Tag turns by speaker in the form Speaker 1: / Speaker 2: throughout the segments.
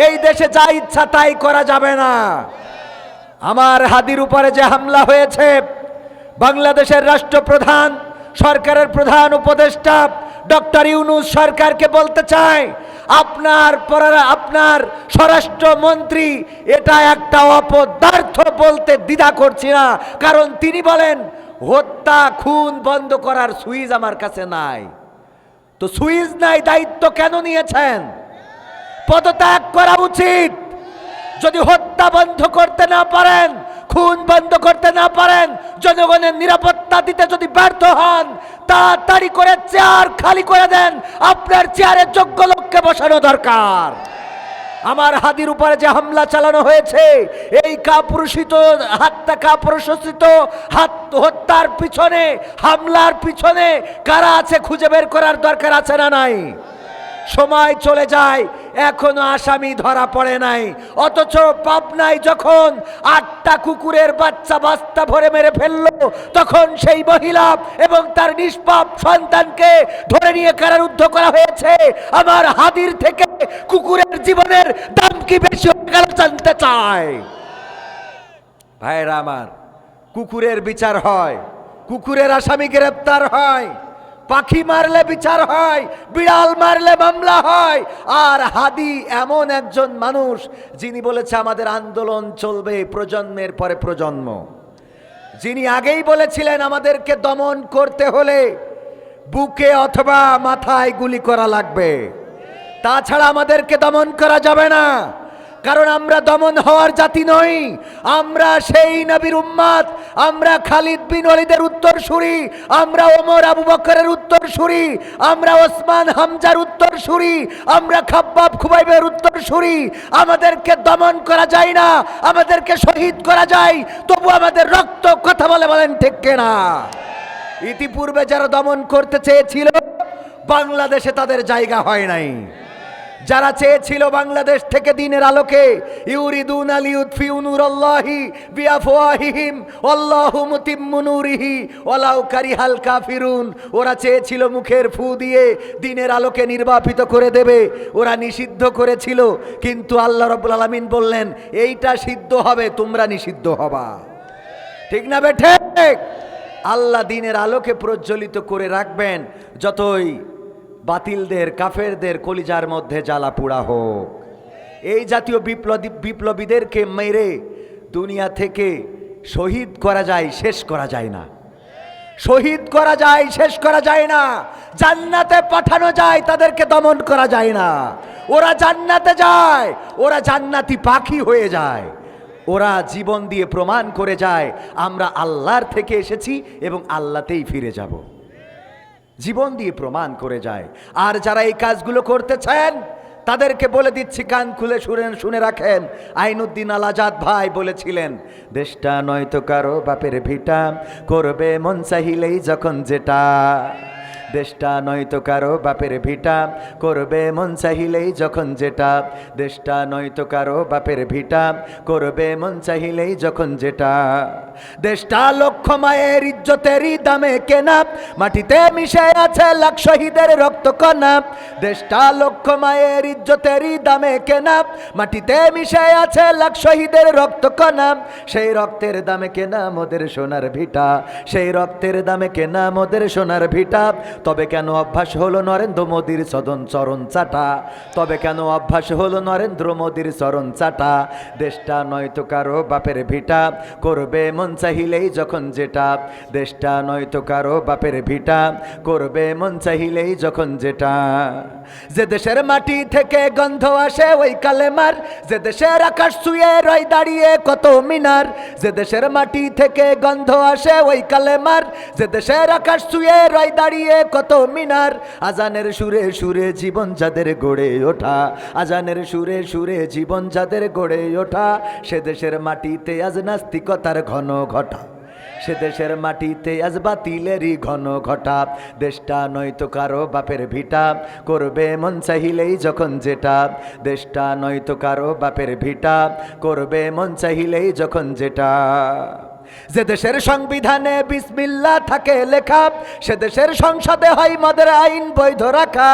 Speaker 1: এই দেশে যা ইচ্ছা তাই করা যাবে না। আমার হাদির উপরে যে হামলা হয়েছে, বাংলাদেশের রাষ্ট্রপ্রধান, সরকারের প্রধান উপদেষ্টা ডক্টর ইউনূস সরকারকে বলতে চাই, আপনার স্বরাষ্ট্রমন্ত্রী এটা একটা অপদার্থ বলতে দ্বিধা করছি না, কারণ তিনি বলেন হত্যা খুন বন্ধ করার সুইচ আমার কাছে নাই। তো সুইচ নাই, দায়িত্ব কেন নিয়েছেন? পদত্যাগ করা উচিত। যদি হত্যা বন্ধ করতে না পারেন, খুন বন্ধ করতে না পারেন, জনগণের নিরাপত্তা দিতে যদি ব্যর্থ হন, তাড়াতাড়ি করে চেয়ার খালি করে দেন। আপনার চেয়ারে যোগ্য লোককে বসানো দরকার। আমার হাদির উপরে যে হামলা চালানো হয়েছে, এই কাপুরুষিত হত্যার পিছনে, হামলার পিছনে কারা আছে খুঁজে বের করার দরকার আছে না নাই? সময় চলে যায়, এখনো আসামি ধরা পড়ে নাই। অথচ পাবনায় যখন 8টা কুকুরের বাচ্চা বস্তা ভরে মেরে ফেললো, তখন সেই মহিলা এবং তার নিষ্পাপ সন্তানকে ধরে নিয়ে কারারুদ্ধ করা হয়েছে। আমার হাদির থেকে কুকুরের জীবনের দাম কি বেশি হয়ে গেল জানতে চাই। ভাইরা আমার, কুকুরের বিচার হয়, কুকুরের আসামি গ্রেপ্তার হয়, পাখি মারলে বিচার হয়, বিড়াল মারলে মামলা হয়। আর হাদি এমন একজন মানুষ যিনি বলেছে আমাদের আন্দোলন চলবে প্রজন্মের পরে প্রজন্ম, যিনি আগেই বলেছিলেন আমাদেরকে দমন করতে হলে বুকে অথবা মাথায় গুলি করা লাগবে, তাছাড়া আমাদেরকে দমন করা যাবে না। কারণ আমরা দমন হওয়ার জাতি নই, আমরা সেই নবীর উম্মত, আমরা খালিদ বিন ওয়ালিদের উত্তরসূরি, আমরা ওমর আবু বকরের উত্তরসূরি, আমরা ওসমান হামজার উত্তরসূরি, আমরা খাব্বাব খুবাইবের উত্তরসূরি। আমাদেরকে দমন করা যায় না, আমাদেরকে শহীদ করা যায়, তবু আমাদের রক্ত কথা বলেন ঠিক কিনা? ইতিপূর্বে যারা দমন করতে চেয়েছিল বাংলাদেশে তাদের জায়গা হয় নাই। যারা চেয়েছিল বাংলাদেশ থেকে দিনের আলোকে, ইউরিদুনা লিউতফিউ নূরাল্লাহি বিআফওয়াহিহিম ওয়াল্লাহু মুতিম্মু নূরিহি ওয়ালাউ কারিহাল কাফিরুন, ওরা চেয়েছিল মুখের ফু দিয়ে দিনের আলোকে নির্বাপিত করে দেবে, ওরা নিষিদ্ধ করেছিল। কিন্তু আল্লাহ রাব্বুল আলামিন বললেন এইটা সিদ্ধ হবে, তোমরা নিষিদ্ধ হবা। ঠিক না বেঠে? আল্লাহ দিনের আলোকে প্রজ্বলিত করে রাখবেন, যতই বাতিলদের কাফেরদের কলিজার মধ্যে জ্বালা পোড়া হোক। এই জাতীয় বিপ্লবীদেরকে মেরে দুনিয়া থেকে শহীদ করা যায়, শেষ করা যায় না। শহীদ করা যায়, শেষ করা যায় না। জান্নাতে পাঠানো যায়, তাদেরকে দমন করা যায় না। ওরা জান্নাতে যায়, ওরা জান্নাতি পাখি হয়ে যায়। ওরা জীবন দিয়ে প্রমাণ করে যায় আমরা আল্লাহর থেকে এসেছি এবং আল্লাহতেই ফিরে যাব। জীবন দিয়ে প্রমাণ করে যায়। আর যারা এই কাজগুলো করতেছেন তাদেরকে বলে দিচ্ছি, কান খুলে শুনে রাখেন। আইনুদ্দিন আল আজাদ ভাই বলেছিলেন, দেশটা নয়তো কারো বাপের ভিটা, করবে মন চাহিলেই যখন যেটা। দেশটা নয়তো কারো বাপের ভিটা, করবে মন চাহিলেই যখন যেটা। দেশটা নয়তো কারো বাপের ভিটা, করবে মন চাহিলেই যখন যেটা। দেশটা লক্ষ মায়ের ইজ্জতেরই দামে কেনা, মাটিতে মিশে আছে লাখ শহীদের রক্ত কণা। দেশটা লক্ষ মায়ের ইজ্জতেরই দামে কেনা, মাটিতে মিশে আছে লাখ শহীদের রক্ত কণা। সেই রক্তের দামে কেনা মোদের সোনার ভিটা, সেই রক্তের দামে কেনা মোদের সোনার ভিটা। তবে কেন অভ্যাস হলো নরেন্দ্র মোদীর চরণ চাটা? তবে কেন অভ্যাস হলো নরেন্দ্র মোদীর চরণ চাটা? দেশটা নয়তো কারো বাপের ভিটা, করবে মন চাহিলেই যখন যেটা। দেশটা নয়তো কারো বাপের ভিটা, করবে মন চাহিলেই যখন যেটা। যে দেশের মাটি থেকে গন্ধ আসে ওই কালেমার, যে দেশের আকাশ ছুঁয়ে রয় দাঁড়িয়ে কত মিনার। যে দেশের মাটি থেকে গন্ধ আসে ওই কালেমার, যে দেশের আকাশ ছুঁয়ে রয় দাঁড়িয়ে কত মিনার। আজানের সুরে সুরে জীবন যাদের গড়ে ওঠা, আজানের সুরে সুরে জীবন যাদের গড়ে ওঠা। সে দেশের মাটিতে আজ নাস্তিকতার ঘন ঘটা, সে দেশের মাটিতে আজ বাতিলেরই ঘন ঘটা। দেশটা নয়তো কারো বাপের ভিটা, করবে মন চাহিলেই যখন যেটা। দেশটা নয়তো কারো বাপের ভিটা, করবে মন চাহিলেই যখন যেটা। যে দেশের সংবিধানে বিসমিল্লাহ থাকে লেখা, সে দেশের সংসদে হয় মদের আইন বৈধ রাখা।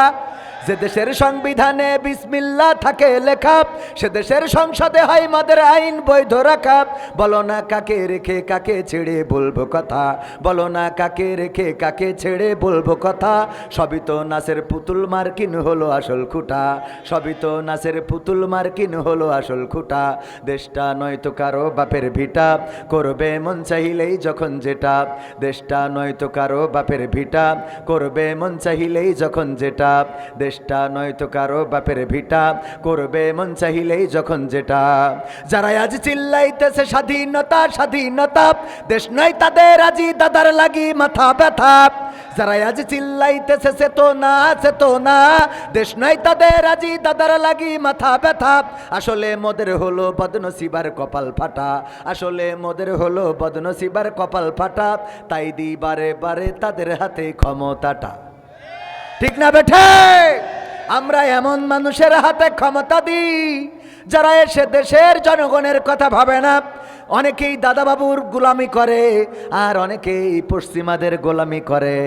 Speaker 1: যে দেশের সংবিধানে বিসমিল্লাহ থাকে লেখা, সে দেশের সংসদে হয় মদের আইন বৈধ রাখা। বলো না কাকে রেখে কাকে ছেড়ে বলবো কথা, বলো না কাকে রেখে কাকে ছেড়ে বলবো কথা। সবই তো নাচের পুতুল মার্কিন হলো আসল খুঁটা, সবই তো নাচের পুতুল মার্কিন হলো আসল খুঁটা। দেশটা নয়তো কারো বাপের ভিটা, করবে মন চাইলেই যখন যেটা। দেশটা নয়তো কারো বাপের ভিটা, করবে মন চাইলেই যখন যেটা। দেশটা নয়তো কারো বাপের ভিটা, করবে মন চাইলেই যখন যেটা। যারা আজ চিল্লাইতেছে স্বাধীনতা স্বাধীনতা, দেশ নয় তাদের আজি দাদার লাগি মাথা ব্যথা। যারা আজ চিল্লাইতেছে চেতনা চেতনা, দেশ নয় তাদের আজি দাদার লাগি মাথা ব্যথা। আসলে মোদের হলো বদনসিবার কপাল ফাটা, আসলে মোদের হলো বদনসিবার কপাল ফাটা। তাই দি বারে বারে তাদের হাতে ক্ষমতাটা। ঠিক না বেঠে? আমরা এমন মানুষের হাতে ক্ষমতা দিই যারা এসে দেশের জনগণের কথা ভাবে না। অনেকেই দাদাবাবুর গোলামি করে আর অনেকেই পশ্চিমাদের গোলামি করে।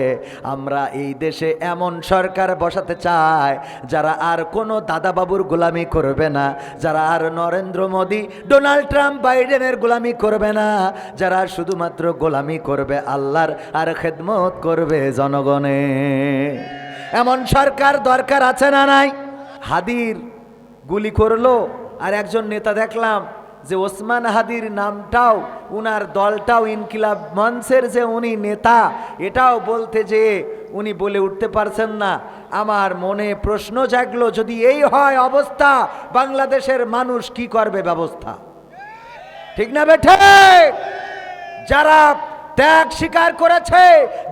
Speaker 1: আমরা এই দেশে এমন সরকার বসাতে চাই যারা আর কোনো দাদাবাবুর গোলামি করবে না, যারা আর নরেন্দ্র মোদী, ডোনাল্ড ট্রাম্প, বাইডেনের গোলামি করবে না, যারা শুধুমাত্র গোলামি করবে আল্লাহর আর খেদমত করবে জনগণের। এমন সরকার দরকার আছে না নাই? হাদির গুলি করলো আর একজন নেতা দেখলাম যে ওসমান হাদির নামটাও, উনার দলটাও ইনকিলাব মঞ্চের যে উনি নেতা, এটাও বলতে যে উনি বলে উঠতে পারছেন না। আমার মনে প্রশ্ন জাগলো, যদি এই হয় অবস্থা, বাংলাদেশের মানুষ কি করবে ব্যবস্থা? ঠিক না বেঠে? যারা ত্যাগ স্বীকার করেছে,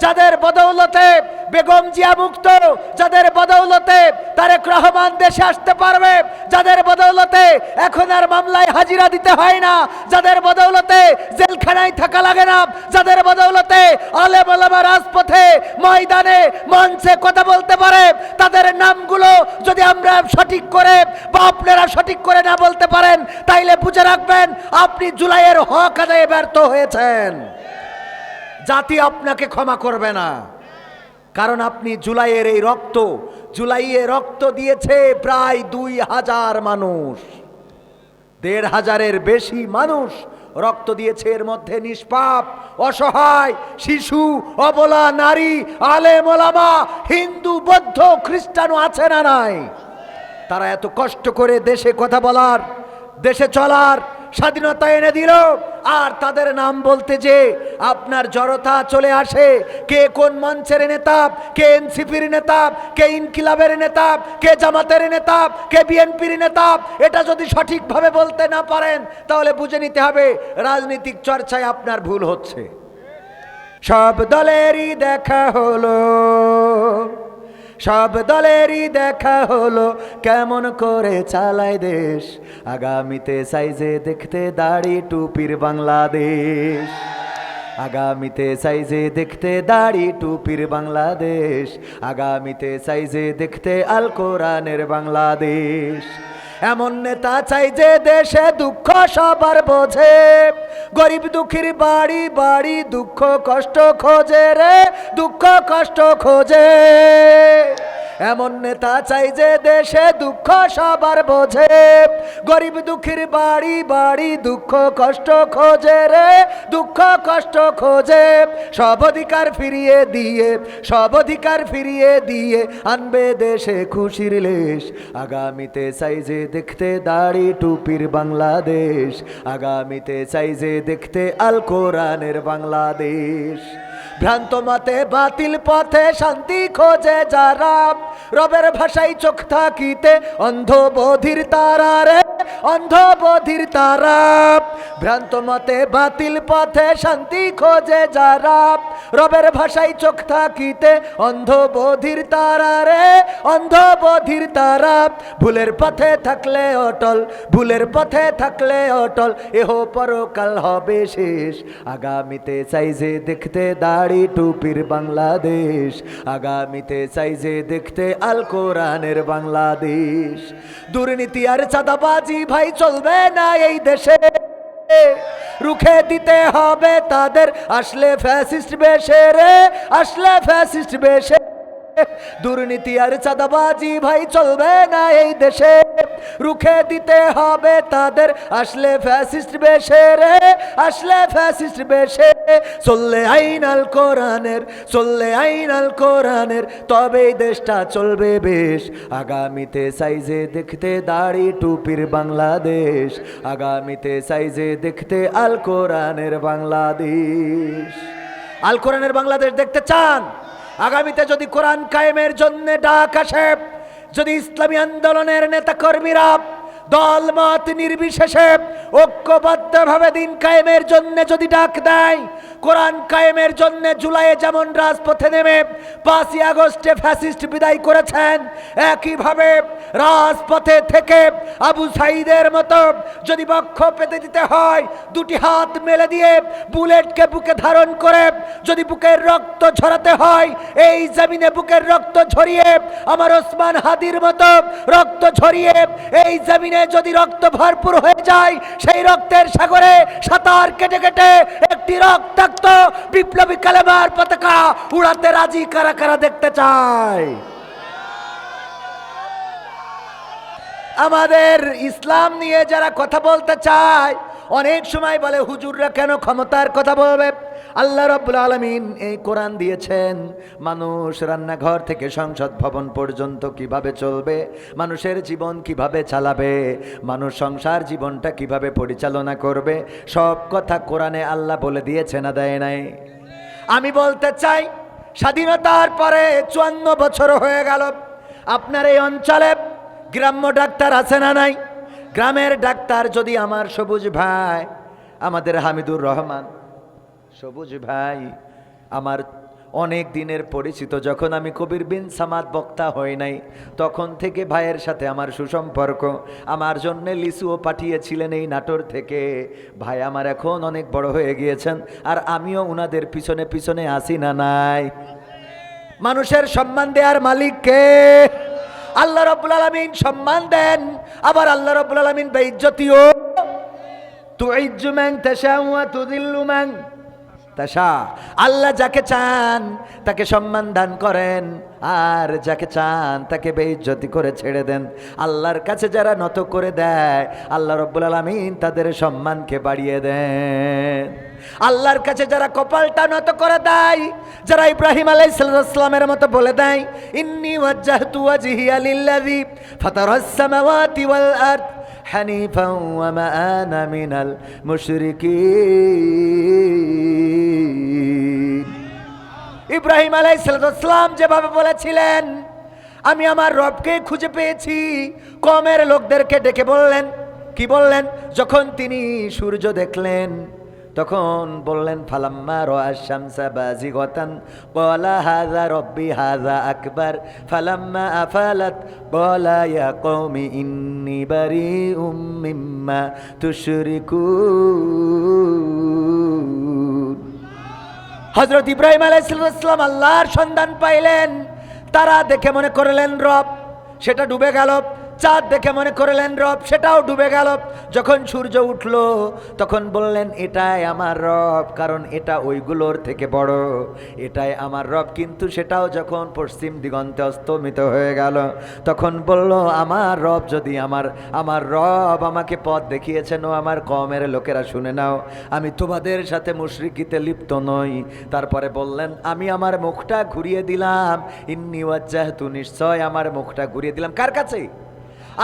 Speaker 1: যাদের বদৌলতে বেগম জিয়া মুক্ত, যাদের বদৌলতে তারেক রহমান দেশে আসতে পারবে, যাদের বদৌলতে এখন আর মামলায় হাজিরা দিতে হয় না, যাদের বদৌলতে জেলখানায় থাকা লাগে না, যাদের বদৌলতে আলেম ওলামা রাজপথে ময়দানে মঞ্চে কথা বলতে পারে, তাদের নামগুলো যদি আমরা সঠিক করে বা আপনারা সঠিক করে না বলতে পারেন, তাইলে বুঝে রাখবেন আপনি জুলাইয়ের হক আদায়ে ব্যর্থ হয়েছেন। জাতি আপনাকে ক্ষমা করবে না, কারণ আপনি জুলাইয়ের এই রক্ত, জুলাইয়ে রক্ত দিয়েছে প্রায় 2000 মানুষ, 1500-এর বেশি মানুষ রক্ত দিয়েছে। এর মধ্যে নিষ্পাপ, অসহায়, শিশু, অবলা, নারী, আলেম ওলামা, হিন্দু, বৌদ্ধ, খ্রিস্টানও আছে না নাই? তারা এত কষ্ট করে দেশে কথা বলার, দেশে চলার স্বাধীনতা এনে দিল, আর তাদের নাম বলতে যে আপনার জড়তা চলে আসে। কে কোন মঞ্চের নেতা, কে এনসিপির নেতা, কে ইনকিলাবের নেতা, কে জামাতের নেতা, কে বিএনপির নেতা, এটা যদি সঠিকভাবে বলতে না পারেন তাহলে বুঝে নিতে হবে রাজনৈতিক চর্চায় আপনার ভুল হচ্ছে। সব দলেরই দেখা হলো, সব দলেরই দেখা হলো, কেমন করে চালায় দেশ। আগামীতে সাইজে দেখতে দাড়ি টুপির বাংলাদেশ, আগামীতে সাইজে দেখতে দাড়ি টুপির বাংলাদেশ, আগামীতে সাইজে দেখতে আল কোরআনের বাংলাদেশ। এমন নেতা চাই যে দেশে দুঃখ সবার বোঝে, গরিব দুঃখীর বাড়ি বাড়ি দুঃখ কষ্ট খোঁজে রে, দুঃখ কষ্ট খোঁজে। এমন নেতা চাই যে দেশে দুঃখ সবার বোঝে, গরিব দুঃখীর বাড়ি বাড়ি দুঃখ কষ্ট খোঁজে রে, দুঃখ কষ্ট খোঁজে। সব অধিকার ফিরিয়ে দিয়ে, সব অধিকার ফিরিয়ে দিয়ে আনবে দেশে খুশির লেশ। আগামীতে চাই যে দেখতে দাড়ি টুপির বাংলাদেশ, আগামীতে চাই যে দেখতে আল কোরআনের বাংলাদেশ। ভ্রান্ত মতে বাতিল পথে শান্তি খোঁজে যারা, রবের ভাষায় চোখ থাকিতে অন্ধ বধির তারা রে, অন্ধ বধির তারা। ভ্রান্ত মতে বাতিল পথে শান্তি খোঁজে যারা, রবের ভাষায় চোখ থাকিতে অন্ধ বধির তারা রে, অন্ধ বধির তারা। ভুলের পথে থাকলে অটল, ভুলের পথে থাকলে অটল, এহ পরকাল হবে শেষ। আগামীতে চাই যে দেখতে দাড়ি টুপির বাংলাদেশ, আগামীতে চাই যে দেখতে আল কোরআনের বাংলাদেশ। দুর্নীতি আর চাঁদাবাজি ভাই চলবে না এই দেশে, রুখে দিতে হবে তাদের আসলে ফ্যাসিস্ট বেশে রে, আসলে ফ্যাসিস্ট বেশে। দুর্নীতি আর চাঁদাবাজি ভাই চলবে না এই দেশে, রুখে দিতে হবে তাদের আসলে ফ্যাসিস্ট বেশে রে, আসলে ফ্যাসিস্ট বেশে। চললে আইন আল কোরআনের, চললে আইন আল কোরআনের, তবেই দেশটা চলবে বেশ। আগামীতে সাইজে দেখতে দাড়ি টুপির বাংলাদেশ, আগামীতে সাইজে দেখতে আল কোরআনের বাংলাদেশ। আল কোরআনের বাংলাদেশ দেখতে চান? আগামীতে যদি কোরআন কায়েমের জন্য ডাক আসে, যদি ইসলামী আন্দোলনের নেতা কর্মীরা দল মত নির্বিশেষে ঐক্যবদ্ধভাবে দিন কায়েমের জন্য যদি ডাক দেয়, কোরআন কায়েমের জন্য জুলাইয়ে যেমন রাজপথে নেমে 5ই আগস্টে ফ্যাসিস্ট বিদায় করেছেন, একইভাবে রাজপথে থেকে আবু সাইদের মতো যদি বক্ষ পেতে দিতে হয়, দুটি হাত মেলে দিয়ে বুলেটকে বুকে ধারণ করে যদি বুকের রক্ত ঝরাতে হয়, এই জমিনে বুকের রক্ত ঝরিয়ে আমার ওসমান হাদির মতো রক্ত ঝরিয়ে এই জমিনে যদি রক্ত ভরপুর হয়ে যায়, সেই রক্তের সাগরে সাঁতার কেটে কেটে একটি রক্তাক্ত বিপ্লবী কালেমার পতাকা উড়াতে রাজি কারা কারা দেখতে চায়? আমাদের ইসলাম নিয়ে যারা কথা বলতে চায়, অনেক সময় বলে হুজুররা কেন ক্ষমতার কথা বলবে? আল্লাহ রাব্বুল আলামিন এই কোরআন দিয়েছেন, মানুষ রান্নাঘর থেকে সংসদ ভবন পর্যন্ত কিভাবে চলবে, মানুষের জীবন কিভাবে চালাবে, মানুষ সংসার জীবনটা কিভাবে পরিচালনা করবে, সব কথা কোরআনে আল্লাহ বলে দিয়েছে না দেয় নাই? আমি বলতে চাই, স্বাধীনতার পরে 54 বছর হয়ে গেল, আপনার এই অঞ্চলে গ্রাম্য ডাক্তার আছে না নাই? গ্রামের ডাক্তার যদি আমার সবুজ ভাই, আমাদের হামিদুর রহমান সবুজ ভাই, আমার অনেক দিনের পরিচিত, যখন আমি কবির বিন সামাদ বক্তা হই নাই তখন থেকে ভাইয়ের সাথে আমার সুসম্পর্ক। আমার জন্য লিচুও পাঠিয়েছিলেন এই নাটোর থেকে। ভাই আমার এখন অনেক বড় হয়ে গিয়েছেন, আর আমিও উনাদের পিছনে পিছনে আসি না নাই? মানুষের সম্মান দেওয়ার মালিক কে? আল্লাহ রাব্বুল আলামিন সম্মান দেন, আবার আল্লাহ রাব্বুল আলামিন বেইজ্জতিও। তুইজ্জু মান তাশা ওয়া তুযিল্লু মান তাশা। আল্লাহ যাকে চান তাকে সম্মান দান করেন, আর যাকে চান তাকে বেইজ্জতি করে ছেড়ে দেন। আল্লাহর কাছে যারা নত করে দেয়, আল্লাহ রাব্বুল আলামিন তাদের সম্মানকে বাড়িয়ে দেন। আল্লাহর কাছে যারা কপালটা নত করে দেয়, যারা ইব্রাহিম আলাইহিস সালামের মতো বলে দেয়, ইন্নী ওয়াজ্জাহতু ওয়াজহিয়া লিল্লাযী ফাতারাস সামাওয়াতি ওয়াল আরদ হানিফান ওয়া মা আনা মিনাল মুশরিকিন। ইব্রাহিম আলাইহিস সালাম যেভাবে বলেছিলেন, আমি আমার রবকে খুঁজে পেয়েছি, কওমের লোকদেরকে ডেকে বললেন, কি বললেন? যখন তিনি সূর্য দেখলেন তখন বললেন, ফালাম্মা রাআশ শামসা বাযিগাতান ক্বালা হাযা রাব্বি হাযা আকবার ফালাম্মা আফালাত ক্বালা ইয়া কওমি ইন্নী বারিউম মিম্মা তুশরিকুন। হযরত ইব্রাহিম আলাইহিস সালাম আল্লাহর সন্ধান পাইলেন, তারা দেখে মনে করলেন রব, সেটা ডুবে গেল। চাঁদ দেখে মনে করলেন রব, সেটাও ডুবে গেল। যখন সূর্য উঠল তখন বললেন, এটাই আমার রব, কারণ এটা ওইগুলোর থেকে বড়, এটাই আমার রব। কিন্তু সেটাও যখন পশ্চিম দিগন্তে অস্তমিত হয়ে গেল তখন বলল, আমার রব যদি আমার রব আমাকে পথ দেখিয়েছেন, ও আমার কওমের লোকেরা শুনে নাও, আমি তোমাদের সাথে মুশরিকিতে লিপ্ত নই। তারপরে বললেন, আমি আমার মুখটা ঘুরিয়ে দিলাম, ইন্নী ওয়াজ্জাহতু, নিশ্চয় আমার মুখটা ঘুরিয়ে দিলাম কার কাছে?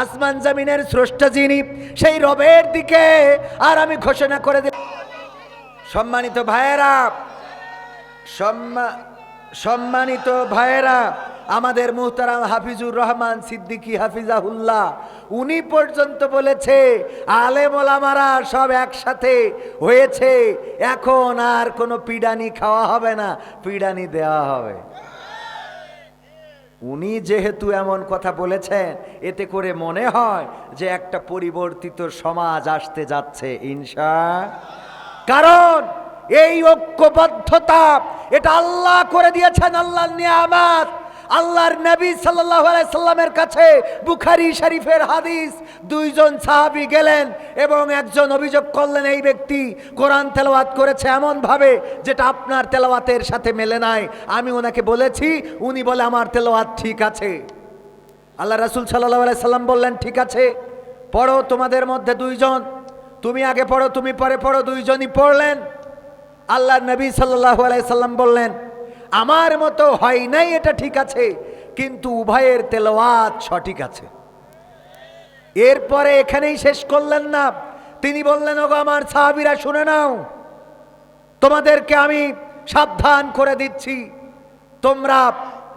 Speaker 1: আসমান জমিনের স্রষ্টা যিনি, সেই রবের দিকে। আর আমি ঘোষণা করে দিলাম। সম্মানিত ভাইয়েরা, সম্মানিত ভাইয়েরা, আমাদের মুহতারাম হাফিজুর রহমান সিদ্দিকী হাফিজাহুল্লাহ, উনি পর্যন্ত বলেছে, আলেম ওলামারা সব একসাথে হয়েছে, এখন আর কোনো পিডানি খাওয়া হবে না, পিডানি দেওয়া হবে। উনি যেহেতু এমন কথা বলেছেন, এতে করে মনে হয় যে একটা পরিবর্তিত সমাজ আসতে যাচ্ছে ইনশাআল্লাহ। কারণ এই ঐক্যবদ্ধতা, এটা আল্লাহ করে দিয়েছেন, আল্লাহর নিয়ামত। আল্লাহর নবী সাল্লাল্লাহু আলাইহি সাল্লামের কাছে বুখারী শরীফের হাদিস, দুইজন সাহাবী গেলেন এবং একজন অভিযোগ করলেন এই ব্যক্তি কোরআন তেলাওয়াত করেছে এমন ভাবে যেটা আপনার তেলাওয়াতের সাথে মেলে নাই। আমি ওনাকে বলেছি, উনি বলে আমার তেলাওয়াত ঠিক আছে। আল্লাহ রাসূল সাল্লাল্লাহু আলাইহি সাল্লাম বললেন, ঠিক আছে পড়ো, তোমাদের মধ্যে দুইজন, তুমি আগে পড়ো তুমি পরে পড়ো। দুইজনই পড়লেন। আল্লাহর নবী সাল্লাল্লাহু আলাইহি সাল্লাম বললেন, আমার মতো হয় নাই এটা ঠিক আছে, কিন্তু উভয়ের তেলাওয়াত সঠিক আছে। এরপরে এখানেই শেষ করলেন না, তিনি বললেন, ওগো আমার সাহাবীরা শুনে নাও, তোমাদেরকে আমি সাবধান করে দিচ্ছি, তোমরা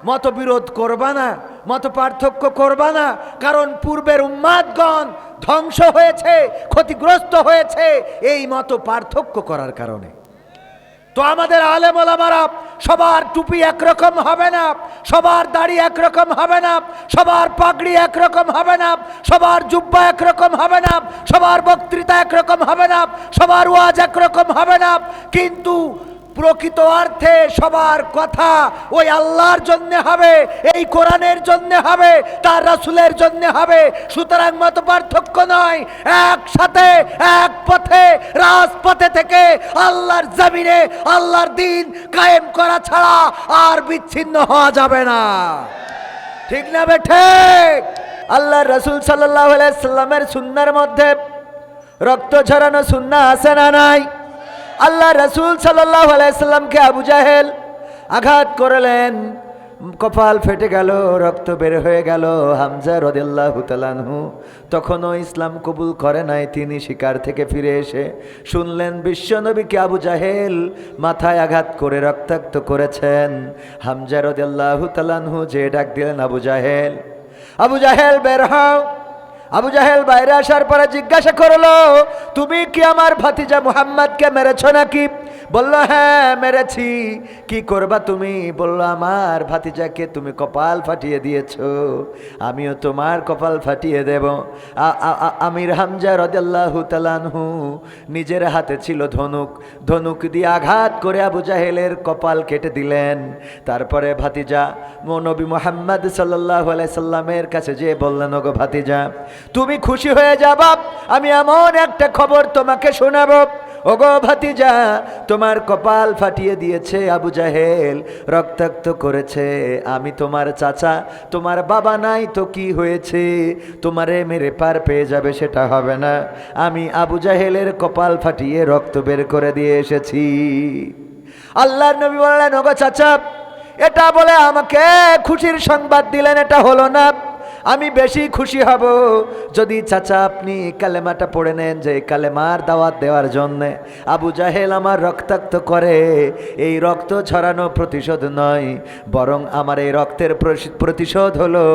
Speaker 1: মতবিরোধ করবা না, মত পার্থক্য করবা না, কারণ পূর্বের উম্মাদগণ ধ্বংস হয়েছে, ক্ষতিগ্রস্ত হয়েছে এই মত পার্থক্য করার কারণে। তো আমাদের আলেম ওলামারা সবার টুপি একরকম হবে না, সবার দাড়ি একরকম হবে না, সবার পাগড়ি একরকম হবে না, সবার জুব্বা একরকম হবে না, সবার বক্তৃতা একরকম হবে না, সবার ওয়াজ একরকম হবে না, কিন্তু প্রকৃত অর্থে সবার কথা ওই আল্লাহর জন্য হবে, এই কোরআনের জন্য হবে, তার রাসূলের জন্য হবে। সুতরাং মত পার্থক্য নয়, একসাথে এক পথে রাজপথে থেকে আল্লাহর জমিনে আল্লাহর দ্বীন কায়েম করা ছাড়া আর বিচ্ছিন্ন হওয়া যাবে না। ঠিক না বেঠে? আল্লাহর রাসূল সাল্লাল্লাহু আলাইহি সাল্লামের সুন্নাহর মধ্যে রক্ত ঝরানো সুন্নাহ আছে না নাই? আল্লাহ রাসূল সাল্লাল্লাহু আলাইহি সাল্লামকে আবু জাহেল আঘাত করলেন, কপাল ফেটে গেল, রক্ত বের হয়ে গেল। হামজা রাদিয়াল্লাহু তাআলা আনহু তখনও ইসলাম কবুল করে নাই। তিনি শিকার থেকে ফিরে এসে শুনলেন বিশ্বনবীকে আবু জাহেল মাথায় আঘাত করে রক্তাক্ত করেছেন। হামজা রাদিয়াল্লাহু তাআলা আনহু যে ডাক দিলেন, আবু জাহেল, আবু জাহেল বের হও। আবু জাহেল বাইরে আসার পরে জিজ্ঞাসা করলো, তুমি কি আমার ভাতিজা মুহাম্মদকে মেরেছ নাকি? বলল, হ্যাঁ মেরেছি। কি করবা তুমি? বলল, আমার ভাতিজাকে তুমি কপাল ফাটিয়ে দিয়েছো, আমিও তোমার কপাল ফাটিয়ে দেব। আমির হামজা রাদিয়াল্লাহু তাআলা আনহু নিজের হাতে ছিল ধনুক, ধনুক দিয়ে আঘাত করে আবু জাহেলের কপাল কেটে দিলেন। তারপরে ভাতিজা নবী মুহাম্মদ সাল্লাল্লাহু আলাইহি সাল্লামের কাছে যেয়ে বললেন, ওগো ভাতিজা, তুমি খুশি হয়ে যাবা, আমি এমন একটা খবর তোমাকে শোনাবো। ওগো ভাতিজা, তোমার কপাল ফাটিয়ে দিয়েছে আবু জাহেল, রক্তাক্ত করেছে। আমি তোমার চাচা, তোমার বাবা নাই তো কি হয়েছে? তোমারে মেরে পার পেয়ে যাবে সেটা হবে না। আমি আবু জাহেলের কপাল ফাটিয়ে রক্ত বের করে দিয়ে এসেছি। আল্লাহর নবী বললেন, ওগো চাচা, এটা বলে আমাকে খুশির সংবাদ দিলেন, এটা হলো না। আমি বেশি খুশি হব যদি চাচা আপনি কালেমাটা পড়ে নেন, যে কালেমার দাওয়াত দেওয়ার জন্যে আবু জাহেল আমার রক্তাক্ত করে। এই রক্ত ছড়ানো প্রতিশোধ নয়, বরং আমার এই রক্তের প্রতিশোধ হলো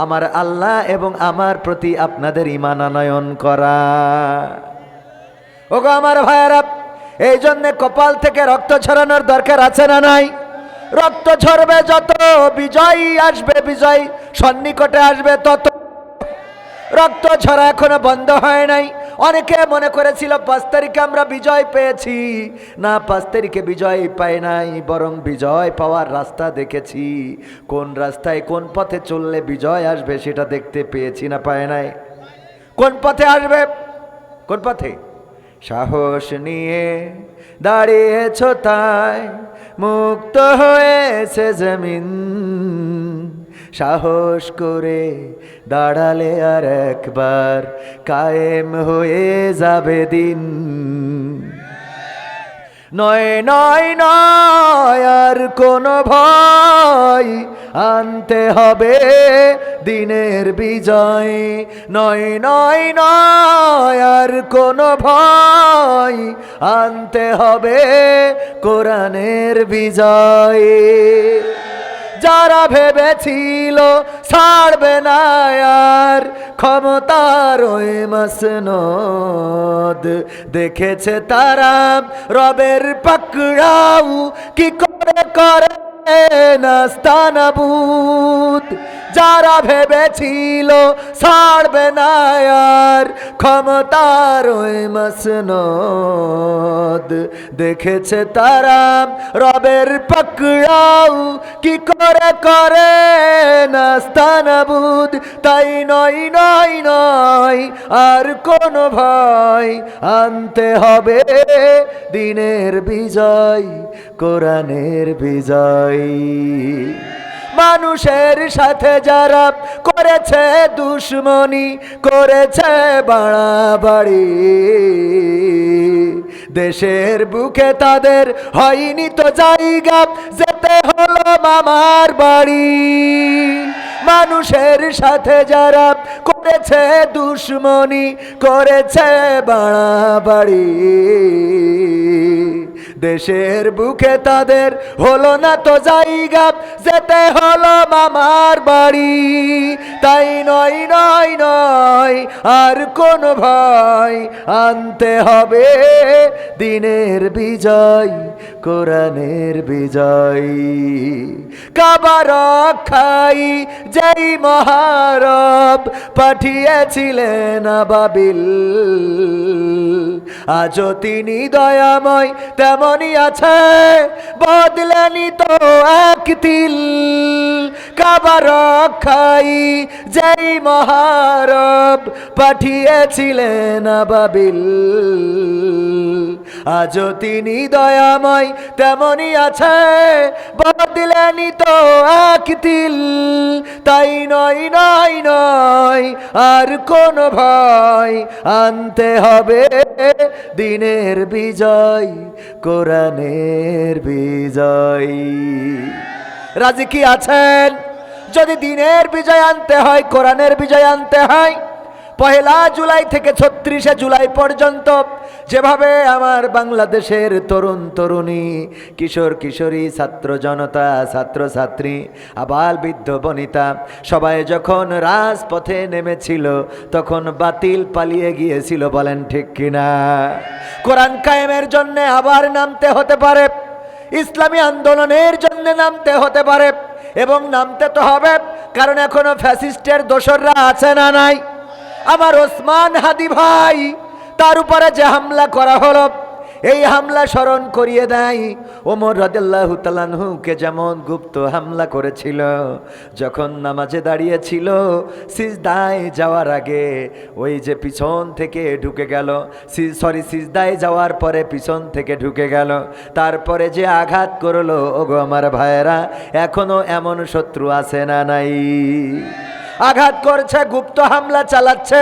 Speaker 1: আমার আল্লাহ এবং আমার প্রতি আপনাদের ঈমান আনয়ন করা। ওগো আমার ভাইয়েরা, এই জন্যে কপাল থেকে রক্ত ছড়ানোর দরকার আছে না নাই? রক্ত ঝরবে যত, বিজয় আসবে, বিজয় সন্নিকটে আসবে তত। রক্ত ঝরা এখনো বন্ধ হয় নাই। অনেকে মনে করেছিল 5 তারিখে আমরা বিজয় পেয়েছি, না 5 তারিখে বিজয় পাই নাই, বরং বিজয় পাওয়ার রাস্তা দেখেছি। কোন রাস্তায় কোন পথে চললে বিজয় আসবে সেটা দেখতে পেয়েছি, না পাই নাই। কোন পথে আসবে? কোন পথে? সাহস নিয়ে দাঁড়িয়েছ তাই মুক্ত হয়েছে জমিন, সাহস করে দাঁড়ালে আর একবার কায়েম হয়ে যাবে দিন। নয় নয় নয় আর কোনো ভয়, আনতে হবে দিনের বিজয়। নয় নয় নয় আর কোনো ভয়, আনতে হবে কোরআনের বিজয়। যারা ভেবেছিল ছাড়বে না আর ক্ষমতার ওই মাসনদ, দেখেছে তারা রবের পাকড়াও কি করে করে নাস্তানাবুদ। যারা ভেবেছিল ছাড়বে না আর ক্ষমতার ওই মসনদ, দেখেছে তারা রবের পাকড়াও কি করে করে নাস্তানাবুদ। তাই নয় নয় নয় আর কোন ভয়, আনতে হবে দিনের বিজয়, কোরআনের বিজয়। মানুষের সাথে যারা করেছে দুশ্মনী, করেছে বাড়াবাড়ি, দেশের বুকে তাদের হয়নি তো জায়গা, যেতে হলো মামার বাড়ি। মানুষের সাথে যারা করেছে দুশ্মনী, করেছে বাড়াবাড়ি, দেশের বুকে তাদের হলো না তো জায়গা, যেতে হলো মামার বাড়ি। তাই নয় নয় নয় আর কোন ভয়, আনতে হবে দিনের বিজয়, কোরআনের বিজয়। কাবা রক্ষাই যেই মহারব পাঠিয়েছিলেন আবাবিল, আজও তিনি দয়াময় তেমনই আছে, বদলেনি তো এক তিল। কাবা রক্ষাই যেই মহারব পাঠিয়েছিলেন আবাবিল, আজও তিনি দয়াময় তেমনই আছে, বদলেনি তো এক তিল। তাই নয় নয় নয় আর কোন ভয়, আনতে হবে দিনের বিজয়, কোরআনের বিজয়। রাজি কি আছেন? যদি দিনের বিজয় আনতে হয়, কোরআনের বিজয় আনতে হয়, 1 জুলাই থেকে 36 জুলাই পর্যন্ত যেভাবে আমার বাংলাদেশের তরুণ তরুণী, কিশোর কিশোরী, ছাত্র জনতা, ছাত্র ছাত্রী, আবাল বৃদ্ধ বনিতা সবাই যখন রাজপথে নেমেছিল, তখন বাতিল পালিয়ে গিয়েছিল। বলেন ঠিক কিনা? কোরআন কায়েমের জন্য আবার নামতে হতে পারে, ইসলামী আন্দোলনের জন্য নামতে হতে পারে, এবং নামতে তো হবে, কারণ এখনো ফ্যাসিস্টের দোসররা আছে না নাই? আমার ওসমান হাদি ভাই, তার উপরে যে হামলা করা হলো, এই হামলা স্মরণ করিয়ে দেয় ওমর রাদিয়াল্লাহু তাআলা আনহুকে যেমন গুপ্ত হামলা করেছিল, যখন নামাজে দাঁড়িয়েছিল, সিজদায় যাওয়ার আগে ওই যে পিছন থেকে ঢুকে গেল, সিজদায় যাওয়ার পরে পিছন থেকে ঢুকে গেল, তারপরে যে আঘাত করলো। ওগো আমার ভাইয়েরা, এখনো এমন শত্রু আছে না নাই? আঘাত করছে, গুপ্ত হামলা চালাচ্ছে।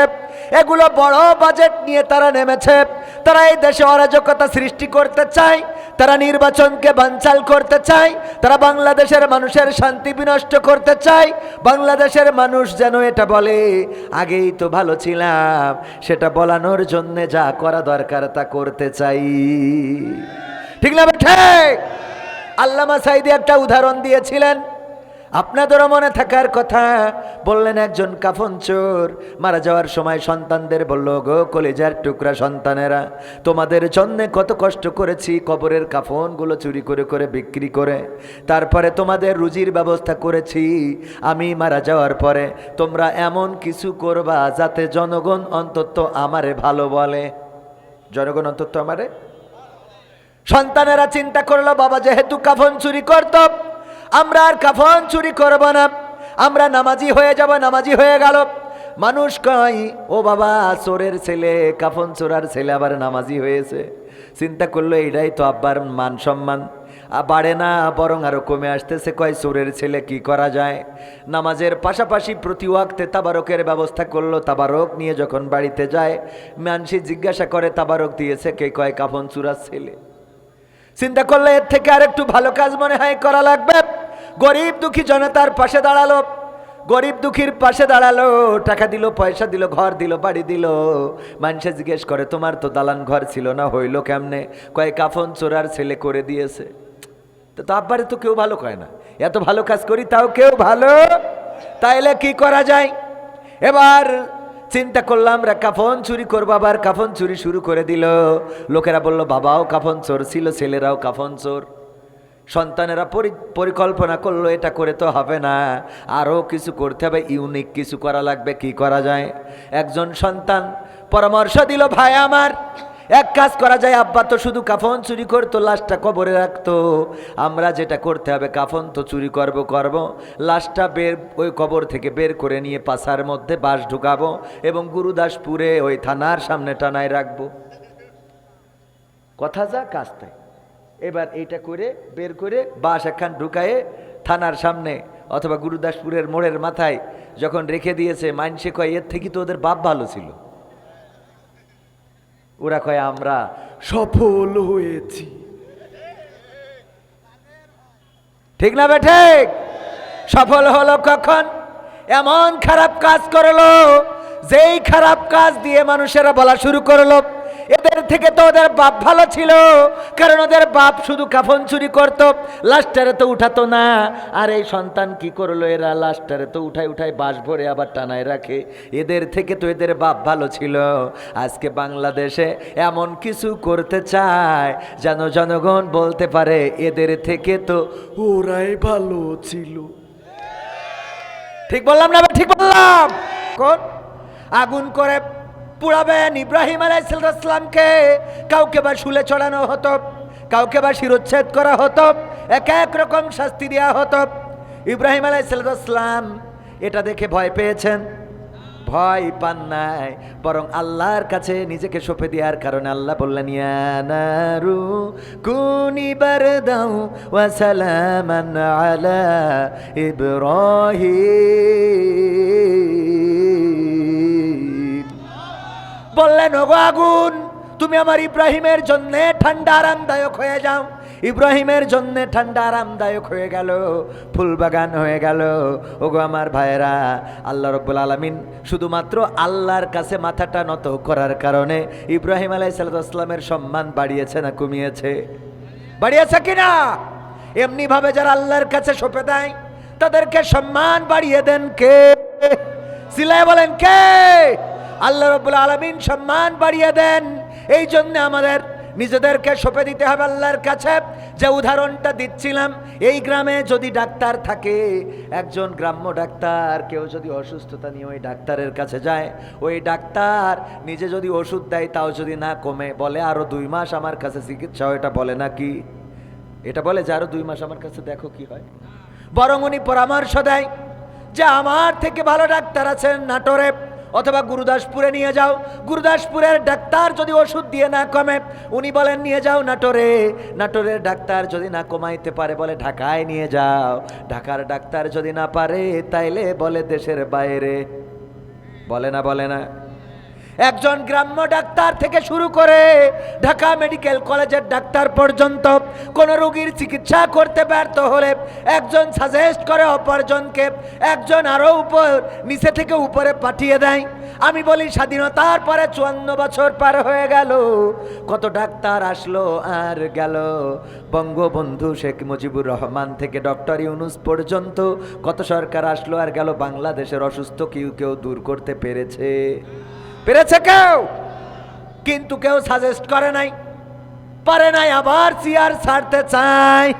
Speaker 1: এগুলো বড় বাজেট নিয়ে তারা নেমেছে। তারা এই দেশে অরাজকতা সৃষ্টি করতে চায়, তারা নির্বাচনকে বানচাল করতে চায়, তারা বাংলাদেশের মানুষের শান্তি বিনষ্ট করতে চায়। বাংলাদেশের মানুষ যেন এটা বলে আগেই তো ভালো ছিলাম, সেটা বলানোর জন্য যা করা দরকার তা করতে চাই। ঠিক না ঠিক? আল্লামা সাঈদী একটা উদাহরণ দিয়েছিলেন, আপনাদেরও মনে থাকার কথা। বললেন একজন কাফন চোর মারা যাওয়ার সময় সন্তানদের বলল, গো কলিজার টুকরা সন্তানেরা, তোমাদের জন্য কত কষ্ট করেছি, কবরের কাফনগুলো চুরি করে করে বিক্রি করে, তারপরে তোমাদের রুজির ব্যবস্থা করেছি। আমি মারা যাওয়ার পরে তোমরা এমন কিছু করবা যাতে জনগণ অন্তত আমারে ভালো বলে। জনগণ অন্তত আমারে। সন্তানেরা চিন্তা করলো, বাবা যেহেতু কাফন চুরি করত, আমরা আর কাফন চুরি করব না, আমরা নামাজি হয়ে যাব। নামাজি হয়ে গেল। মানুষ কয়, ও বাবা, চোরের ছেলে, কাফন চোরার ছেলে আবার নামাজি হয়েছে। চিন্তা করলো, এটাই তো আব্বার মান সম্মান বাড়ে না, বরং আরো কমে আসতেছে। কয়, চোরের ছেলে কি করা যায়? নামাজের পাশাপাশি প্রতি ওয়াক্তে তাবারকের ব্যবস্থা করলো। তাবারক নিয়ে যখন বাড়িতে যায়, মানসি জিজ্ঞাসা করে, তাবারক দিয়েছে কে? কয়, কাফন চোরার ছেলে। চিন্তা করলে এর থেকে আর একটু ভালো কাজ মনে হয় করা লাগবে। গরিব দুঃখী জনতার পাশে দাঁড়ালো, গরিব দুঃখীর পাশে দাঁড়ালো, টাকা দিল, পয়সা দিল, ঘর দিল, বাড়ি দিল। মানুষে জিজ্ঞেস করে, তোমার তো দালান ঘর ছিল না, হইল কেমনে? কয়, কাফন চোরার ছেলে করে দিয়েছে। তো আব্বারে তো কেউ ভালো কয় না, এত ভালো কাজ করি তাও কেউ ভালো। তাইলে কি করা যায়? এবার চিন্তা করলাম, আমরা কাফন চুরি করবো। আবার কাফন চুরি শুরু করে দিল। লোকেরা বলল, বাবাও কাফন চোর ছিল, ছেলেরাও কাফন চোর। সন্তানেরা পরিকল্পনা করলো এটা করে তো হবে না, আরও কিছু করতে হবে, ইউনিক কিছু করা লাগবে। কি করা যায়? একজন সন্তান পরামর্শ দিল, ভাই আমার এক কাজ করা যায়, আব্বা তো শুধু কাফন চুরি করতো, লাশটা কবরে রাখতো। আমরা যেটা করতে হবে, কাফন তো চুরি করব, লাশটা ওই কবর থেকে বের করে নিয়ে পাছার মধ্যে বাঁশ ঢুকাবো এবং গুরুদাসপুরে ওই থানার সামনে টানায় রাখবো। কথা যা কাজ তাই। এবার এইটা করে বের করে বাঁশ একখান ঢুকায়ে থানার সামনে অথবা গুরুদাসপুরের মোড়ের মাথায় যখন রেখে দিয়েছে, মানসে কয় এর থেকে তো ওদের বাপ ভালো ছিল। ওরা কয় আমরা সফল হয়েছি। ঠিক না বেঠিক? সফল হলো কখন? এমন খারাপ কাজ করলো, যেই খারাপ কাজ দিয়ে মানুষেরা বলা শুরু করলো এদের থেকে তো ওদের বাপ ভালো ছিল, কারণ ওদের বাপ শুধু কাফন চুরি করতো, লাশটারে তো উঠাতো না। আর এই সন্তান কি করলো, এরা লাশটারে তো উঠায় বাঁশ ভরে আবার টানায় রাখে, এদের থেকে তো এদের বাপ ভালো ছিল। আজকে বাংলাদেশে এমন কিছু করতে চায় যেন জনগণ বলতে পারে এদের থেকে তো ওরাই ভালো ছিল। ঠিক বললাম না? ঠিক বললাম? কোন আগুন করে পুড়াবেন ইব্রাহিম আলাইহিস সালামকে, কাউকে বা শুলে চড়ানো হতো, কাউকে বা শিরোচ্ছেদ করা হতো, এক এক রকম শাস্তি দেওয়া হতো। ইব্রাহিম আলাইহিস সালাম এটা দেখে ভয় পেয়েছেন? ভয় পান নাই, বরং আল্লাহর কাছে নিজেকে সঁপে দেওয়ার কারণে আল্লাহ বললেন, ইয়া নারু কুনি বারদাও ওয়া সালামান আলা ইব্রাহিম। বললেন, ওগো আগুন, তুমি আমার ইব্রাহিমের জন্য ঠান্ডা আরামদায়ক হয়ে যাও। ইব্রাহিমের জন্য ঠান্ডা আরামদায়ক হয়ে গেল, ফুলবাগান হয়ে গেল। ওগো আমার ভাইয়েরা, আল্লাহ রাব্বুল আলামিন শুধুমাত্র আল্লাহর কাছে মাথাটা নত করার কারণে ইব্রাহিম আলাইহিস সালামের সম্মান বাড়িয়েছে না কমিয়েছে? বাড়িয়েছে কিনা? এমনি ভাবে যারা আল্লাহর কাছে সঁপে দেয় তাদেরকে সম্মান বাড়িয়ে দেন কে? সিলায় বলেন কে? আল্লাহ রাব্বুল আলামিন সম্মান বাড়িয়ে দেন। এই জন্য আমাদের নিজেদেরকে সঁপে দিতে হবে আল্লাহর কাছে। যে উদাহরণটা দিচ্ছিলাম, এই গ্রামে যদি ডাক্তার থাকে, একজন গ্রাম্য ডাক্তার, কেউ যদি অসুস্থতা নিয়ে ওই ডাক্তারের কাছে যায়, ওই ডাক্তার নিজে যদি ওষুধ দেয় তাও যদি না কমে, বলে আরো 2 মাস আমার কাছে চিকিৎসা, এটা বলে নাকি? এটা বলে যে আরো 2 মাস আমার কাছে দেখো কি হয়। বরং উনি পরামর্শ দেয় যে আমার থেকে ভালো ডাক্তার আছেন নাটোরে অথবা গুরুদাসপুরে নিয়ে যাও। গুরুদাসপুরের ডাক্তার যদি ওষুধ দিয়ে না কমে, উনি বলেন নিয়ে যাও নাটোরে। নাটোরের ডাক্তার যদি না কমাইতে পারে, বলে ঢাকায় নিয়ে যাও। ঢাকার ডাক্তার যদি না পারে, তাইলে বলে দেশের বাইরে। বলে না? বলে না? একজন গ্রাম্য ডাক্তার থেকে শুরু করে ঢাকা মেডিকেল কলেজের ডাক্তার পর্যন্ত কোন রোগীর চিকিৎসা করতে ব্যর্থ হলে একজন সাজেস্ট করে অপরজনকে, একজন আরো নিচে থেকে উপরে পাঠিয়ে দেয়। আমি বলি স্বাধীনতার পরে 54 বছর পার হয়ে গেল, কত ডাক্তার আসলো আর গেল। বঙ্গবন্ধু শেখ মুজিবুর রহমান থেকে ডক্টর ইউনূস পর্যন্ত কত সরকার আসলো আর গেল, বাংলাদেশের অসুস্থ কেউ দূর করতে পেরেছে? পেরেছে কেউ? কিন্তু কেউ সাজেস্ট করে নাই, পারে নাই। আবার চেয়ার ছাড়তে চায়,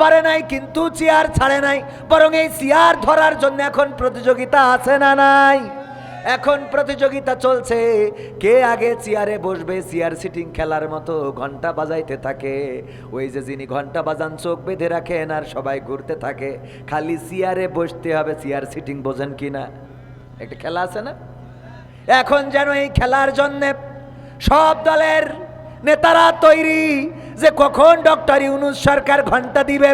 Speaker 1: পারে নাই, কিন্তু চেয়ার ছাড়ে নাই। বরং এই চেয়ার ধরার জন্য এখন প্রতিযোগিতা আছে না নাই? এখন প্রতিযোগিতা চলছে, কে আগে চেয়ারে বসবে। চেয়ার সিটিং খেলার মতো ঘন্টা বাজাইতে থাকে। ওই যে যিনি ঘন্টা বাজান চোখ বেঁধে রাখেন আর সবাই ঘুরতে থাকে, খালি চেয়ারে বসতে হবে। চেয়ার সিটিং বোঝেন কিনা? একটা খেলা আছে না? এখন যেন এই খেলার জন্য সব দলের নেতারা তৈরি, যে কখন ডক্টর ইউনূস সরকার ঘন্টা দিবে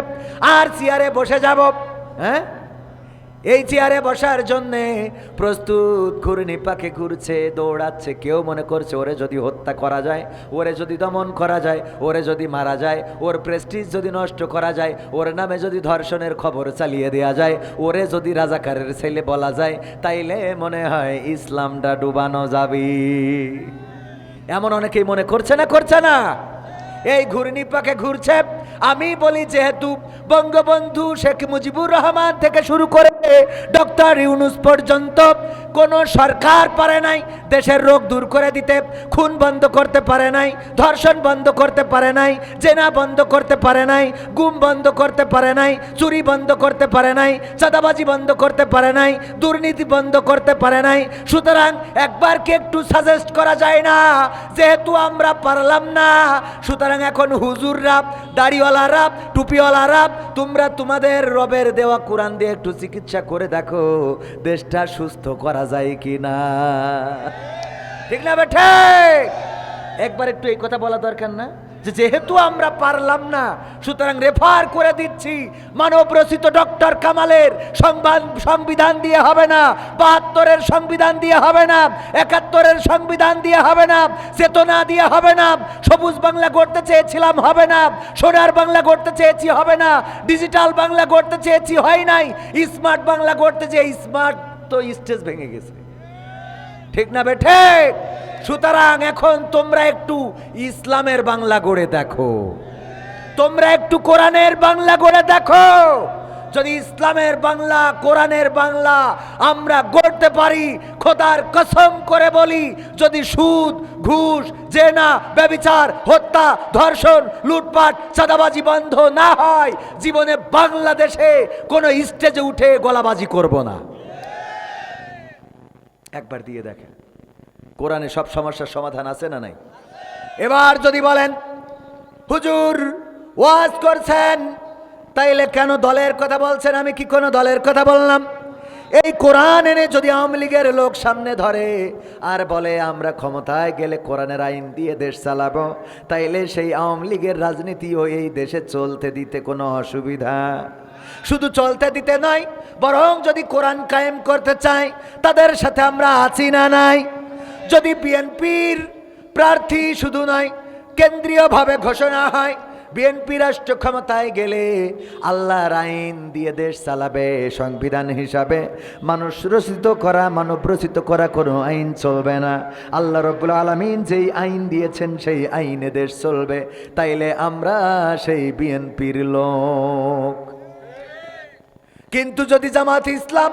Speaker 1: আর চেয়ারে বসে যাব। হ্যাঁ, এই চেয়ারে বসার জন্যে প্রস্তুত, ঘূর্ণি পাকে ঘুরছে, দৌড়াচ্ছে। কেউ মনে করছে ওরে যদি হত্যা করা যায়, ওরে যদি দমন করা যায়, ওরে যদি মারা যায়, ওর প্রেস্টিজ যদি নষ্ট করা যায়, ওর নামে যদি ধর্ষণের খবর চালিয়ে দেওয়া যায়, ওরে যদি রাজাকারের ছেলে বলা যায়, তাইলে মনে হয় ইসলামটা ডুবানো যাবে। এমন অনেকেই মনে করছে না? করছে না? এই ঘূর্ণি পাকে ঘুরছে আমি বলি যেহেতু বঙ্গবন্ধু শেখ মুজিবুর রহমান থেকে শুরু করে ডক্টর ইউনূস পর্যন্ত কোন সরকার পারে নাই দেশের রোগ দূর করে দিতে, খুন বন্ধ করতে পারে নাই, ধর্ষণ বন্ধ করতে পারে নাই, জেনা বন্ধ করতে পারে নাই, গুম বন্ধ করতে পারে নাই, চুরি বন্ধ করতে পারে নাই, চাঁদাবাজি বন্ধ করতে পারে নাই, দুর্নীতি বন্ধ করতে পারে নাই। সুতরাং একবার কি একটু সাজেস্ট করা যায় না, যেহেতু আমরা পারলাম না, সুতরাং এখন হুজুররা, দাড়িওয়ালারা, টুপিওয়ালারা, তোমরা তোমাদের রবের দেওয়া কোরআন দিয়ে একটু চিকিৎসা করে দেখো দেশটা সুস্থ করা যায় কি না। ঠিক না বেঠে? একবার একটু এই কথা বলা দরকার না, যেহেতু আমরা পারলাম না, সুতরাং রেফার করে দিচ্ছি মানব রচিত ডক্টর কামালের সংবিধান দিয়ে হবে না, ৭২-এর সংবিধান দিয়ে হবে না, ৭১-এর সংবিধান দিয়ে হবে না, চেতনা দিয়ে হবে না, সবুজ বাংলা গড়তে চেয়েছিলাম হবে না, সোনার বাংলা গড়তে চেয়েছি হবে না, ডিজিটাল বাংলা গড়তে চেয়েছি হয় নাই, স্মার্ট বাংলা গড়তে চেয়ে স্মার্ট তো স্টেজ ভেঙে গেছে। ঠিক না বেঠে? সুতরাং এখন তোমরা একটু ইসলামের বাংলা গড়ে দেখো, তোমরা একটু কোরআনের বাংলা গড়ে দেখো। যদি ইসলামের বাংলা, কোরআনের বাংলা আমরা গড়তে পারি, খোদার কসম করে বলি, যদি সুদ, ঘুষ, জেনা, ব্যভিচার, হত্যা, ধর্ষণ, লুটপাট, চাঁদাবাজি বন্ধ না হয়, জীবনে বাংলাদেশে কোনো স্টেজে উঠে গলাবাজি করব না। একবার দিয়ে দেখেন, কোরআনে সব সমস্যার সমাধান আছে না নাই? এবার যদি বলেন হুজুর ওয়াজ করছেন, তাইলে কেন দলের কথা বলছেন? আমি কি কোনো দলের কথা বললাম? এই কোরআন এনে যদি আওয়ামী লীগের লোক সামনে ধরে আর বলে আমরা ক্ষমতায় গেলে কোরআনের আইন দিয়ে দেশ চালাবো, তাইলে সেই আওয়ামী লীগের রাজনীতিও এই দেশে চলতে দিতে কোনো অসুবিধা? শুধু চলতে দিতে নয়, বরং যদি কোরআন কায়েম করতে চায় তাদের সাথে আমরা আছি না নাই? যদি বিএনপির প্রার্থী শুধু নয়, কেন্দ্রীয়ভাবে ঘোষণা হয় বিএনপি রাষ্ট্র ক্ষমতায় গেলে আল্লাহর আইন দিয়ে দেশ চালাবে, সংবিধান হিসাবে মানুষ রচিত করা, মানব রচিত করা কোনো আইন চলবে না, আল্লাহ রাব্বুল আলামিন যেই আইন দিয়েছেন সেই আইনে দেশ চলবে, তাইলে আমরা সেই বিএনপির লোক। কিন্তু যদি জামাতে ইসলাম,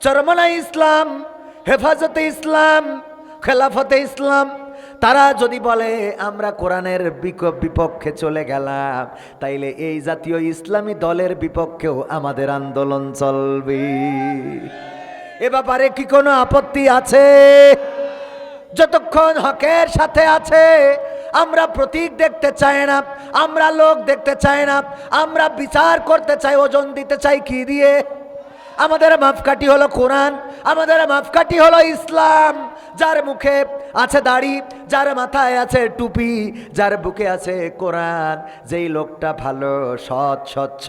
Speaker 1: চরমনাই ইসলাম, হেফাজতে ইসলাম, খেলাফতে ইসলাম তারা যদি বলে আমরা কোরআনের বিপক্ষে চলে গেলাম, তাইলে এই জাতীয় ইসলামী দলের বিপক্ষেও আমাদের আন্দোলন চলবে। এ ব্যাপারে কি কোনো আপত্তি আছে? যতক্ষণ হকের সাথে আছে, আমরা প্রতীক দেখতে চাই না, আমরা লোক দেখতে চাই না, আমরা বিচার করতে চাই, ওজন দিতে চাই কি দিয়ে? আমাদের মাপকাঠি হলো কোরআন, আমাদের মাপকাঠি হলো ইসলাম। যার মুখে আছে দাড়ি, যার মাথায় আছে টুপি, যার বুকে আছে কোরআন, যেই লোকটা ভালো, সৎ, স্বচ্ছ,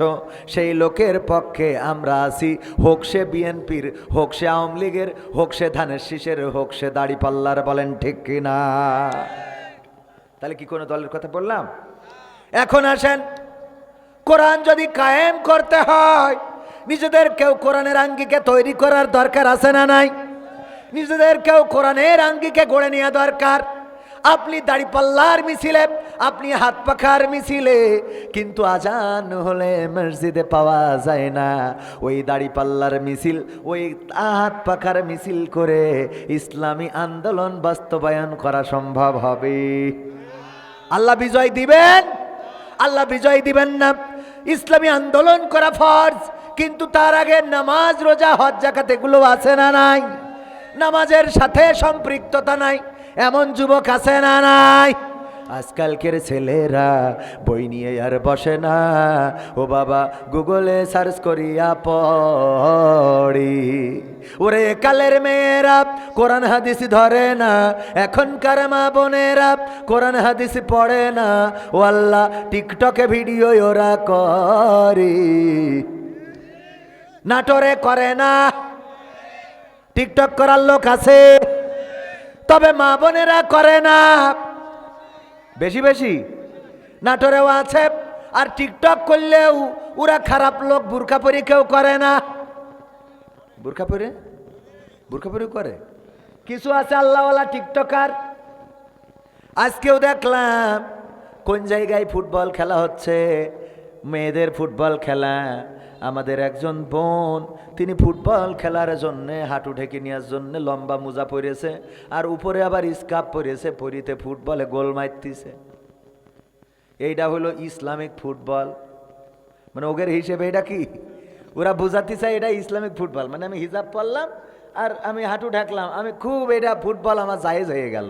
Speaker 1: সেই লোকের পক্ষে আমরা আছি। হোক সে বিএনপির, হোক সে আওয়ামী লীগের, হোক সে ধানের শীষের, হোক সে দাড়ি পাল্লার। বলেন ঠিক কিনা? তাহলে কি কোনো দলের কথা বললাম? এখন আসেন, কোরআন যদি কায়েম করতে হয়, নিজেদের কেউ কোরআনের আঙ্গিকে তৈরি করার দরকার আছে না নাই? নিজেদের কেউ কোরআনের আঙ্গিকে গড়ে নেওয়া দরকার। আপনি দাড়িপাল্লার মিছিলে, আপনি হাত পাখার মিছিলে, কিন্তু আজান হলে মসজিদে পাওয়া যায় না। ওই দাড়িপাল্লার মিছিল, ওই হাত পাখার মিছিল করে ইসলামী আন্দোলন বাস্তবায়ন করা সম্ভব হবে? আল্লাহ বিজয় দিবেন? আল্লাহ বিজয় দিবেন না। ইসলামী আন্দোলন করা ফরজ, কিন্তু তার আগে নামাজ, রোজা, হজ, যাকাত এগুলো আছে না নাই? নামাজের সাথে সম্পৃক্ততা নাই এমন যুবক আছে না নাই? আজকালকের ছেলেরা বই নিয়ে আর বসে না, ও বাবা গুগলে সার্চ করিয়া পড়ি। ওরে কালের মেয়েরা কোরআন হাদিস ধরে না, এখনকার মা বোনেরা কোরআন হাদিস পড়ে না। ও আল্লাহ, টিকটকে ভিডিও ওরা করে, নাটোরে করে না? টিকটক করার লোক আছে, তবে মা বোনেরা করে না। বেশি বেশি নাটোরেও আছে, আর টিকটক করলেও ওরা খারাপ লোক, বুরকা পরে কেউ করে না। বুরকা পরে করে কিছু আছে আল্লাহওয়ালা টিকটকার। আজকেও দেখলাম কোন জায়গায় ফুটবল খেলা হচ্ছে? মেয়েদের ফুটবল খেলা। আমাদের একজন বোন, তিনি ফুটবল খেলার জন্যে হাঁটু ঢেকে নেওয়ার জন্য লম্বা মোজা পরেছে, আর উপরে আবার স্কার্ফ পরেছে, পরিতে ফুটবলে গোল মারতেছে। এইটা হলো ইসলামিক ফুটবল। মানে ওদের হিসেবে এটা কি? ওরা বোঝাতে চায় এটা ইসলামিক ফুটবল। মানে আমি হিজাব পরলাম আর আমি হাঁটু ঢাকলাম, আমি খুব এটা ফুটবল আমার জায়েজ হয়ে গেল।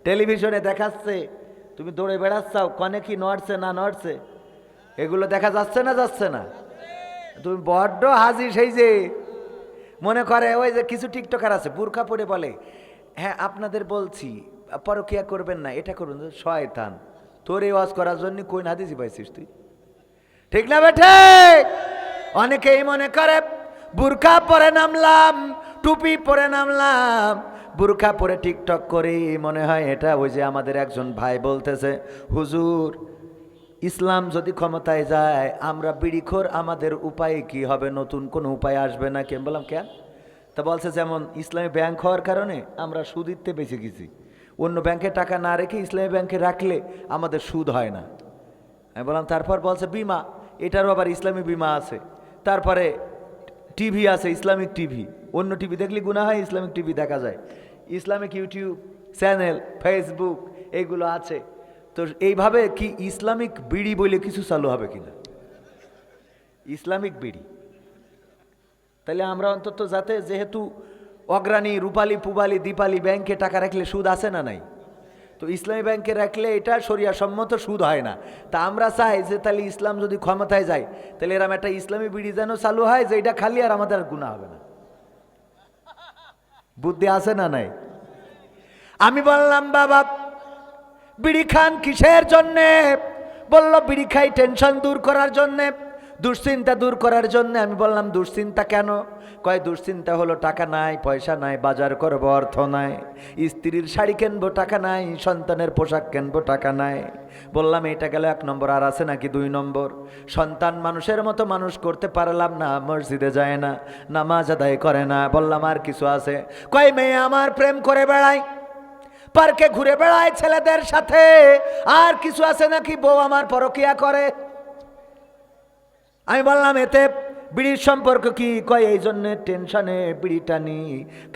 Speaker 1: টেলিভিশনে দেখাচ্ছে তুমি দৌড়ে বেড়াচ্ছাও, কনে কি নড়ছে না নড়ছে, এগুলো দেখা যাচ্ছে না যাচ্ছে না? তুমি বড্ড হাজি সেই যে মনে করে ওই যে কিছু টিকটকার আছে বুরকা পরে বলে, হ্যাঁ আপনাদের বলছি পরকিয়া করবেন না, এটা করবেন। শয়তান, তোর এই ওয়াজ করার জন্য কোন হাদিসই পাইছিস তুই? ঠিক না বেঠে? অনেকেই মনে করে বুরকা পরে নামলাম, টুপি পরে নামলাম, বুরকা পরে টিকটক করি, মনে হয় এটা ওই যে আমাদের একজন ভাই বলতেছে, হুজুর ইসলাম যদি ক্ষমতায় যায় আমরা বিড়িখোর, আমাদের উপায় কি হবে? নতুন কোনো উপায় আসবে না? কেন? বললাম কেন? তা বলছে যেমন ইসলামী ব্যাংক হওয়ার কারণে আমরা সুদিতে বেঁচে গেছি, অন্য ব্যাংকে টাকা না রেখে ইসলামী ব্যাংকে রাখলে আমাদের সুদ হয় না। আমি বললাম তারপর? বলছে বিমা, এটারও আবার ইসলামী বিমা আছে। তারপরে টিভি আছে, ইসলামিক টিভি, অন্য টিভি দেখলে গুনাহ হয়, ইসলামিক টিভি দেখা যায়, ইসলামিক ইউটিউব চ্যানেল, ফেসবুক এইগুলো আছে। তো এইভাবে কি ইসলামিক বিড়ি বলে কিছু চালু হবে কিনা? ইসলামিক বিড়ি। তাহলে আমরা অন্তত যাতে, যেহেতু অগ্রাণী, রূপালী, পুবালী, দীপালি ব্যাংকে টাকা রাখলে সুদ আছে না নাই, তো ইসলামী ব্যাংকে রাখলে এটা শরিয়া সম্মত, সুদ হয় না। তা আমরা চাই যে তাহলে ইসলাম যদি ক্ষমতায় যায় তাহলে এরকম একটা ইসলামী বিড়ি যেন চালু হয় যে এটা খালি আর আমাদের গুনাহ হবে না। বুদ্ধি আছে না নাই? আমি বললাম বাবা বিড়ি খান কিসের জন্যে? বলল বিড়ি খাই টেনশন দূর করার জন্যে, দুশ্চিন্তা দূর করার জন্যে। আমি বললাম দুশ্চিন্তা কেন? কয় দুশ্চিন্তা হলো টাকা নাই, পয়সা নাই, বাজার করবো অর্থ নাই, স্ত্রীর শাড়ি কিনবো টাকা নাই, সন্তানের পোশাক কিনবো টাকা নাই। বললাম এটা গেল 1 নম্বর, আর আছে নাকি 2 নম্বর? সন্তান মানুষের মতো মানুষ করতে পারলাম না, মসজিদে যায় না, নামাজ আদায় করে না। বললাম আর কিছু আছে? কয় মেয়ে আমার প্রেম করে বেড়ায়, পার্কে ঘুরে বেড়ায় ছেলেদের সাথে। আর কিছু আছে নাকি? বউ আমার পরকিয়া করে। আমি বললাম এতে বিড়ির সম্পর্ক কি? কয় এই জন্যে টেনশনে বিড়িটা নি,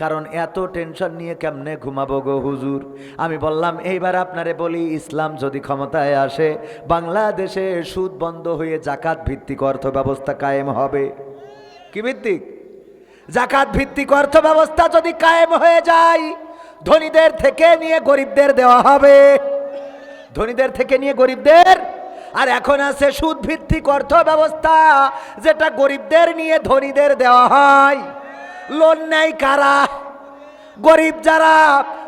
Speaker 1: কারণ এত টেনশন নিয়ে কেমনে ঘুমাবো গো হুজুর। আমি বললাম এইবার আপনারে বলি, ইসলাম যদি ক্ষমতায় আসে বাংলাদেশে সুদ বন্ধ হয়ে জাকাত ভিত্তিক অর্থ ব্যবস্থা কায়েম হবে। কি ভিত্তিক? জাকাত ভিত্তিক অর্থ ব্যবস্থা যদি কায়েম হয়ে যায়, ধনীদের থেকে নিয়ে গরিবদের দেওয়া হবে, ধনীদের থেকে নিয়ে গরিবদের। আর এখন আছে সুদ ভিত্তিক অর্থ ব্যবস্থা, যেটা গরিবদের নিয়ে ধনীদের দেওয়া হয়। লোন নেয় কারা? গরিব যারা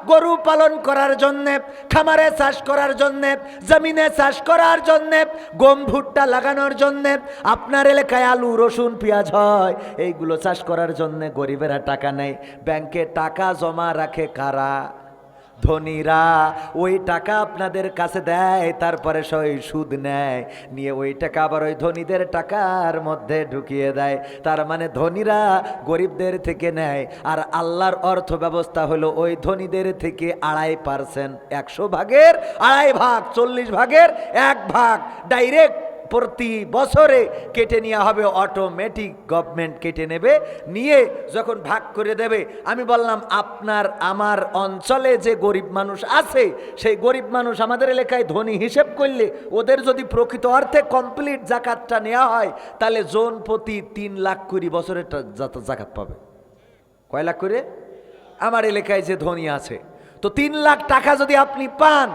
Speaker 1: গরু পালন করার জন্যে, খামারে চাষ করার জন্যে, জমিনে চাষ করার জন্যে, গম ভুট্টা লাগানোর জন্যে, আপনার এলাকায় আলু রসুন পেঁয়াজ হয়, এইগুলো চাষ করার জন্যে গরিবেরা টাকা নেয়। ব্যাংকে টাকা জমা রাখে কারা? ধনীরা। ওই টাকা আপনাদের কাছে দেয়, তারপরে সই সুদ নেয়, নিয়ে ওই টাকা আবার ওই ধনীদের টাকার মধ্যে ঢুকিয়ে দেয়। তার মানে ধনীরা গরিবদের থেকে নেয়, আর আল্লাহর অর্থ ব্যবস্থা হলো ওই ধনীদের থেকে 2.5%, 100 ভাগের 2.5 ভাগ, 40 ভাগের 1 ভাগ ডাইরেক্ট প্রতি বছরে কেটে নেওয়া হবে, অটোমেটিক গভর্নমেন্ট কেটে নেবে, নিয়ে যখন ভাগ করে দেবে। আমি বললাম আপনার আমার অঞ্চলে যে গরিব মানুষ আছে, সেই গরিব মানুষ আমাদের এলাকায় ধনী হিসেব করলে ওদের যদি প্রকৃত অর্থে কমপ্লিট জাকাতটা নেওয়া হয়, তাহলে জন প্রতি 3 লাখ করে বছরের জাকাত পাবে। কয় লাখ করে? আমার এলাকায় যে ধনী আছে, তো 3 লাখ টাকা যদি আপনি পান,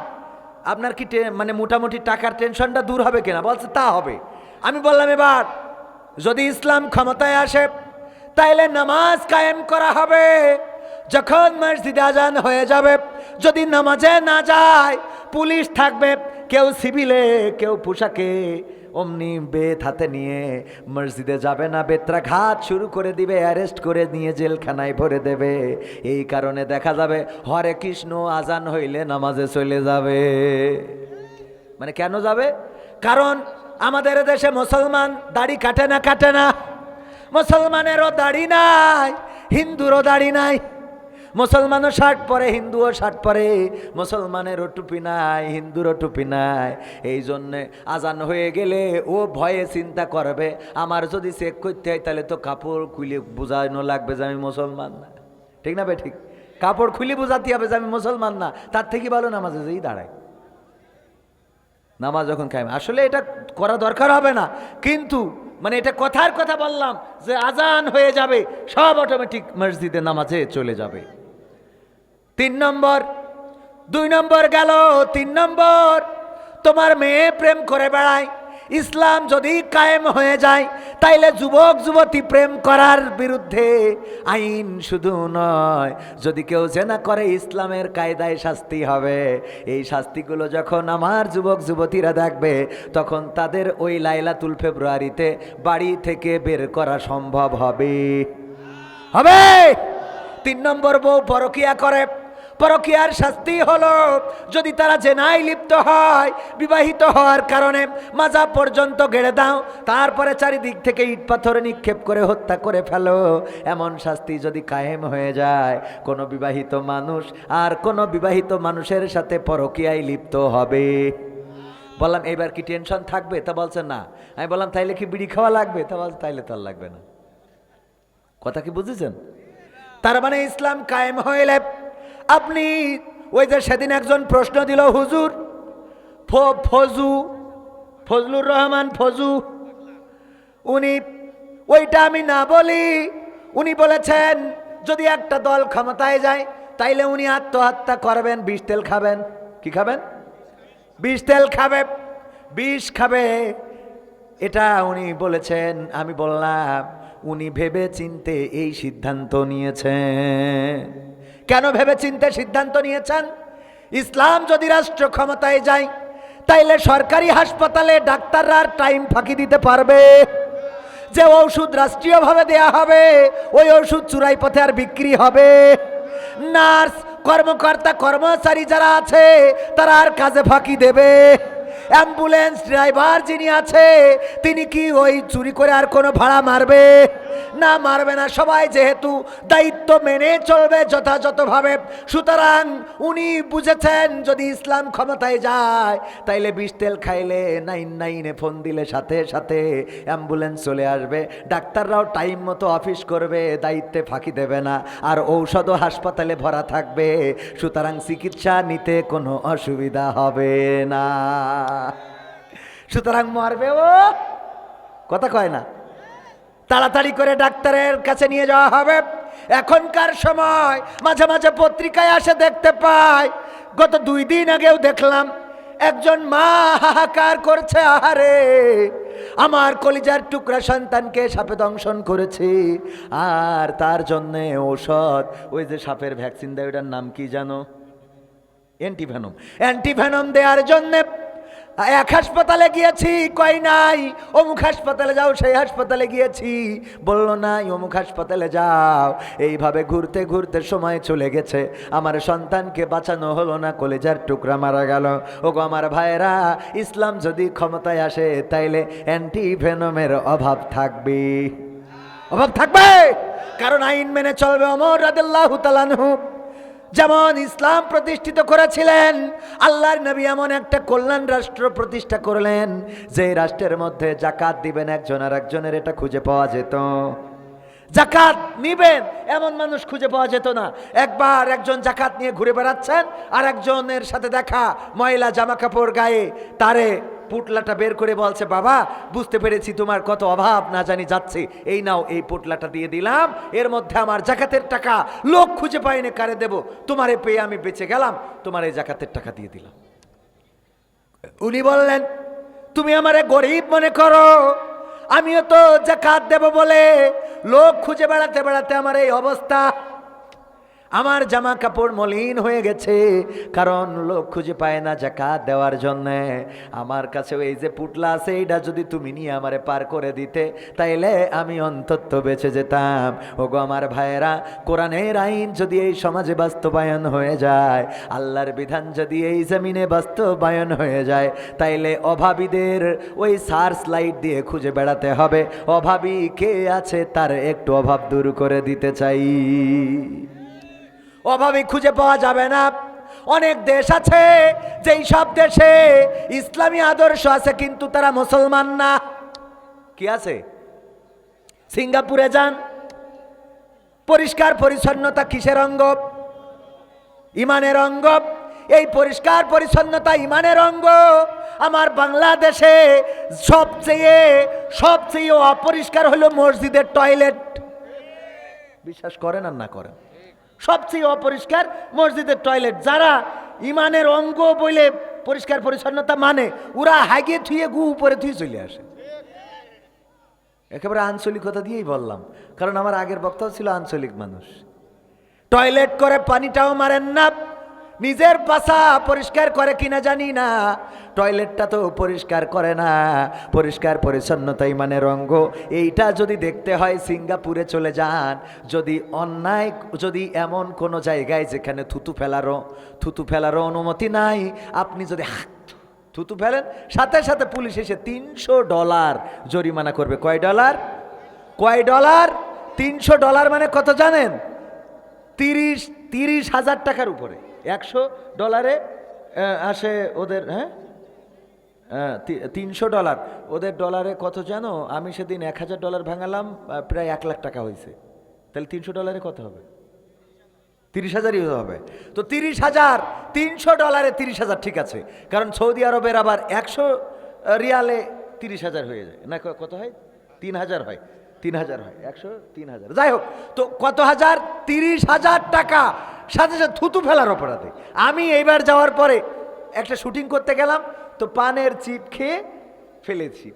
Speaker 1: আপনার কি মানে মোটামুটি টাকার টেনশনটা দূর হবে কিনা? বলছে তা হবে। আমি বললাম এবার যদি ইসলাম ক্ষমতায় আসে তাইলে নামাজ কায়েম করা হবে। যখন মসজিদে আজান হয়ে যাবে, যদি নামাজে না যায়, পুলিশ থাকবে, কেউ সিভিলে কেউ পোশাকে, অমনি বেত হাতে নিয়ে মসজিদে যাবে না, বেত্রাঘাত শুরু করে দিবে, অ্যারেস্ট করে নিয়ে জেলখানায় ভরে দেবে। এই কারণে দেখা যাবে হরে কৃষ্ণ আজান হইলে নামাজে চলে যাবে। মানে কেন যাবে? কারণ আমাদের দেশে মুসলমান দাড়ি কাটে না, কাটে না। মুসলমানেরও দাড়ি নাই, হিন্দুরও দাড়ি নাই। মুসলমানও শার্ট পরে, হিন্দুও শার্ট পরে, মুসলমানেরও টুপি নাই, হিন্দুরও টুপি নাই। এই জন্যে আজান হয়ে গেলে ও ভয়ে চিন্তা করবে, আমার যদি চেক করতে হয় তাহলে তো কাপড় খুলে বোঝানো লাগবে যে আমি মুসলমান না। ঠিক না ভাই? ঠিক, কাপড় খুলে বোঝাতে হবে যে আমি মুসলমান না। তার থেকে ভালো নামাজে যেই দাঁড়ায়, নামাজ যখন কায়েম। আসলে এটা করা দরকার হবে না, কিন্তু মানে এটা কথার কথা বললাম যে আজান হয়ে যাবে সব অটোমেটিক মসজিদে নামাজে চলে যাবে। 3 নম্বর, 2 নম্বর গেল। 3 নম্বর, তোমার মেয়ে প্রেম করে বেড়ায়, ইসলাম যদি কায়েম হয়ে যায় তাইলে যুবক যুবতী প্রেম করার বিরুদ্ধে আইন শুধু নয়, যদি কেউ জেনা করে ইসলামের কায়দায় শাস্তি হবে। এই শাস্তিগুলো যখন আমার যুবক যুবতীরা দেখবে তখন তাদের ওই লাইলাতুল ফেব্রুয়ারিতে বাড়ি থেকে বের করা সম্ভব হবে। 3 নম্বর, বউ পরকিয়া করে, পরকিয়ার শাস্তি হলো যদি তারা জেনায় লিপ্ত হয়, বিবাহিত হওয়ার কারণে মাজা পর্যন্ত গেড়ে দাও, তারপরে চারিদিক থেকে ইট পাথর নিক্ষেপ করে হত্যা করে ফেলো। এমন শাস্তি যদি কায়েম হয়ে যায়, কোনো বিবাহিত মানুষ আর কোনো বিবাহিত মানুষের সাথে পরকিয়ায় লিপ্ত হবে। বললাম এবার কি টেনশন থাকবে? তা বলছে না। আমি বললাম তাইলে কি বিড়ি খাওয়া লাগবে? তা বলছে তাইলে তো আর লাগবে না। কথা কি বুঝেছেন? তার মানে ইসলাম কায়েম হইলে আপনি ওই যে সেদিন একজন প্রশ্ন দিল, হুজুর ফজলুর রহমান ফজু, উনি ওইটা আমি না বলি, উনি বলেছেন যদি একটা দল ক্ষমতায় যায় তাইলে উনি আত্মহত্যা করবেন, বিষ তেল খাবেন। কি খাবেন? বিষ তেল খাবে, বিষ খাবে, এটা উনি বলেছেন। আমি বললাম উনি ভেবে চিনতে এই সিদ্ধান্ত নিয়েছেন। কেন ভেবে চিনতে সিদ্ধান্ত নিয়েছেন? ইসলাম যদি রাষ্ট্র ক্ষমতায় যায় তাইলে সরকারি হাসপাতালে ডাক্তাররা টাইম ফাঁকি দিতে পারবে। যে ঔষধ রাষ্ট্রীয়ভাবে দেয়া হবে ওই ওষুধ চুরাই পথে আর বিক্রি হবে। নার্স, কর্মকর্তা, কর্মচারী যারা আছে তারা আর কাজে ফাঁকি দেবে। অ্যাম্বুলেন্স ড্রাইভার যিনি আছে তিনি কি ওই চুরি করে আর কোনো ভাড়া মারবে? না, মারবে না। সবাই যেহেতু দায়িত্ব মেনে চলবে যথাযথভাবে, সুতরাং উনি বুঝেছেন যদি ইসলাম ক্ষমতায় যায় তাইলে বিষ তেল খাইলে 99 ফোন দিলে সাথে সাথে অ্যাম্বুলেন্স চলে আসবে, ডাক্তাররাও টাইম মতো অফিস করবে, দায়িত্বে ফাঁকি দেবে না, আর ঔষধও হাসপাতালে ভরা থাকবে। সুতরাং চিকিৎসা নিতে কোনো অসুবিধা হবে না। সুতরাং মরবে ও, কথা কয় না, তাড়াতাড়ি করে ডাক্তারের কাছে নিয়ে যাওয়া হবে। এখনকার সময় মাঝে মাঝে পত্রিকায় আসে দেখতে পাই, গত 2 দিন আগেও দেখলাম একজন মা হাহাকার করছে, আহারে আমার কলিজার টুকরা সন্তানকে সাপে দংশন করেছে, আর তার জন্যে ঔষধ, ওই যে সাপের ভ্যাকসিন দেয় ওটার নাম কি জানো? অ্যান্টিভেনম। অ্যান্টিভেনম দেওয়ার জন্যে এক হাসপাতালে গিয়েছি, কয় নাই অমুক হাসপাতালে যাও, সেই হাসপাতালে গিয়েছি, বলল নাই অমুক হাসপাতালে যাও। এইভাবে ঘুরতে ঘুরতে সময় চলে গেছে, আমার সন্তানকে বাঁচানো হলো না, কলেজার টুকরা মারা গেল। ওগো আমার ভাইরা, ইসলাম যদি ক্ষমতায় আসে তাইলে অ্যান্টিভেনমের অভাব থাকবে, অভাব থাকবে, কারণ আইন মেনে চলবে। ওমর রাদিয়াল্লাহু তাআলা আনহু যেমন ইসলাম প্রতিষ্ঠিত করেছিলেন, আল্লাহর নবী এমন একটা কল্যাণ রাষ্ট্র প্রতিষ্ঠা করলেন যে রাষ্ট্রের মধ্যে জাকাত দিবেন একজন আর একজনের এটা খুঁজে পাওয়া যেত। জাকাত নিবেন এমন মানুষ খুঁজে পাওয়া যেত না। একবার একজন জাকাত নিয়ে ঘুরে বেড়াচ্ছেন, আর একজনের সাথে দেখা, ময়লা জামা কাপড় গায়ে, তারে পুটলাটা বের করে বলছে, বাবা বুঝতে পেরেছি তোমার কত অভাব না জানি যাচ্ছে, এই নাও এই পুটলাটা দিয়ে দিলাম, এর মধ্যে আমার জাকাতের টাকা, লোক খুঁজে পাইনি কারে দেব, তোমারে পেয়ে আমি বেঁচে গেলাম, তোমার এই জাকাতের টাকা দিয়ে দিলাম। উনি বললেন তুমি আমারে গরিব মনে করো, আমিও তো জাকাত দেব বলে লোক খুঁজে বেড়াতে বেড়াতে আমার এই অবস্থা, আমার জামা কাপড় মলিন হয়ে গেছে, কারণ লোক খুঁজে পায় না জাকাত দেওয়ার জন্য। আমার কাছে এই যে পুটলা আছে, এইটা যদি তুমি নিয়ে আমারে পার করে দিতে তাইলে আমি অন্তত বেঁচে যেতাম। ওগো আমার ভাইয়েরা, কোরআনের আইন যদি এই সমাজে বাস্তবায়ন হয়ে যায়, আল্লাহর বিধান যদি এই জমিনে বাস্তবায়ন হয়ে যায়, তাইলে অভাবীদের ওই সার্চ লাইট দিয়ে খুঁজে বেড়াতে হবে, অভাবী কে আছে তার একটু অভাব দূর করে দিতে চাই। অভাবে খুঁজে পাওয়া যাবে না। অনেক দেশ আছে যেই সব দেশে ইসলামী আদর্শ আছে কিন্তু তারা মুসলমান না। কি আছে? সিঙ্গাপুরে যান, পরিষ্কার পরিচ্ছন্নতা কিসের অঙ্গ? ইমানের অঙ্গ। এই পরিষ্কার পরিচ্ছন্নতা ইমানের অঙ্গ। আমার বাংলাদেশে সবচেয়ে অপরিষ্কার হলো মসজিদের টয়লেট। বিশ্বাস করেন আর না করেন, সবচেয়ে অপরিষ্কার মসজিদের টয়লেট। যারা ইমানের অঙ্গ বলে পরিষ্কার পরিচ্ছন্নতা মানে, ওরা হাগিয়ে থুয়ে গু উপরে থুয়ে চলে আসে। একেবারে আঞ্চলিকতা দিয়েই বললাম, কারণ আমার আগের বক্তাও ছিল আঞ্চলিক মানুষ। টয়লেট করে পানিটাও মারেন না, নিজের পাশা পরিষ্কার করে কিনা জানি না, টয়লেটটা তো পরিষ্কার করে না। পরিষ্কার পরিচ্ছন্নতা ইমানের অঙ্গ। এইটা যদি দেখতে হয় সিঙ্গাপুরে চলে যান। যদি এমন কোনো জায়গায় যেখানে থুতু ফেলারও অনুমতি নাই, আপনি যদি থুতু ফেলেন, সাথে সাথে পুলিশ এসে $300 জরিমানা করবে। কয় ডলার? 300 মানে কত জানেন? 30,000 টাকার উপরে। $100 আসে ওদের। হ্যাঁ, $300 ওদের ডলারে কত জানো? আমি সেদিন $1,000 ভাঙালাম, প্রায় 1 লাখ টাকা হয়েছে। তাহলে $300 কত হবে? 30,000ই হবে। তো 30,000, $300 30,000, ঠিক আছে। কারণ সৌদি আরবের আবার 100 রিয়ালে 30,000 হয়ে যায় না? কত হয়? 3,000 হয়। 3,000 হয়, 100 3,000, যাই হোক। তো কত হাজার? 30,000 টাকা, সাথে সাথে থুতু ফেলার অপরাধে। আমি এইবার যাওয়ার পরে একটা শুটিং করতে গেলাম, তো পানের চিপ খেয়ে ফেলেছি।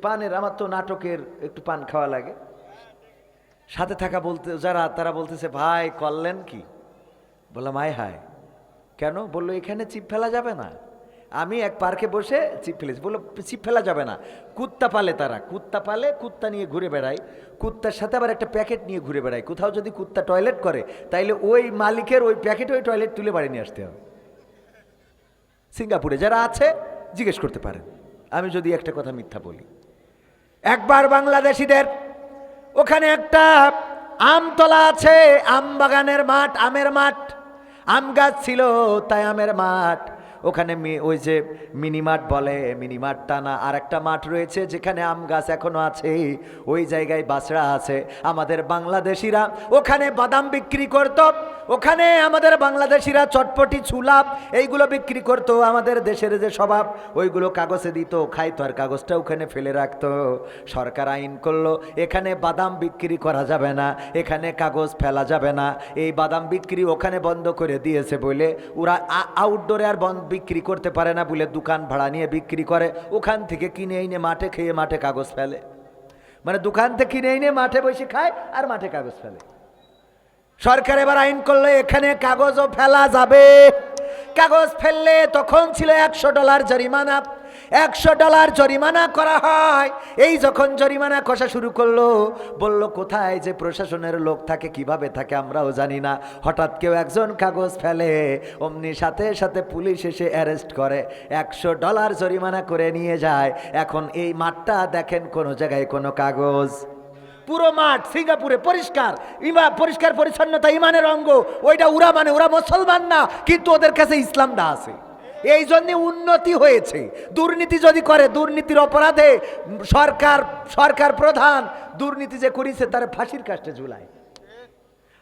Speaker 1: আমার তো নাটকের একটু পান খাওয়া লাগে। সাথে থাকা তারা বলতেছে, ভাই করলেন কি? বললাম আয় হায়, কেন? বললো এখানে চিপ ফেলা যাবে না। আমি এক পার্কে বসে চিপ ফেলেছি। বললো চিপ ফেলা যাবে না। কুত্তা পালে, কুত্তা নিয়ে ঘুরে বেড়ায়, কুত্তার সাথে আবার একটা প্যাকেট নিয়ে ঘুরে বেড়ায়। কোথাও যদি কুত্তা টয়লেট করে, তাইলে ওই মালিকের ওই প্যাকেটে ওই টয়লেট তুলে বাড়ি নিয়ে আসতে হবে। সিঙ্গাপুরে যারা আছে জিজ্ঞেস করতে পারেন, আমি যদি একটা কথা মিথ্যা বলি। একবার বাংলাদেশিদের ওখানে একটা আমতলা আছে, আম বাগানের মাঠ, আমের মাঠ, আম গাছ ছিল, তাই আমের মাঠ। ওখানে ওই যে মিনি মাঠ বলে, মিনি মাঠটা না, আর একটা মাঠ রয়েছে যেখানে আম গাছ এখনো আছে। ওই জায়গায় বাছড়া আছে। আমাদের বাংলাদেশিরা ওখানে বাদাম বিক্রি করত। ওখানে আমাদের বাংলাদেশিরা চটপটি, ছুলাপ এইগুলো বিক্রি করত। আমাদের দেশের যে স্বভাব, ওইগুলো কাগজে দিত, খাইতো, আর কাগজটা ওখানে ফেলে রাখতো। সরকার আইন করলো এখানে বাদাম বিক্রি করা যাবে না, এখানে কাগজ ফেলা যাবে না। এই বাদাম বিক্রি ওখানে বন্ধ করে দিয়েছে বলে ওরা আউটডোরে আর বিক্রি করতে পারে না বলে দোকান ভাড়া নিয়ে বিক্রি করে। ওখান থেকে কিনে এনে মাঠে খেয়ে মাঠে কাগজ ফেলে। মানে দোকান থেকে কিনে এনে মাঠে বসে খায় আর মাঠে কাগজ ফেলে। সরকার এবার আইন করলো এখানে কাগজও ফেলা যাবে। কাগজ ফেললে তখন ছিল $100 জরিমানা। $100 জরিমানা করা হয়। এই যখন জরিমানা কষা শুরু করলো, বলল কোথায় যে প্রশাসনের লোক থাকে, কিভাবে থাকে আমরাও জানি না। হঠাৎ কেউ একজন কাগজ ফেলে, অমনি সাথে সাথে পুলিশ এসে অ্যারেস্ট করে, $100 জরিমানা করে নিয়ে যায়। এখন এই মাঠটা দেখেন, কোনো জায়গায় কোনো কাগজ। পুরো মাঠ সিঙ্গাপুরে পরিষ্কার, পরিষ্কার পরিচ্ছন্নতা ইমানের অঙ্গ। ওইটা ওরা মুসলমান না, কিন্তু ওদের কাছে ইসলামটা আছে। এই জন্য উন্নতি হয়েছে। দুর্নীতি যদি করে, দুর্নীতির অপরাধে সরকার প্রধান দুর্নীতি যে করেছে তার ফাঁসির কাস্টে ঝুলায়।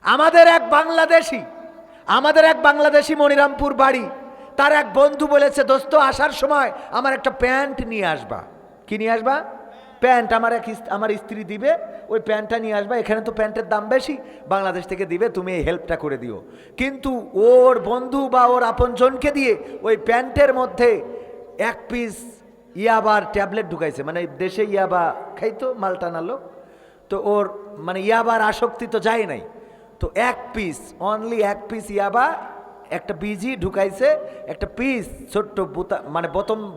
Speaker 1: আমাদের এক বাংলাদেশি মনিরামপুর বাড়ি, তার এক বন্ধু বলেছে, দোস্ত আসার সময় আমার একটা প্যান্ট নিয়ে আসবা। কি নিয়ে আসবা? প্যান্ট। আমার স্ত্রী দিবে, ওই প্যান্টটা নিয়ে আসবা। এখানে তো প্যান্টের দাম বেশি, বাংলাদেশ থেকে দিবে, তুমি এই হেল্পটা করে দিও। কিন্তু ওর বন্ধু বা ওর আপনজনকে দিয়ে ওই প্যান্টের মধ্যে 1 পিস ইয়াবার ট্যাবলেট ঢুকাইছে। মানে দেশে ইয়াবা খাইতো, মালটানা লোক তো, ওর মানে ইয়াবার আসক্তি তো যায় নাই। তো 1 পিস ইয়াবা, একটা বিজি ঢুকাইছে, একটা পিস ছোট্ট মানে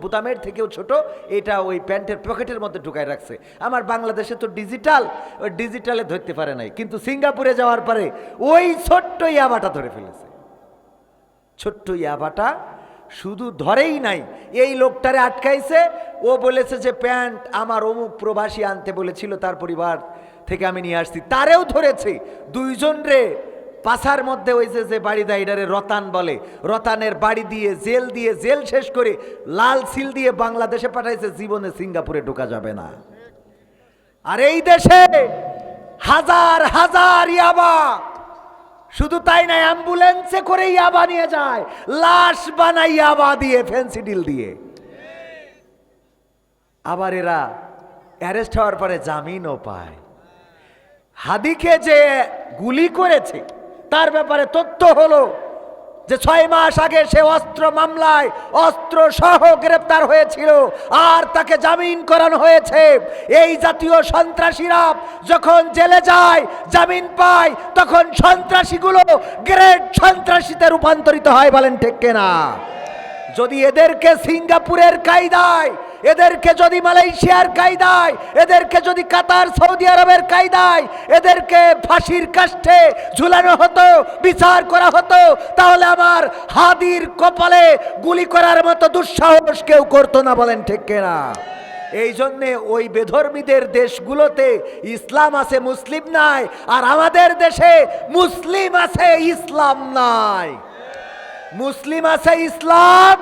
Speaker 1: বোতামের থেকেও ছোট, এটা ওই প্যান্টের পকেটের মধ্যে ঢুকাই রাখছে। আমার বাংলাদেশে তো ওই ডিজিটালে ধরতে পারে নাই, কিন্তু সিঙ্গাপুরে যাওয়ার পরে ওই ছোট্ট ইয়াবাটা ধরে ফেলেছে। ছোট্ট ইয়াবাটা শুধু ধরেই নাই, এই লোকটারে আটকাইছে। ও বলেছে যে প্যান্ট আমার অমুক প্রবাসী আনতে বলেছিল, তার পরিবার থেকে আমি নিয়ে আসছি। তারেও ধরেছে, 2 জন রে পাছার মধ্যে ওই যে বাড়ি দেয় এটারে রতান বলে, রতানের বাড়ি দিয়ে জেল শেষ করে লাল সিল দিয়ে বাংলাদেশে পাঠাইছে, জীবনে সিঙ্গাপুরে ঢোকা যাবে না। আর এই দেশে হাজার হাজার ইয়াবা, শুধু তাই না, অ্যাম্বুলেন্সে করে ইয়াবা নিয়ে যায়, লাশ বানাই ইয়াবা দিয়ে, ফেন্সিডিল দিয়ে। আবার এরা অ্যারেস্ট হওয়ার পরে জামিনও পায়। হাদিকে যে গুলি করেছে তার ব্যাপারে তথ্য হলো যে 6 মাস আগে সে অস্ত্র মামলায় অস্ত্র সহ গ্রেপ্তার হয়েছিল, আর তাকে জামিন করানো হয়েছে। এই জাতীয় সন্ত্রাসীরা যখন জেলে যায়, জামিন পায়, তখন সন্ত্রাসীগুলো গ্রেট সন্ত্রাসীতে রূপান্তরিত হয়। বলেন ঠিক কিনা? যদি এদেরকে সিঙ্গাপুরের কায়দায়, এদেরকে যদি মালয়েশিয়ার কায়দায়, এদেরকে যদি কাতার সৌদি আরবের কায়দায় এদেরকে ফাঁসির কাষ্ঠে ঝুলানো হতো, বিচার করা হতো, তাহলে আমার হাদির কপালে গুলি করার মতো দুঃসাহস কেউ করতো না। বলেন ঠিক কিনা? এই জন্যে ওই বেধর্মীদের দেশগুলোতে ইসলাম আছে, মুসলিম নাই, আর আমাদের দেশে মুসলিম আছে, ইসলাম নাই। মুসলিম আছে, ইসলাম,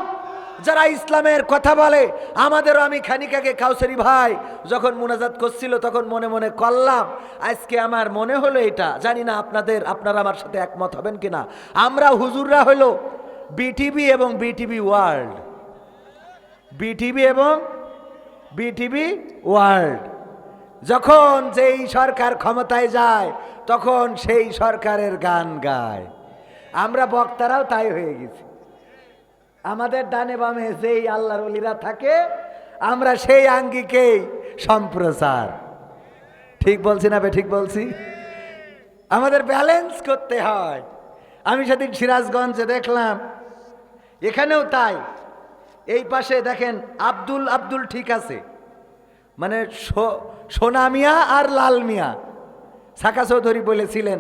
Speaker 1: যারা ইসলামের কথা বলে। আমাদেরও আমি খানিক আগে কাউসারি ভাই যখন মুনাজাত করছিল তখন মনে মনে করলাম, আজকে আমার মনে হলো এটা, জানি না আপনারা আমার সাথে একমত হবেন কিনা, আমরা হুজুররা হলো বিটিভি এবং বিটিভি ওয়ার্ল্ড, বিটিভি এবং বিটিভি ওয়ার্ল্ড। যখন যেই সরকার ক্ষমতায় যায় তখন সেই সরকারের গান গায়। আমরা বক্তারাও তাই হয়ে গেছি। আমাদের ডানে বামে যেই আল্লাহর ওলিরা থাকে, আমরা সেই আঙ্গিকেই সম্প্রচার। ঠিক বলছি না? ঠিক বলছি? আমাদের ব্যালেন্স করতে হয়। আমি সেদিন সিরাজগঞ্জে দেখলাম, এখানেও তাই। এই পাশে দেখেন আব্দুল ঠিক আছে, মানে সোনা মিয়া আর লাল মিয়া। সাকা চৌধুরী বলেছিলেন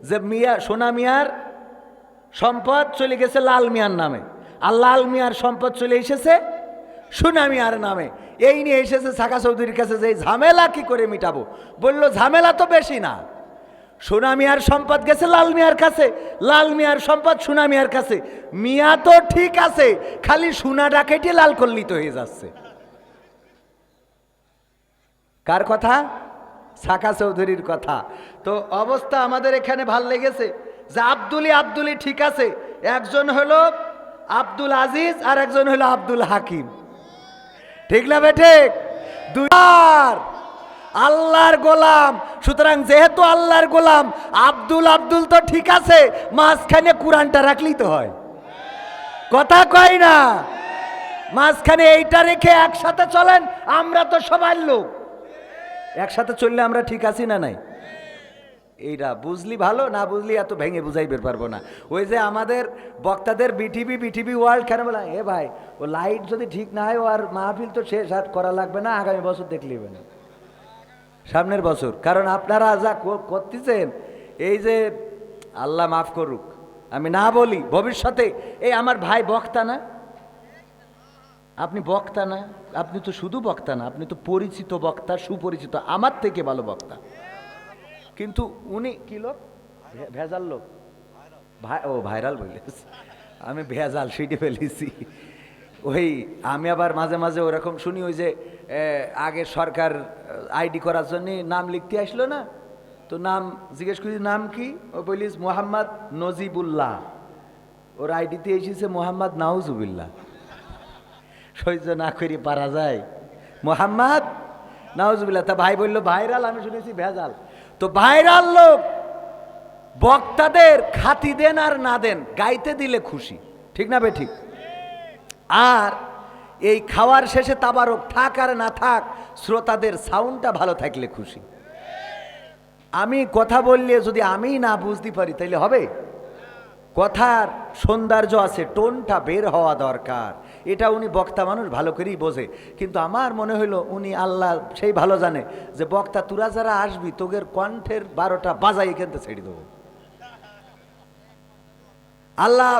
Speaker 1: যে সোনা মিয়ার সম্পদ চলে গেছে লাল মিয়ার নামে, আর লাল মিয়ার সম্পদ চলে এসেছে সোনা মিয়ার নামে। এই নিয়ে এসেছে সাকা চৌধুরীর কাছে যে ঝামেলা কি করে মিটাবো। বলল ঝামেলা তো বেশি না, সোনা মিয়ার সম্পদ গেছে লাল মিয়ার কাছে, লাল মিয়ার সম্পদ সোনা মিয়ার কাছে। মিয়া তো ঠিক আছে, খালি সোনাটা কেটে লাল করলি তো হয়ে যাচ্ছে। কার কথা? সাকা চৌধুরীর কথা। তো অবস্থা আমাদের এখানে ভাল লেগেছে যে আব্দুলি ঠিক আছে, একজন হলো আব্দুল আজিজ আর একজন হলো আব্দুল হাকিম। ঠিক না বেঠে? দুইবার আল্লাহর গোলাম। সুতরাং যেহেতু আল্লাহর গোলাম, আব্দুল তো ঠিক আছে, মাঝখানে কোরআনটা রাখলেই তো হয়। কথা কয় না? মাঝখানে এইটা রেখে একসাথে চলেন। আমরা তো সবার লোক, একসাথে চললে আমরা ঠিক আছি না নাই? এইটা বুঝলি ভালো, না বুঝলি এত ভেঙে বুঝাইবে পারবো না। ওই যে আমাদের বক্তাদের বিটিভি ওয়ার্ল্ড কেন বলা, এ ভাই ও লাইট যদি ঠিক না হয় ও আর মাহফিল তো শেষ হাত করা লাগবে না, আগামী বছর দেখলিবে না, সামনের বছর। কারণ আপনারা যা করতেছেন, এই যে আল্লাহ মাফ করুক, আমি না বলি ভবিষ্যতে, এই আমার ভাই বক্তা না, আপনি বক্তা না, আপনি তো শুধু বক্তা না, আপনি তো পরিচিত বক্তা, সুপরিচিত, আমার থেকে ভালো বক্তা। কিন্তু উনি কি লোক? ভেজাল লোক। ভাইরাল বলেছে, আমি ভেজাল সিটি ফেলেছি। ওই আমি আবার মাঝে মাঝে ওরকম শুনি, ওই যে আগে সরকার আইডি করার জন্য নাম লিখতে আসলো না, তো নাম জিজ্ঞেস করি নাম কি, ও বলিস মোহাম্মদ নজিবুল্লাহ, ওর আইডিতে এসেছে মোহাম্মদ নাউজুবিল্লাহ। সহ্য না করি পারা যায়, মোহাম্মদ নাউজুবিল্লাহ। তা ভাই বললো ভাইরাল, আমি শুনেছি ভেজাল। তো ভাইরাল লোক বক্তাদের খাতি দেন আর না দেন, গাইতে দিলে খুশি। ঠিক না বে ঠিক? আর এই খাওয়ার শেষে তাবারক থাক আর না থাক, শ্রোতাদের সাউন্ডটা ভালো থাকলে খুশি। আমি কথা বললে যদি আমি না বুঝতে পারি তাইলে হবে? কথার সৌন্দর্য আছে, টোনটা বের হওয়া দরকার। এটা উনি বক্তা মানুষ ভালো করেই বোঝে। কিন্তু আমার মনে হলো উনি আল্লাহ সেই ভালো জানে যে বক্তা তোরা যারা আসবি তোদের কণ্ঠের 12টা বাজাই এখানতে ছেড়ে দেবো। আল্লাহ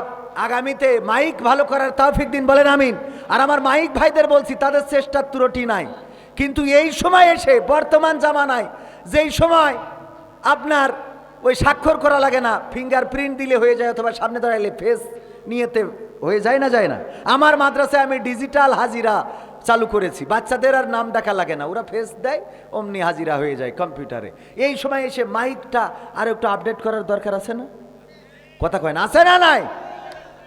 Speaker 1: আগামীতে মাইক ভালো করার তৌফিক দিন, বলেন আমিন। আর আমার মাইক ভাইদের বলছি, তাদের চেষ্টার ত্রুটি নাই, কিন্তু এই সময় এসে বর্তমান জামানায় যেই সময় আপনার ওই স্বাক্ষর করা লাগে না, ফিঙ্গারপ্রিন্ট দিলে হয়ে যায়, অথবা সামনে দাঁড়াইলে ফেস নিয়েতে হয়ে যায় না, যায় না। আমার মাদ্রাসায় আমি ডিজিটাল হাজিরা চালু করেছি, বাচ্চাদের আর নাম ডাকা লাগে না, ওরা ফেস দেয়, অমনি হাজিরা হয়ে যায় কম্পিউটারে। এই সময় এসে মাইকটা আর একটু আপডেট করার দরকার আছে না? কথা কয় না, আছে না নাই?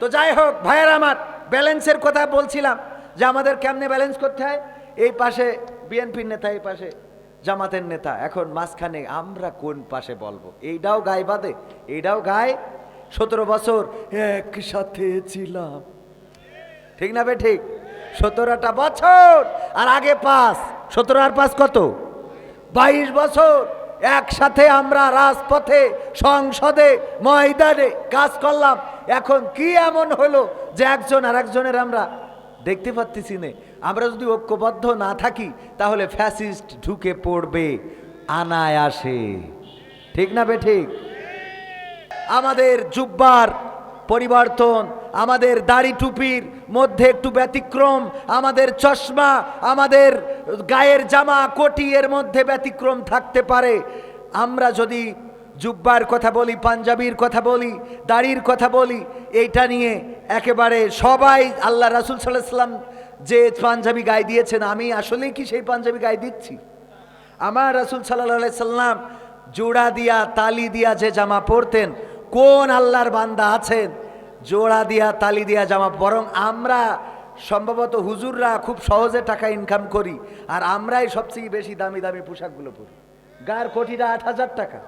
Speaker 1: তো যাই হোক ভাইয়ের আমার, ব্যালেন্সের কথা বলছিলাম যে আমাদের কেমনে ব্যালেন্স করতে হয়। এই পাশে বিএনপির নেতা, এই পাশে জামাতের নেতা, এখন মাঝখানে আমরা কোন পাশে বলবো? এইটাও গায়ে বাদে, এইটাও গায়ে। 17 বছর একসাথে ছিলাম, ঠিক না বে ঠিক? 17টা বছর আর আগে 5, 17 আর 5 কত? 22 বছর একসাথে আমরা রাজপথে, সংসদে, ময়দানে কাজ করলাম। এখন কি এমন হলো যে একজন আর একজনের আমরা দেখতে পাচ্ছি না? আমরা যদি ঐক্যবদ্ধ না থাকি তাহলে ফ্যাসিস্ট ঢুকে পড়বে অনায়াসে, ঠিক না বে ঠিক? আমাদের জুব্বার পরিবর্তন, আমাদের দাড়ি টুপির মধ্যে একটু ব্যতিক্রম, আমাদের চশমা, আমাদের গায়ের জামা কোটি এর মধ্যে ব্যতিক্রম থাকতে পারে। আমরা যদি জুব্বার কথা বলি, পাঞ্জাবির কথা বলি, দাড়ির কথা বলি, এইটা নিয়ে একেবারে সবাই, আল্লাহ রাসূল সাল্লাল্লাহু আলাইহি ওয়াসাল্লাম যে পাঞ্জাবি গায়ে দিয়েছেন, আমি আসলেই কি সেই পাঞ্জাবি গায়ে দিচ্ছি? আমার রাসূল সাল্লাল্লাহু আলাইহি ওয়াসাল্লাম জোড়া দিয়া তালি দিয়া যে জামা পরতেন, কোন আল্লাহর বান্দা আছেন জোড়া দিয়া তালি দিয়া জামা? বরং আমরা সম্ভবত হুজুররা খুব সহজে টাকা ইনকাম করি, আর আমরাই সবচেয়ে বেশি দামি দামি পোশাকগুলো পরি। গায়ের কোটিটা 8,000 টাকা,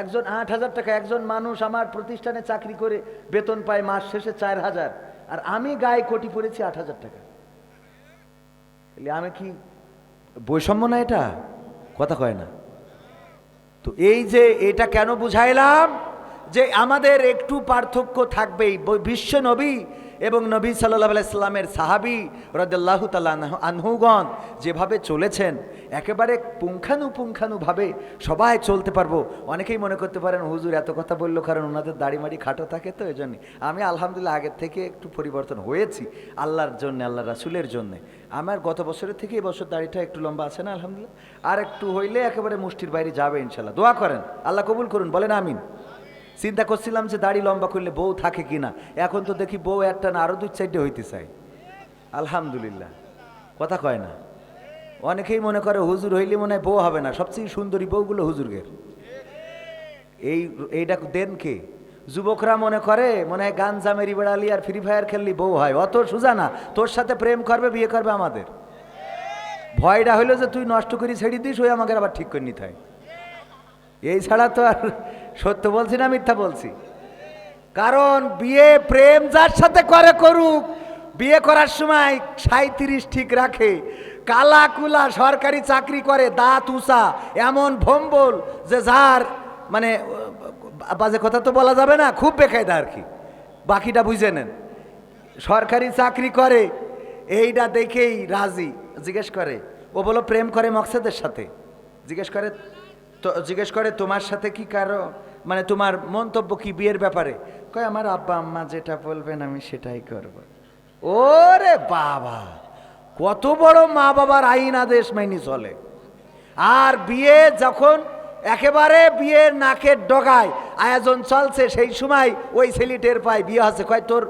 Speaker 1: একজন 8,000 টাকা। একজন মানুষ আমার প্রতিষ্ঠানে চাকরি করে বেতন পায় মাস শেষে 4,000, আর আমি গায়ে কোটি পরেছি 8,000 টাকা। আমি কি বৈষম্য না এটা? কথা কয় না তো। এই যে এটা কেন বুঝাইলাম যে আমাদের একটু পার্থক্য থাকবেই। বিশ্ব নবী এবং নবী সাল্লাল্লাহু আলাইহি সাল্লামের সাহাবী রাদিয়াল্লাহু তাআলা আনহুগণ যেভাবে চলেছেন, একেবারে পুঙ্খানুপুঙ্খানুভাবে সবাই চলতে পারবো। অনেকেই মনে করতে পারেন হুজুর এত কথা বললো কারণ ওনাদের দাড়িমাড়ি খাটো থাকে, তো এই জন্যে। আমি আলহামদুলিল্লাহ আগের থেকে একটু পরিবর্তন হয়েছি আল্লাহর জন্য, আল্লাহ রাসূলের জন্যে। আমার গত বছরের থেকে এই বছর দাড়িটা একটু লম্বা আছে না আলহামদুলিল্লাহ, আর একটু হইলে একেবারে মুষ্টির বাইরে যাবে ইনশাল্লাহ। দোয়া করেন, আল্লাহ কবুল করুন, বলেন আমিন। চিন্তা করছিলাম যে দাড়ি লম্বা করলে বউ থাকে কিনা, এখন তো দেখি বউ একটা না আরো 2-4টে হইতে চাই, আলহামদুলিল্লাহ। কথা কয় না। অনেকেই মনে করে হুজুর হইলে মনে হয় বউ হবে না, সবচেয়ে সুন্দরী বউগুলো হুজুরগের। এইটা দেন কে? যুবকরা মনে করে মনে হয় গাঞ্জা মেরি বেড়ালি আর ফ্রি ফায়ার খেললি বউ হয়, অত সোজা না। তোর সাথে প্রেম করবে, বিয়ে করবে আমাদের। ভয়টা হইলো যে তুই নষ্ট করি ছেড়ে দিস, ওই আমাকে আবার ঠিক করে নিতে হয়। এই ছাড়া তো আর সত্য বলছি না মিথ্যা বলছি? কারণ বিয়ে প্রেম যার সাথে করে করুক, বিয়ে করার সময় 37 ঠিক রাখে, কালা কুলা সরকারি চাকরি করে, দাঁত উঁচা, এমন ভম্বল যে যার মানে বাজে কথা তো বলা যাবে না, খুব বেকায়দা আর কি, বাকিটা বুঝে নেন। সরকারি চাকরি করে, এইটা দেখেই রাজি। জিজ্ঞেস করে, ও বলো প্রেম করে মকসেদের সাথে, জিজ্ঞেস করে তোমার সাথে কি কারো মানে তোমার মন্তব্য কি বিয়ের ব্যাপারে? কয় আমার আব্বা আম্মা যেটা বলবেন আমি সেটাই করব। ওরে বাবা, কত বড় মা বাবার আইন আদেশ মেনে চলে। আর বিয়ে যখন একেবারে বিয়ের নাকের ডগায় আয়োজন চলছে, সেই সময় ওই ছেলেটের পায় বিয়ে আছে। কয় তোর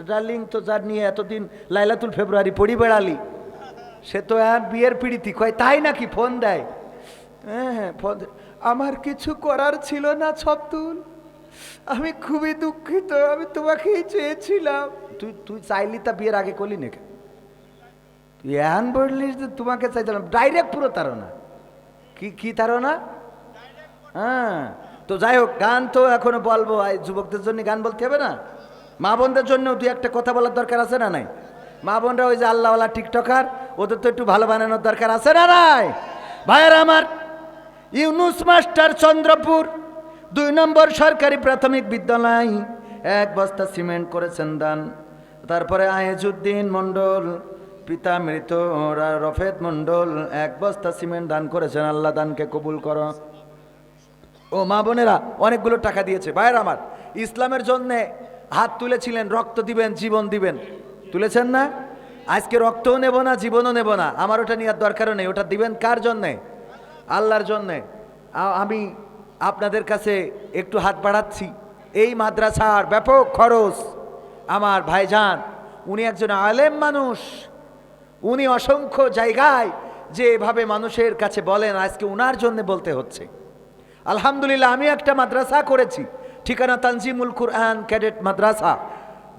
Speaker 1: ডার্লিং তো যার নিয়ে এতদিন লাইলাতুল ফেব্রুয়ারি পড়ি বেড়ালি, সে তো আর বিয়ের পিড়িতি। কয় তাই নাকি? ফোন দেয়, হ্যাঁ ফোন। আমার কিছু করার ছিল না ছবতুল, আমি খুবই দুঃখিত, আমি তোমাকেই চেয়েছিলাম। তুই চাইলি তা বিয়ের আগে করলি নাকি? তুই এমন বললিস যে তোমাকে চাইছিলাম, ডাইরেক্ট পুরো তাড়না। কি তাড়না? হ্যাঁ। তো যাই হোক, গান তো এখনো বলবো, যুবকদের জন্য গান বলতে হবে না? মা বোনদের জন্য দুই একটা কথা বলার দরকার আছে না নাই? মা বোনরা ওই যে আল্লাহওয়ালা টিকটকার, ওদের তো একটু ভালো বানানোর দরকার আছে না নাই? ভাইয়ের আমার, ইউনুস মাস্টার চন্দ্রপুর 2 নম্বর সরকারি প্রাথমিক বিদ্যালয় 1 বস্তা সিমেন্ট করেছেন দান। তারপরে আয়েজউদ্দিন মণ্ডল, পিতা মৃত রফেদ মণ্ডল 1 বস্তা সিমেন্ট দান করেছেন। আল্লাহ দানকে কবুল করো। ও মা বোনেরা অনেকগুলো টাকা দিয়েছে। ভাইয়ের আমার, ইসলামের জন্যে হাত তুলেছিলেন, রক্ত দিবেন, জীবন দিবেন, তুলেছেন না? আজকে রক্তও নেব না, জীবনও নেব না, আমার ওটা নেওয়ার দরকারও নেই। ওটা দিবেন কার জন্যে? আল্লাহর জন্যে। আমি আপনাদের কাছে একটু হাত বাড়াচ্ছি। এই মাদ্রাসার ব্যাপক খরচ আমার ভাইজান, উনি একজন আলেম মানুষ, উনি অসংখ্য জায়গায় যে এভাবে মানুষের কাছে বলেন, আজকে উনার জন্য বলতে হচ্ছে। আলহামদুলিল্লাহ, আমি একটা মাদ্রাসা করেছি, ঠিকানা তানজিমুল কুরআন ক্যাডেট মাদ্রাসা,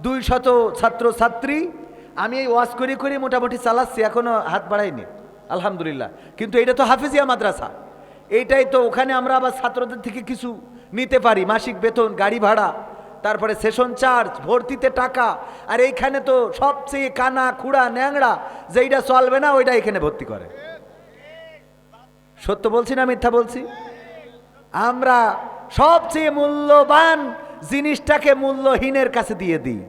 Speaker 1: 200 ছাত্রছাত্রী। আমি এই ওয়াজ করি করি মোটামুটি চালাচ্ছি, এখনো হাত বাড়াইনি আলহামদুলিল্লাহ। কিন্তু এটা তো হাফিজিয়া মাদ্রাসা, এইটাই তো, ওখানে আমরা আবার ছাত্রদের থেকে কিছু নিতে পারি, মাসিক বেতন, গাড়ি ভাড়া, তারপরে সেশন চার্জ, ভর্তিতে টাকা। আর এইখানে তো সবচেয়ে কানা খুঁড়া ন্যাংড়া, যেইটা চলবে না ওইটা এখানে ভর্তি করে। সত্য বলছি না মিথ্যা বলছি? আমরা সবচেয়ে মূল্যবান জিনিসটাকে মূল্যহীনের কাছে দিয়ে দিই।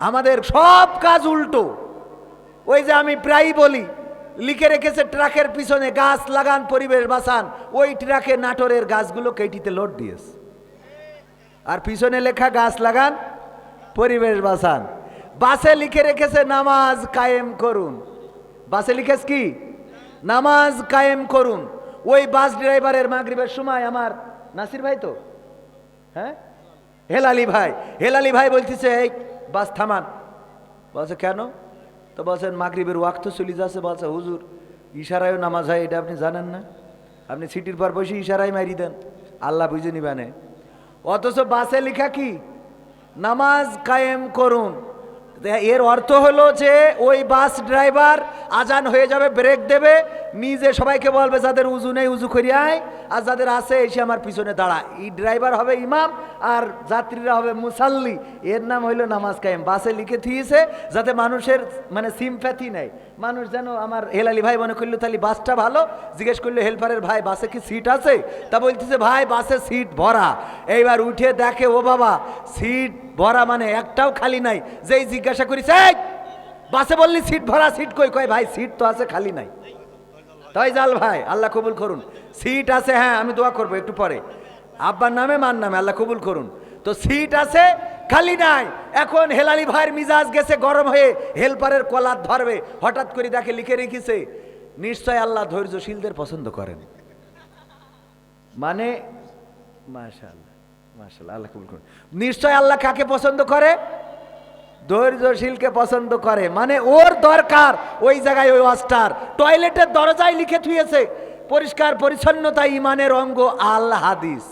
Speaker 1: আমাদের সব কাজ উল্টো। ওই যে আমি প্রায়ই বলি, লিখে রেখেছে ট্রাকের পিছনে গাছ লাগান পরিবেশ বাঁচান, ওই ট্রাকে নাটোরের গাছগুলো কেটিতে লোড দিয়েছে, আর পিছনে লেখা গাছ লাগান পরিবেশ বাঁচান। বাসে লিখে রেখেছে নামাজ কায়েম করুন, বাসে লিখেছে কি নামাজ কায়েম করুন। ওই বাস ড্রাইভারের মাগরিবের সময় আমার নাসির ভাই তো, হ্যাঁ হেলালি ভাই বলতেছে, এই বাস থামান। বলছে কেন? তো বলছেন মাগরিবের ওয়াক্ত চলে যাচ্ছে। বলছে হুজুর ইশারায়ও নামাজ হয়, এটা আপনি জানেন না? আপনি সিটির পর বসে ইশারায় মারি দেন, আল্লাহ বুঝে নিবানে। অথচ বাসে লেখা কি নামাজ কায়েম করুন। এর অর্থ হলো যে ওই বাস ড্রাইভার আজান হয়ে যাবে, ব্রেক দেবে, নিজে সবাইকে বলবে যাদের উজু নেই উজু করি আয়, আর যাদের আছে এসে আমার পিছনে দাঁড়া। এই ড্রাইভার হবে ইমাম আর যাত্রীরা হবে মুসাল্লি। এর নাম হইলো নামাজ কায়েম। বাসে লিখে দিয়েছে যাতে মানুষের মানে সিম্প্যাথি নেই, মানুষ যেন, আমার হেলালি ভাই মনে করলো তাহলে বাসটা ভালো। জিজ্ঞেস করলো হেল্পারের ভাই বাসে কি সিট আছে? তা বলতেছে ভাই বাসে সিট ভরা। এইবার উঠে দেখে, ও বাবা সিট ভরা মানে একটাও খালি নাই। যেই জিজ্ঞাসা করিছে বাসে বললি সিট ভরা, সিট কই? কয় ভাই সিট তো আছে, খালি নাই। তাই জাল ভাই আল্লাহ কবুল করুন, সিট আছে, হ্যাঁ আমি দোয়া করবো একটু পরে, আব্বার নামে মার নামে, আল্লাহ কবুল করুন। তো সিট আছে, খালি নাই। এখন হেলালি ভাইয়ের মিজাজ গেছে গরম হয়ে, হেল্পারের কলার ধরবে, হঠাৎ করে দেখে লিখে রেখেছে নিশ্চয় আল্লাহ ধৈর্যশীলদের পছন্দ করেন। মানে মাশাআল্লাহ মাশাআল্লাহ, আল্লাহ কবুল করুন। নিশ্চয় আল্লাহ কাকে পছন্দ করে? ধৈর্যশীলকে পছন্দ করে। মানে ওর দরকার ওই জায়গায় ওই ওয়াজটার টয়লেটের দরজায় লিখে থুয়েছে পরিষ্কার পরিচ্ছন্নতা ইমানের অঙ্গ আল হাদিস।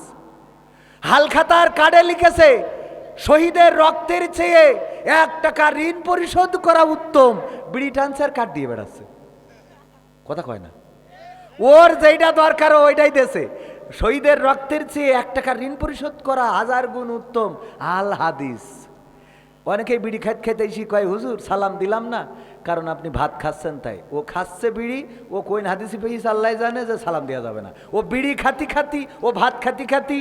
Speaker 1: হালখাতার কার্ডে লিখেছে শহীদের রক্তের চেয়ে 1 টাকা ঋণ পরিশোধ করা উত্তম। বিড়ি টানসার কার্ড দিয়ে বেড়াচ্ছে, কথা কয় না। ওর যেটা দরকার ওইটাই দেশে। শহীদের রক্তের চেয়ে 1 টাকা ঋণ পরিশোধ করা 1000 গুণ উত্তম আল হাদিস। অনেকেই বিড়ি খেতে এসে কয় হুজুর সালাম দিলাম না, কারণ আপনি ভাত খাচ্ছেন তাই। ও খাচ্ছে বিড়ি, ও কোন হাদিসে পেয়েছে আল্লাহ জানে যে সালাম দেওয়া যাবে না। ও বিড়ি খাতি খাতি, ও ভাত খাতি খাতি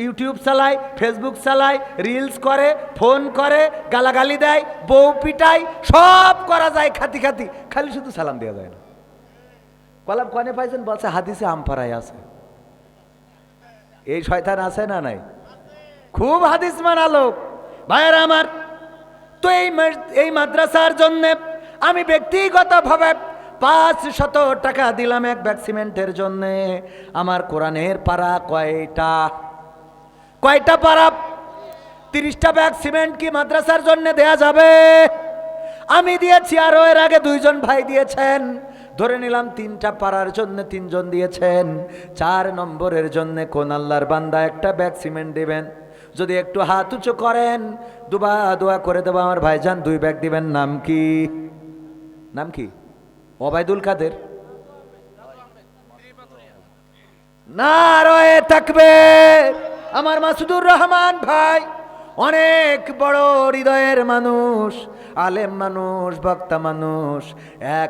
Speaker 1: ইউটিউব চালায়, ফেসবুক চালায়, রিলস করে, ফোন করে, গালাগালি দেয়, বউ পিটায়, সব করা যায় খাতি খাতি, খালি শুধু সালাম দেওয়া যায় না। কলাম কনে পাইছেন? বলছে হাদিসে আমপারায় আছে। এই শয়তান আছে না নাই? খুব হাদিস মানা লোক ভাইয়েরা আমার। তো এই মাদ্রাসার জন্য আমি ব্যক্তিগতভাবে 500 টাকা দিলাম এক ব্যাগ সিমেন্টের জন্য। আমার কোরআনের পারা কয়টা পারা? 30টা ব্যাগ সিমেন্ট কি মাদ্রাসার জন্য দেয়া যাবে? আমি দিয়েছি, আরো এর আগে 2 জন ভাই দিয়েছেন। ধরে নিলাম 3টা পাড়ার জন্য 3 জন দিয়েছেন। 4 নম্বরের জন্য কোন আল্লাহর বান্দা একটা ব্যাগ সিমেন্ট দিবেন? যদি একটু হাত উঁচু করেন, দোয়া করে দেবো আমার ভাইজান 2 ব্যাগ দিবেন। নাম কি? নাম কি? ওবায়দুল কাদের? নারায়ে তাকবীর। আমার মাসুদুর রহমান ভাই অনেক বড় হৃদয়ের মানুষ, আলেম মানুষ, বক্তা মানুষ।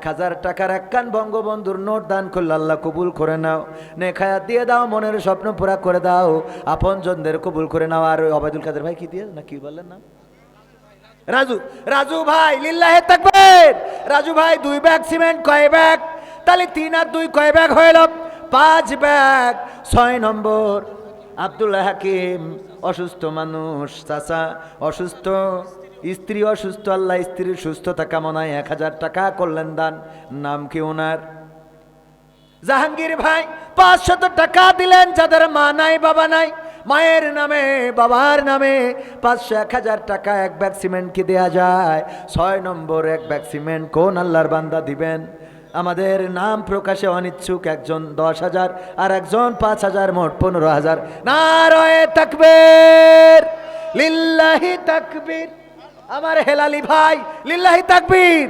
Speaker 1: 1000 টাকার একখান বঙ্গবন্ধুর নোট দান করলে আল্লাহ কবুল করে নাও, নেখায়াত দিয়ে দাও, মনের স্বপ্ন পুরা করে দাও, আপন জনদের কবুল করে নাও। আর ওবায়দুল কাদের ভাই কি দিয়ে না কি বললেন না? রাজু ভাই লিল্লাহে তাকবীর। রাজু ভাই 2 ব্যাগ সিমেন্ট কয় ব্যাগ? তাহলে 3 আর 2 কয় ব্যাগ হইল? 5 ব্যাগ। 6 নম্বর আব্দুল্লাহ হাকিম, অসুস্থ মানুষ, চাচা অসুস্থ, স্ত্রী অসুস্থ, আল্লাহ স্ত্রীর সুস্থতা কামনায় 1000 টাকা করলেন দান। নাম কি ওনার? জাহাঙ্গীর ভাই 500 টাকা দিলেন যাদের মা নাই বাবা নাই, মায়ের নামে বাবার নামে 500-1000 টাকা এক ব্যাগ সিমেন্ট কি দেয়া যায়? 6 নম্বর এক ব্যাগ সিমেন্ট কোন আল্লাহর বান্দা দিবেন? আমাদের নাম প্রকাশে অনিচ্ছুক একজন 10,000 আর একজন 5,000, মোট 15,000। নারায়ে তাকবীর, লিল্লাহি তাকবীর। আমার হেলালি ভাই, লিল্লাহি তাকবীর।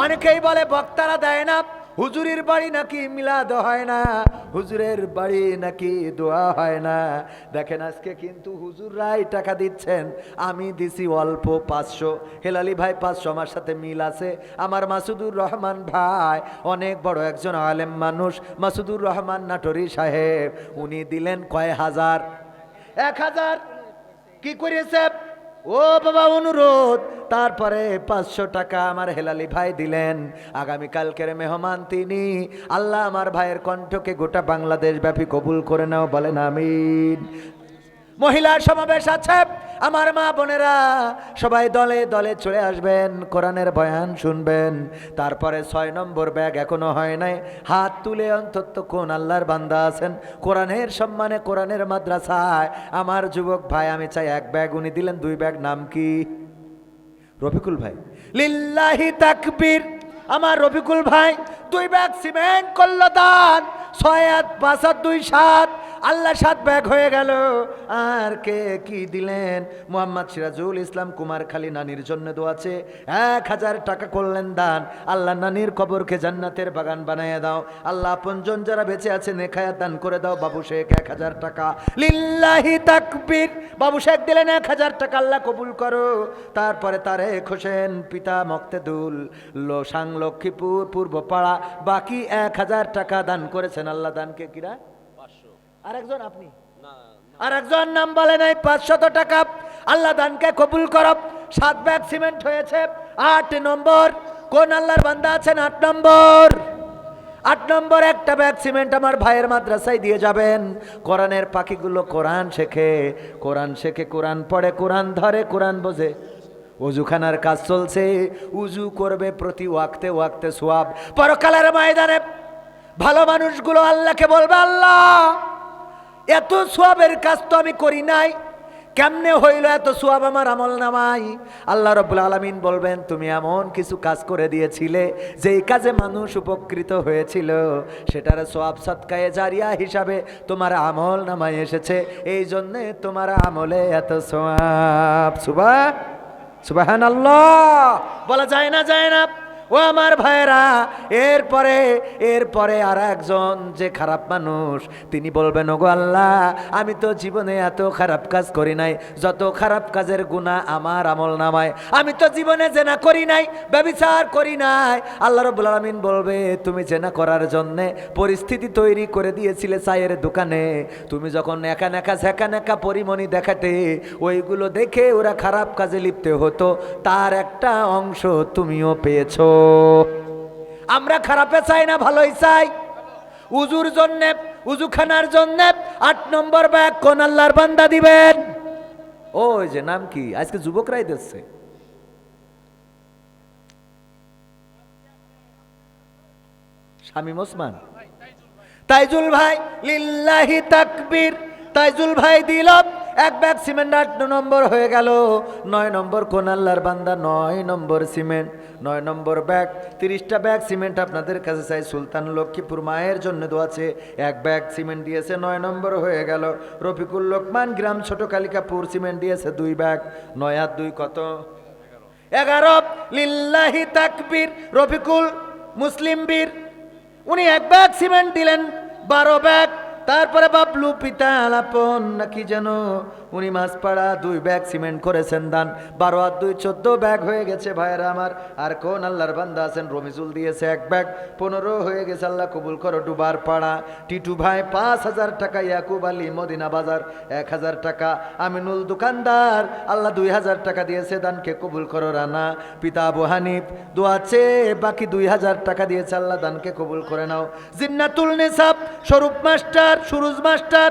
Speaker 1: অনেকেই বলে বক্তারা দেয় না, হুজুরের বাড়ি নাকি মিলাদ হয় না, হুজুরের বাড়ি নাকি দোয়া হয় না। দেখেন আজকে কিন্তু হুজুররাই টাকা দিচ্ছেন, আমি দিছি অল্প 500। হেলালি ভাই 500, আমার সাথে মিল আছে। আমার মাসুদুর রহমান ভাই অনেক বড় একজন আলেম মানুষ, মাসুদুর রহমান নাটোরি সাহেব, উনি দিলেন কয় হাজার? 1000। কি করেছে? ও বাবা অনুরোধ। তারপরে 500 টাকা আমার হেলালি ভাই দিলেন। আগামীকালকের মেহমান তিনি। আল্লাহ আমার ভাইয়ের কণ্ঠকে গোটা বাংলাদেশ ব্যাপী কবুল করে নাও, বলেন আমিন। মহিলার সমাবেশ আছে, আমার মা বোনেরা সবাই দলে দলে চলে আসবেন, কোরআনের বয়ান শুনবেন। তারপরে 6 নম্বর ব্যাগ এখনো হয় নাই, হাত তুলে অন্তত কোন আল্লাহর বান্দা আছেন কোরআনের সম্মানে, কোরআনের মাদ্রাসায়? আমার যুবক ভাই, আমি চাই এক ব্যাগ, উনি দিলেন 2 ব্যাগ। নাম কি? রফিকুল ভাই। লিল্লাহি তাকবীর। আমার রফিকুল ভাই 2 ব্যাগ সিমেন্ট করলো দান। 6 আর 5 আর 2 7, আল্লাহ 7 ব্যাগ হয়ে গেল। আর কে কি দিলেন? মোহাম্মদ সিরাজুল ইসলাম কুমারখালী, নানির জন্য দোয়াছে 1000 টাকা করলেন দান। আল্লাহ নানির কবরকে জান্নাতের বাগান বানাইয়া দাও। আল্লাহ আপনজন যারা বেঁচে আছে নেখায়াত দান করে দাও। বাবু শেখ 1000 টাকা। লিল্লাহি তাকবীর। বাবু শেখ দিলেন 1000 টাকা, আল্লাহ কবুল করো। তারপরে তারেক হোসেন, পিতা মক্তেদুল, লোসাং লক্ষ্মীপুর পূর্বপাড়া, বাকি 1000 টাকা দান করেছেন। আল্লাহ দানকে কিরা? আরেকজন আপনি, আরেকজন নাম বলে নাই, 500 টাকা। আল্লাহ দানকে কবুল করব। 7 ব্যাগ সিমেন্ট হয়েছে। 8 নম্বর কোন আল্লাহর বান্দা আছেন? 8 নম্বর। 8 নম্বর একটা ব্যাগ সিমেন্ট আমার ভাইয়ের মাদ্রাসায় দিয়ে যাবেন। কোরআনের পাখিগুলো কোরআন শেখে, কোরআন শেখে, কোরআন পড়ে, কোরআন ধরে, কোরআন বোঝে। ওযুখানার কাজ চলছে, উজু করবে প্রতি ওয়াক্তে ওয়াক্তে সওয়াব। পরকালের ময়দানে ভালো মানুষগুলো আল্লাহকে বলবে, আল্লাহ এত সওয়াবের কাজ তো আমি করি নাই, কেমনে হইল এত সওয়াব আমার আমল নামায়? আল্লাহ রাব্বুল আলামিন বলবেন, তুমি এমন কিছু কাজ করে দিয়েছিলে যেই কাজে মানুষ উপকৃত হয়েছিল, সেটার সওয়াব সদকায়ে জারিয়া হিসাবে তোমার আমল নামায় এসেছে, এই জন্যে তোমার আমলে এত সওয়াব। সুবহানাল্লাহ বলা যায় না? যায় না? ও আমার ভাইরা, এরপরে আর একজন যে খারাপ মানুষ, তিনি বলবেন, ওগো আল্লাহ আমি তো জীবনে এত খারাপ কাজ করি নাই, যত খারাপ কাজের গুনাহ আমার আমল নামায়। আমি তো জীবনে জেনা করি নাই, ব্যভিচার করি নাই। আল্লাহ রাব্বুল আলামিন বলবে, তুমি জেনা করার জন্য পরিস্থিতি তৈরি করে দিয়েছিলে চায়ের দোকানে। তুমি যখন একা নেকা ঝেঁকা নেকা পরিমণি দেখাতে, ওইগুলো দেখে ওরা খারাপ কাজে লিপ্ত হতো, তার একটা অংশ তুমিও পেয়েছো। আমরা খারাপে চাই না, ভালোই চাই। উজুর জন্য, উজুখানার জন্য 8 নম্বর ব্যাগ কোন আল্লাহর বান্দা দিবেন? ওই যে নাম কি, আজকে যুবকরাই দিচ্ছে, শামীম ওসমান, তাইজুল ভাই। লিল্লাহি তাকবীর। তাইজুল ভাই দিল 1 ব্যাগ সিমেন্ট। 8 নম্বর হয়ে গেল। 9 নম্বর কোন আল্লাহর বান্দা? 9 নম্বর সিমেন্ট, 9 নম্বর ব্যাগ। 30টা ব্যাগ সিমেন্ট আপনাদের কাছে চাই। সুলতান লক্ষ্মীপুর মায়ের জন্য দোয়াছে, 1 ব্যাগ সিমেন্ট দিয়েছে, 9 নম্বর হয়ে গেল। রফিকুল লোকমান গ্রাম ছোট কালিকাপুর সিমেন্ট দিয়েছে 2 ব্যাগ। 9 আর 2 কত? 11। লিল্লাহি তাকবীর। রফিকুল মুসলিম বীর, উনি 1 ব্যাগ সিমেন্ট দিলেন, 12 ব্যাগ। তারপরে বাবলু পিতা আলাপন নাকি যেন, উনি মাছপাড়া 2 ব্যাগ সিমেন্ট করেছেন দান। 12 আর 2 14 ব্যাগ হয়ে গেছে ভাইরা আমার। আর কোন আল্লাহর বান্দা আছেন? রমিজুল দিয়েছে 1 ব্যাগ, 15 হয়ে গেছে। আল্লাহ কবুল করো। ডুবার পাড়া টিটু ভাই 5000 টাকা। ইয়াকুব আলী মদিনা বাজার 1000 টাকা। আমিনুল দোকানদার আল্লাহ 2000 টাকা দিয়েছে, দানকে কবুল করো। রানা পিতা আবু হানিফ দোয়াচ্ছে, বাকি 2000 টাকা দিয়েছে, আল্লাহ দানকে কবুল করে নাও। জিন্নাতুল নিসাব স্বরূপ মাস্টার, সুরুজ মাস্টার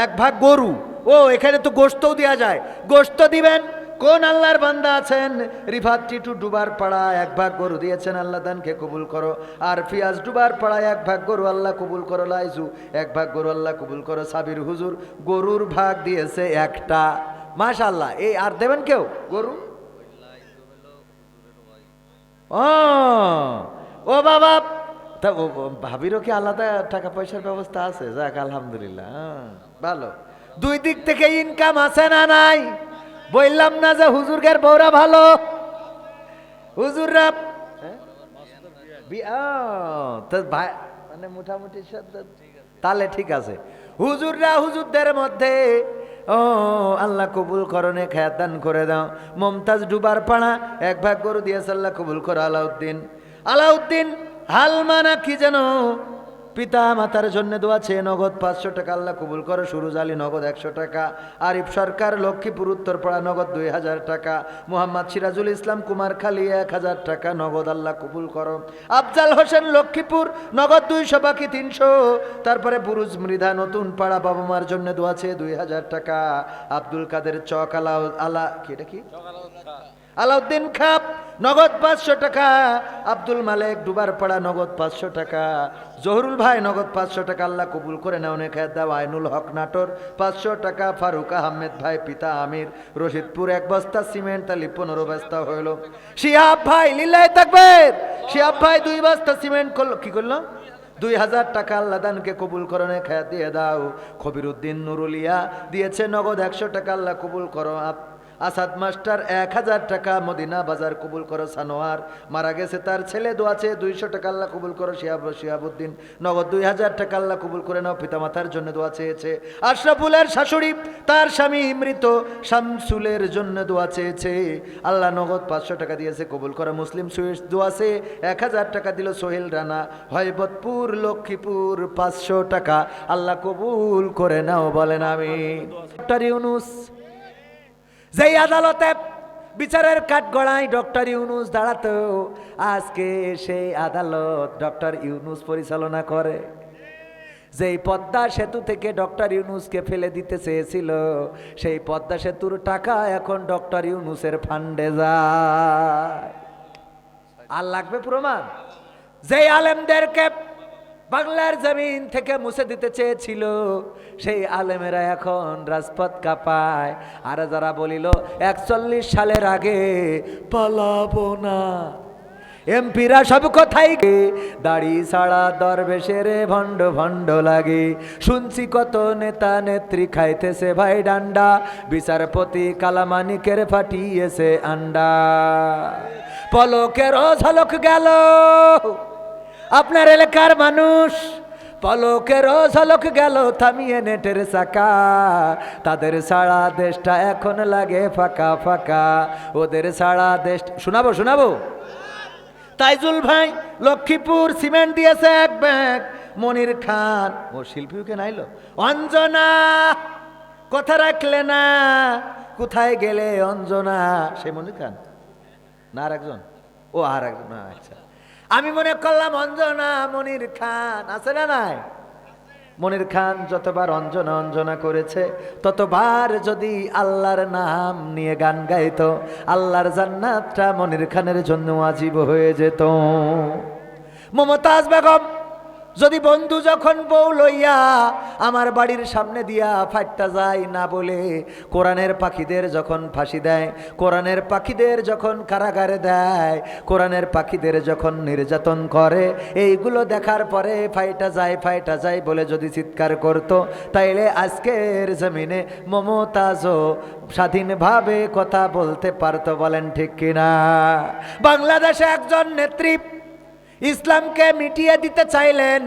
Speaker 1: 1 ভাগ গরু। ও এখানে তো গোশতও দেওয়া যায়, গোশত দিবেন কোন আল্লাহর বান্দা আছেন রিফাত টিটু ডুবার পাড়া 1 ভাগ গরু দিয়েছেন, আল্লাহ দানকে কবুল করো। আর ফিয়াজ ডুবার পাড়ায় 1 ভাগ গরু আল্লাহ কবুল করো। লাইজু 1 ভাগ গরু আল্লাহ কবুল করো। সাবির হুজুর গরুর ভাগ দিয়েছে 1টা, মাশাআল্লাহ। এই আর দেবেন কেউ গরু? ও বাবা, তা ভাবিরও কি আলাদা টাকা পয়সার ব্যবস্থা আছে? যাক আলহামদুলিল্লাহ, ভালো। 2 দিক থেকে ইনকাম আছে না নাই? বললাম না যে হুজুরদের বউরা ভালো, হুজুররা মানে মোটামুটি তাহলে ঠিক আছে। হুজুররা হুজুরদের মধ্যে ও আল্লাহ কবুল করনে খায়াত দান করে দাও। মমতাজ ডুবার পাড়া 1 ভাগ গরু দিয়েছে, আল্লাহ কবুল করো। আলাউদ্দিন হালমানা কি যেন পিতা মাতার জন্য দোয়া চেয়ে নগদ 500 টাকা আল্লাহ কবুল করো। সুরুজ আলী নগদ 100 টাকা। আরিফ সরকার লক্ষ্মীপুর উত্তরপাড়া নগদ 2000 টাকা। মোহাম্মদ সিরাজুল ইসলাম কুমারখালী 1000 টাকা নগদ আল্লাহ কবুল করো। আফজাল হোসেন লক্ষ্মীপুর নগদ 200, বাকি 300। তারপরে বুরুজ মৃধা নতুন পাড়া বাবা মার জন্য দোয়া চেয়ে 2000 টাকা। আব্দুল কাদের চক আলাউদ্দিন খাপ নগদ 500 টাকা। আব্দুল মালেক ডুবার পাড়া নগদ 500 টাকা। জহুরুল ভাই নগদ 500 টাকা আল্লাহ কবুল করে নাও। অনেক দাও। আইনুল হক নাটোর 500 টাকা। ফারুক আহমেদ ভাই পিতা আমির রশিদপুর 1 বস্তা সিমেন্ট, তালি 15 বস্তা হইল। শিহাব ভাই লিল্লাহি তাকবীর, শিহাব ভাই 2 বস্তা সিমেন্ট করলো, কি করলো? 2000 টাকা আল্লাহ দানকে কবুল করনে খায়াত দিয়ে দাও। খবিরউদ্দিন নুরুলিয়া দিয়েছে নগদ 100 টাকা আল্লাহ কবুল করো। আসাদ মাস্টার 1000 টাকা মদিনা বাজার কবুল করো। সানোয়ার মারা গেছে, তার ছেলে দোয়াছে 200 টাকা আল্লাহ কবুল করো। শিহাবুদ্দিন নগদ 2000 টাকা আল্লাহ কবুল করে নাও। পিতামাতার জন্য দোয়া চেয়েছে। আশরাফুলের শাশুড়ি তার স্বামী মৃত শামসুলের জন্য দোয়া চেয়েছে, আল্লাহ নগদ 500 টাকা দিয়েছে, কবুল করো। মুসলিম সুইস দোয়াছে 1000 টাকা দিল। সোহেল রানা হয়বতপুর লক্ষ্মীপুর 500 টাকা আল্লাহ কবুল করে নাও, বলেন আমিন। ডক্টর ইউনুস যেই আদালতে বিচারের কাঠগড়ায় ডক্টর ইউনুস দাঁড়াতো, আজকে সেই আদালত ডক্টর ইউনুস পরিচালনা করে। যেই পদ্মা সেতু থেকে ডক্টর ইউনুসকে ফেলে দিতে চেয়েছিল, সেই পদ্মা সেতুর টাকা এখন ডক্টর ইউনুসের ফান্ডে যায়। আর লাগবে প্রমাণ? যেই আলেমদেরকে বাংলার জমিন থেকে মুছে দিতে চেয়েছিল, সেই আলেমেরা এখন রাজপথ কাঁপায়। আর যারা বলিল 41 সালের আগে পালাবো না, এমপিরা সব কোথায় গে দাড়ি ছাড়া দরবেশের ভণ্ড ভণ্ড লাগে। শুনছি কত নেতা নেত্রী খাইতেছে ভাই ডান্ডা, বিচারপতি কালামানিকের ফাটিয়েছে আন্ডা। পলকেরও ঝলক গেল আপনার এলাকার মানুষ, পলকেরও ঝলক গেল থামিয়ে নেটের চাকা। তাদের সারা দেশটা এখন লাগে ফাঁকা ফাঁকা, ওদের সারা দেশ। শোনাবো তাইজুল ভাই লক্ষ্মীপুর সিমেন্ট দিয়েছে 1 ব্যাগ। মনির খান ও শিল্পীকে নাইলো। অঞ্জনা কথা রাখলে না, কোথায় গেলে অঞ্জনা? সে মনির খান না আর একজন? ও আর একজন, আচ্ছা আমি মনে করলাম অঞ্জনা। মনির খান আছে না নাই? মনির খান যতবার অঞ্জনা অঞ্জনা করেছে, ততবার যদি আল্লাহর নাম নিয়ে গান গাইতো, আল্লাহর জান্নাতটা মনির খানের জন্য আজীব হয়ে যেত। মমতাজ বেগম যদি বন্ধু যখন বউ লইয়া আমার বাড়ির সামনে দিয়া ফাইটটা যায় না বলে, কোরআনের পাখিদের যখন ফাঁসি দেয়, কোরআনের পাখিদের যখন কারাগারে দেয়, কোরআনের পাখিদের যখন নির্যাতন করে, এইগুলো দেখার পরে ফাইটা যায় বলে যদি চিৎকার করত, তাইলে আজকের জমিনে মমতাজও স্বাধীনভাবে কথা বলতে পারতো। বলেন ঠিক কিনা? বাংলাদেশে একজন নেত্রী ইসলামকে মিটিয়ে দিতে চাইলেন,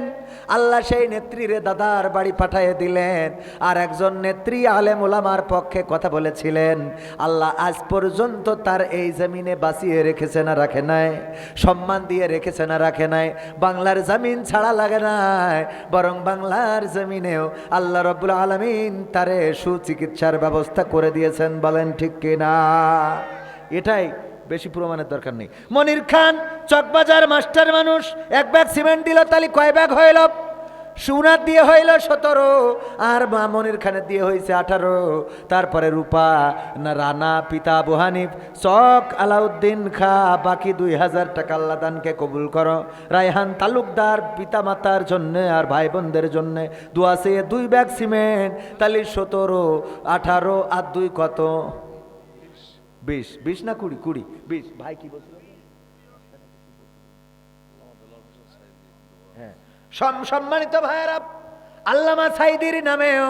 Speaker 1: আল্লাহ সেই নেত্রীরে দাদার বাড়ি পাঠিয়ে দিলেন। আর একজন নেত্রী আলেম ওলামার পক্ষে কথা বলেছিলেন, আল্লাহ আজ পর্যন্ত তার এই জমিনে বাঁচিয়ে রেখেছে না রাখে নাই, সম্মান দিয়ে রেখেছে না রাখে নাই। বাংলার জমিন ছাড়া লাগে নাই, বরং বাংলার জমিনেও আল্লাহ রব্বুল আলামিন তারে সুচিকিৎসার ব্যবস্থা করে দিয়েছেন। বলেন ঠিক কিনা? এটাই, বেশি প্রমাণের দরকার নেই। মনির খান চকবাজার মাস্টার মানুষ, 1 ব্যাগ সিমেন্ট দিল, তাহলে কয় ব্যাগ হইল? সোনার দিয়ে হইল 17, আর মামনির খানের দিয়ে হয়েছে 18। তারপরে রূপা না রানা পিতা আবু হানিফ চক আলাউদ্দিন খা বাকি 2000 টাকা আল্লাহ দানকে কবুল করো। রায়হান তালুকদার পিতা মাতার জন্যে আর ভাই বোনদের জন্যে দোয়া চেয়ে 2 ব্যাগ সিমেন্ট, তাহলে 17, 18 আর 2 কত? 20 না 20? 20 ভাই কি বলছিল? হ্যাঁ, সম্মানিত ভাইয়েরা, আল্লামা সাইদির নামেও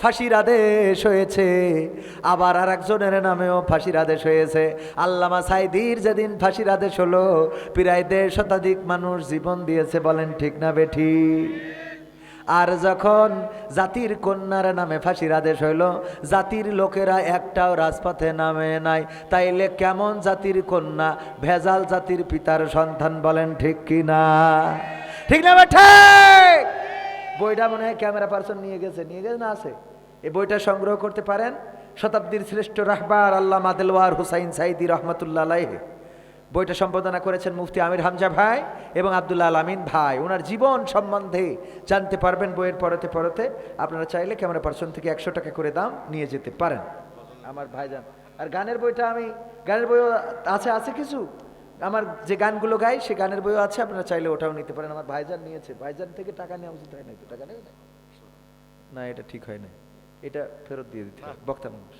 Speaker 1: ফাঁসির আদেশ হয়েছে, আবার আর একজনের নামেও ফাঁসির আদেশ হয়েছে। আল্লামা সাইদির যেদিন ফাঁসির আদেশ হলো, প্রায় 1.5 শতাধিক মানুষ জীবন দিয়েছে, বলেন ঠিক না বেঠিক? আর যখন জাতির কন্যার নামে ফাঁসির আদেশ হইল, জাতির লোকেরা একটাও রাজপথে নামে নাই, তাইলে কেমন জাতির কন্যা? ভেজাল জাতির পিতার সন্তান, বলেন ঠিক কি না? ঠিক না ঠিক? বইটা মনে হয় ক্যামেরা পার্সন নিয়ে গেছে না আছে? এই বইটা সংগ্রহ করতে পারেন। শতাব্দীর শ্রেষ্ঠ রাহবার আল্লামা দেলওয়ার হুসাইন সাইদি রহমতুল্লাহ আলাইহি। বইটা সম্পাদনা করেছেন মুফতি আমির হামজা ভাই এবং আব্দুল্লাহ আল আমিন ভাই। ওনার জীবন সম্বন্ধে জানতে পারবেন বইয়ের পড়তে পড়তে। আপনারা চাইলে ক্যামেরা পার্সন থেকে 100 টাকা করে দাম নিয়ে যেতে পারেন আমার ভাইজান। আর গানের বইটা গানের বইও আছে কিছু, আমার যে গানগুলো গাই সে গানের বইও আছে, আপনারা চাইলে ওটাও নিতে পারেন। আমার ভাইজান নিয়েছে, ভাইজান থেকে টাকা নেওয়া উচিত হয় না? তো টাকা নেই না, এটা ঠিক হয় না, এটা ফেরত দিয়ে দিতে হবে। বক্তা মানুষ,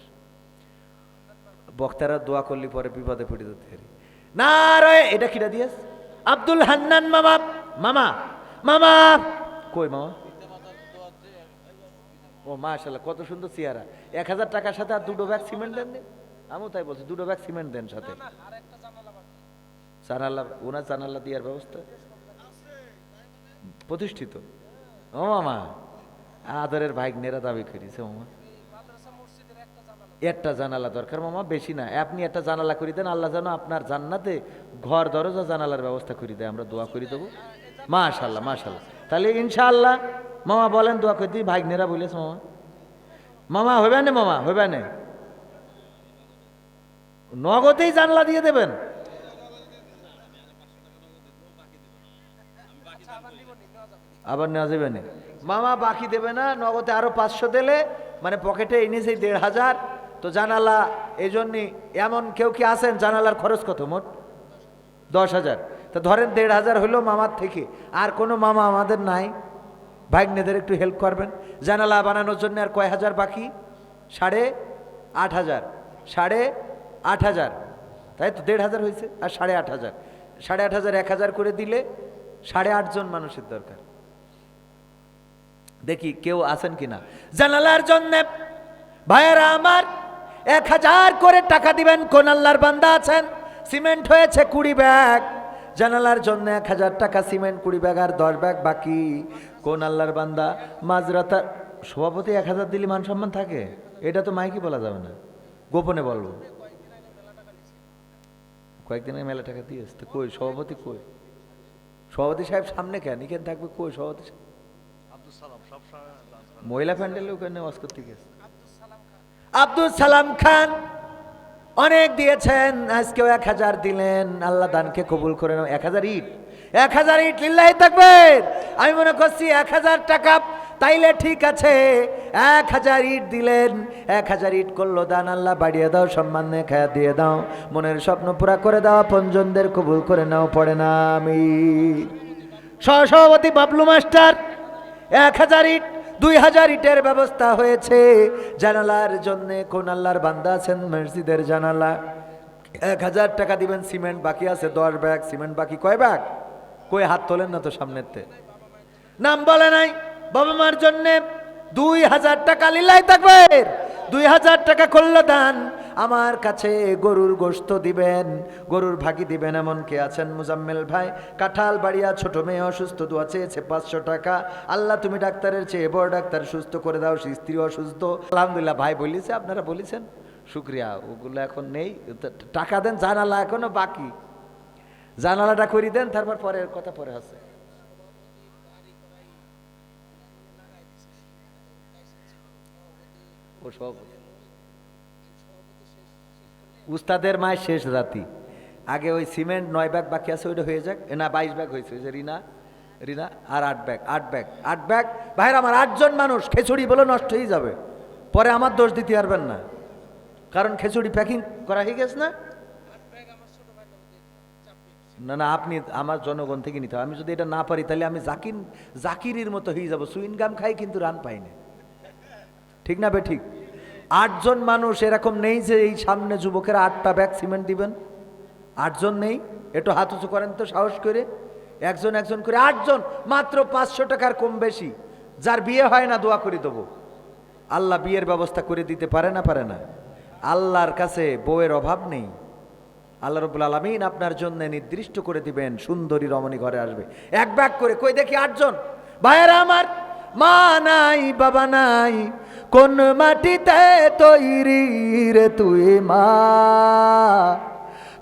Speaker 1: বক্তারা দোয়া করলে পরে বিপদে পড়ে যেতে পারে না। রয়ে এটা কিটা দিয়েস? আব্দুল হান্নান মামা। মামা মামা কই মামা? ও মাশাআল্লাহ, কত সুন্দর চেহারা। 1000 টাকার সাথে আর 2 ব্যাগ সিমেন্ট দেন? আমিও তাই বলছি, 2 ব্যাগ সিমেন্ট দেন সাথে। জানালা, ওনার জানালা দেওয়ার ব্যবস্থা প্রতিষ্ঠিত। ও মামা, আদরের ভাগ্নেরা দাবি করেছে মামা, একটা জানালা দরকার মামা, বেশি না। আপনি একটা জানালা করে দেন, আল্লাহ যেন আপনার জান্নাতে ঘর দরজা জানালার ব্যবস্থা করে দেয়, আমরা দোয়া করে দেবো। মাশাআল্লাহ মাশাআল্লাহ। তাহলে ইনশাআল্লাহ মামা বলেন, দোয়া করে দিই। ভাগ্নেরা বলেছে মামা, মামা হইবে না, মামা হইবে না, নগদেই জানলা দিয়ে দেবেন। আবার নেওয়া যাবে না মামা, বাকি দেবে না, নগদে আরো 500 দিলে, মানে পকেটে এনেছে 1500। তো জানালা এই জন্যে, এমন কেউ কি আছেন জানালার খরচ কত? মোট 10,000। তো ধরেন 1500 হলো মামার থেকে। আর কোনো মামা আমাদের নাই? ভাগ্নেদের একটু হেল্প করবেন জানালা বানানোর জন্য। আর কয় হাজার বাকি? 8,500। 8,500, তাই তো 1,500 হয়েছে। আর 8,500, 8,500 1000 করে দিলে 8.5 জন মানুষের দরকার। দেখি কেউ আছেন কিনা জানালার জন্য। ভাইয়েরা আমার, 1000 করে টাকা দিবেন। কোন আল্লাহর বান্দা আছেন? সিমেন্ট হয়েছে 20 ব্যাগ, জানালার জন্য 1000 টাকা সিমেন্ট 20 ব্যাগ, আর 10 ব্যাগ বাকি। কোন আল্লাহর বান্দা? মাঝরাতা সভাপতি 1000 দিলে মান সম্মান থাকে? এটা তো মাইকি বলা যাবে না, গোপনে বলবো। কয়েকদিন আগে মেলা টাকা দিয়েছে, তো কই সভাপতি? কই সভাপতি সাহেব? সামনে কেন এখানে থাকবে? কই সভাপতি সাহেব? মহিলা প্যান্ডেলে ওখানে ওয়াজ করতে গেছে। আব্দুল সালাম খান অনেক দিয়েছেন, আজকেও 1000 দিলেন। আল্লাহ দানকে কবুল করে নাও। 1000 ইট, 1000 ইট লিল্লাহি তাকবীর। আমি মনে করছি 1000 টাকা, তাইলে ঠিক আছে। 1000 ইট দিলেন, 1000 ইট করলো দান। আল্লাহ বাড়িয়ে দাও, সম্মান খায়া দিয়ে দাও, মনের স্বপ্ন পুরা করে দাও, আপনজনদের কবুল করে নাও। পড়ে না আমি সহসভাপতি বাবলু মাস্টার 1000 ইট, 2000 ইটের ব্যবস্থা হয়েছে জানালার জন্য। কোন আল্লাহর বান্দা আছেন? মসজিদের জানালা 1000 টাকা দিবেন। সিমেন্ট বাকি আছে 10 ব্যাগ। সিমেন্ট বাকি কয় ব্যাগ? কই হাত তোলেন না তো সামনেতে, নাম বলে নাই। বাবা মার জন্য 2000 টাকা লিল্লাহি তাকবীর। 2000 টাকা করলো দান। আমার কাছে গরুর গোশত দিবেন, গরুর ভাগি দিবেন। এমন কে আছেন? মুজাম্মেল ভাই কাঁঠাল বাড়িয়া, ছোট মেয়ে অসুস্থ, দোয়া চেয়েছে 500 টাকা। আল্লাহ তুমি ডাক্তারের চেয়ে বড় ডাক্তার, সুস্থ করে দাও। স্ত্রী অসুস্থ, আলহামদুলিল্লাহ ভাই বলেছে, আপনারা বলেছেন, শুক্রিয়া। ওগুলো এখন নেই, টাকা দেন। জানালা এখনো বাকি, জানালাটা করে দেন, তারপর পরের কথা পরে আছে। ও সব উস্তাদের মায়ের শেষ রাতি। আগে ওই সিমেন্ট 9 ব্যাগ বাকি আছে, ওইটা হয়ে যাক। না 22 ব্যাগ হয়েছে, ওই যে রিনা রিনা আর 8 ব্যাগ ভাইরা আমার, 8 জন মানুষ, খিচুড়ি বলে নষ্ট হয়ে যাবে, পরে আমার দোষ দিতে পারবেন না, কারণ খিচুড়ি প্যাকিং করা হয়ে গেছে না। না না, আপনি আমার জনগণ থেকে নিতে হবে। আমি যদি এটা না পারি তাহলে আমি জাকিরের মতো হয়ে যাবো, সুইনগাম খাই কিন্তু রান পাই না, ঠিক না বে ঠিক? 8 জন মানুষ এরকম নেই যে এই সামনে যুবকেরা 8টা ব্যাগ সিমেন্ট দিবেন, 8 জন নেই। একটু হাত উঁচু করেন তো সাহস করে, একজন একজন করে 8 জন, মাত্র 500 টাকার কম বেশি। যার বিয়ে হয় না দোয়া করে দেবো, আল্লাহ বিয়ের ব্যবস্থা করে দিতে পারে না, পারে না। আল্লাহর কাছে বউয়ের অভাব নেই। আল্লাহ রাব্বুল আলামিন আপনার জন্য নির্দিষ্ট করে দিবেন, সুন্দরী রমণী ঘরে আসবে। 1 ব্যাগ করে, কই দেখি 8 জন। ভাইয়েরা আমার, মা নাই বাবা নাই, কোন মাটিতে তৈরি রে তুই মা,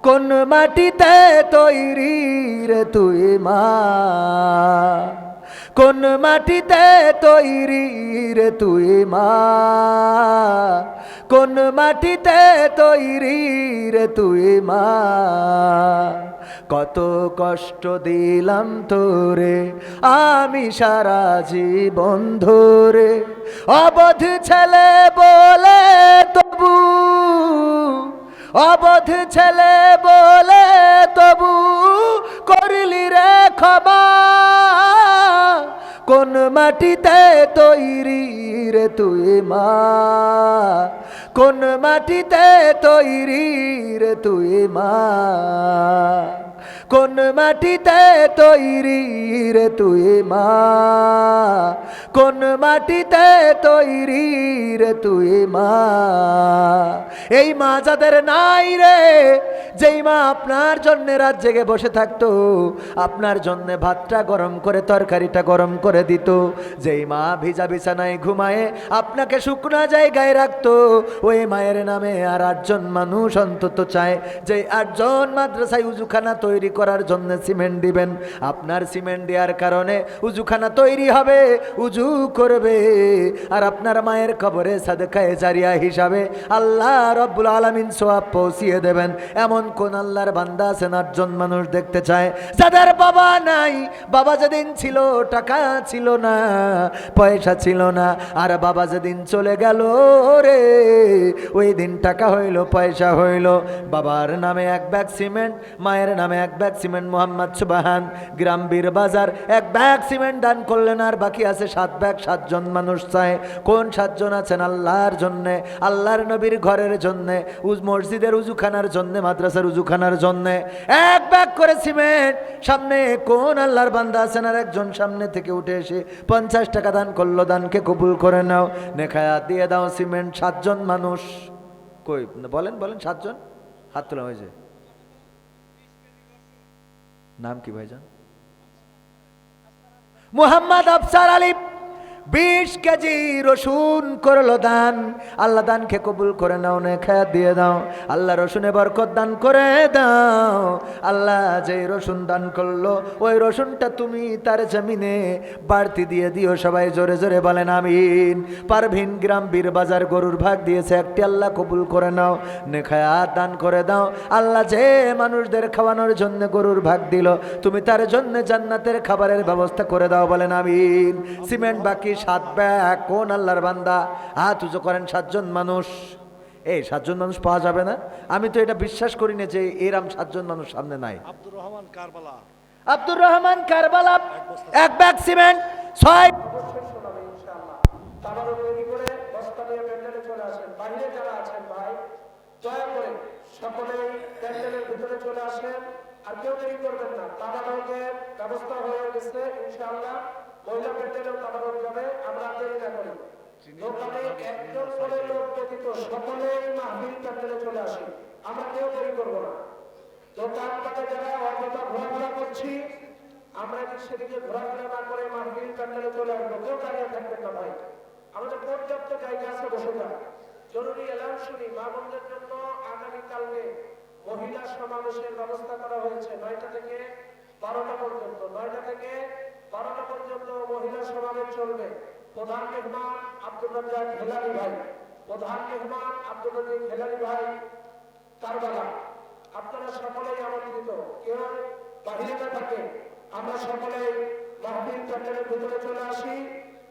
Speaker 1: কোন মাটিতে তৈরি রে তুই মা, কোন মাটিতে তৈরি রে তুই মা, কোন মাটিতে তৈরি রে তুই মা, কত কষ্ট দিলাম তোরে আমি সারা জীবন ধরে, অবধ ছেলে বলে তবু, অবধ ছেলে বলে তবু করলি রে ক্ষমা, কোন মাটিতে তৈরি রে তুই মা, কোন মাটিতে তৈরি রে তুই মা, কোন মাটিতে তৈরি রে তুই মা, কোন মাটিতে তৈরি রে তুই মা। এই মা যাদের নাই রে, যেই মা আপনার জন্য রাত জেগে বসে থাকতো, আপনার জন্য ভাতটা গরম করে তরকারিটা গরম করে দিত, যেই মা ভিজা বিছানায় ঘুমায়ে আপনাকে শুকনা জায়গায় রাখতো, ওই মায়ের নামে আর 8 জন মানুষ অন্তত চায় যে 8 জন মাদ্রাসায় উজুখানা তৈরি করার জন্য সিমেন্ট দিবেন। আপনার সিমেন্ট দেওয়ার কারণে উজুখানা তৈরি হবে, উজু করবে, আর আপনার মায়ের কবরে সাদকায়ে জারিয়া হিসাবে আল্লাহ রাব্বুল আলামিন সওয়াব পৌঁছিয়ে দেবেন। এমন কোন আল্লাহর বান্দা আছেন 8 জন মানুষ দেখতে চায় যাদের বাবা নাই? বাবা যেদিন ছিল টাকা ছিল না, পয়সা ছিল না, আর বাবা যেদিন চলে গেল রে, ওই দিন টাকা হইল, পয়সা হইল, বাবার নামে 1 ব্যাগ সিমেন্ট, মায়ের নামে 1 ব্যাগ সিমেন্ট। মোহাম্মদ সুবহান গ্রাম বীর বাজার 1 ব্যাগ সিমেন্ট দান করলেন, আর বাকি আছে 7 ব্যাগ। 7 জন মানুষ চায়। কোন 7 জন আছেন? আল্লাহর জন্যে, আল্লাহর নবীর ঘরের জন্যে, মসজিদের উজুখানার জন্যে, মাদ্রাসার উজুখানার জন্যে 1 ব্যাগ করে সিমেন্ট। সামনে কোন আল্লাহর বান্দা আছেন? আর একজন সামনে থেকে উঠে এসে 50 টাকা দান করলো, দানকে কবুল করে নাও, নেখায়া দিয়ে দাও সিমেন্ট। 7 জন মানুষ কই বলেন, বলেন 7 জন হাত তোলা হয়েছে। নাম কি ভাইজান? মুহাম্মদ আফসার আলী 20 কেজি রসুন করলো দান। আল্লাহ দানকে কবুল করে নাও, নেখায়া দিয়ে দাও। আল্লাহ রসুনে বরকত দান করে দাও। আল্লাহ যে রসুন দান করলো, ওই রসুনটা তুমি তার জমিনে বাড়তি দিয়ে দিও। সবাই জোরে জোরে বলেন আমিন। পারভিন গ্রাম বীর বাজার গরুর ভাগ দিয়েছে 1টি, আল্লাহ কবুল করে নাও, নেখায়া দান করে দাও। আল্লাহ যে মানুষদের খাওয়ানোর জন্য গরুর ভাগ দিল, তুমি তার জন্য জান্নাতের খাবারের ব্যবস্থা করে দাও, বলেন আমিন। সিমেন্ট বাকি 7 ব্যাগ। কোন আল্লাহর বান্দা? হাত উঁচু করেন। 7 জন মানুষ। এই 7 জন মানুষ পাওয়া যাবে না? আমি তো এটা বিশ্বাস করি না যে এরম 7 জন মানুষ সামনে নাই।
Speaker 2: Abdur Rahman Karbala,
Speaker 1: Abdur Rahman Karbala 1 bag cement 6।
Speaker 3: সকলেই প্যান্ডেলের ভিতরে চলে আসেন, আর কেউ দেরি করবেন না। তাবারকের ব্যবস্থা হয়ে গেছে ইনশাআল্লাহ। মহিলা প্যান্ডেলেও তাবারক যাবে, আমরা দেরি না করি। দোকানে একজন করে লোক ব্যতীত সকলেই মাহফিল প্যান্ডেলে চলে আসি, আমরা কেউ দেরি করবো না। দোকানপাটে যারা অযথা ঘোরাফেরা করছি, আমরা সেদিকে ঘোরাফেরা না করে মাহফিল প্যান্ডেলে চলে আসবো। কেউ দাঁড়িয়ে থাকবেন না ভাই, আমাদের পর্যাপ্ত জায়গা আছে, বসে যান। জরুরি এলান শুনি, মা বোনদের জন্য আগামীকালকে মহিলা সমাবেশের ব্যবস্থা করা হয়েছে 9টা থেকে 12টা পর্যন্ত। 9টা থেকে 12টা পর্যন্ত মহিলা সমাবেশ চলবে। প্রধান মেহমান আব্দুর রাজ্জাক হেলালি ভাই, প্রধান মেহমান আব্দুর রাজ্জাক হেলালি ভাই কারবালা। আপনারা সকলেই আমন্ত্রিত, কেউ বাহিরে না থাকে। আমরা সকলেই মাহফিল প্যান্ডেলের ভিতরে চলে আসি,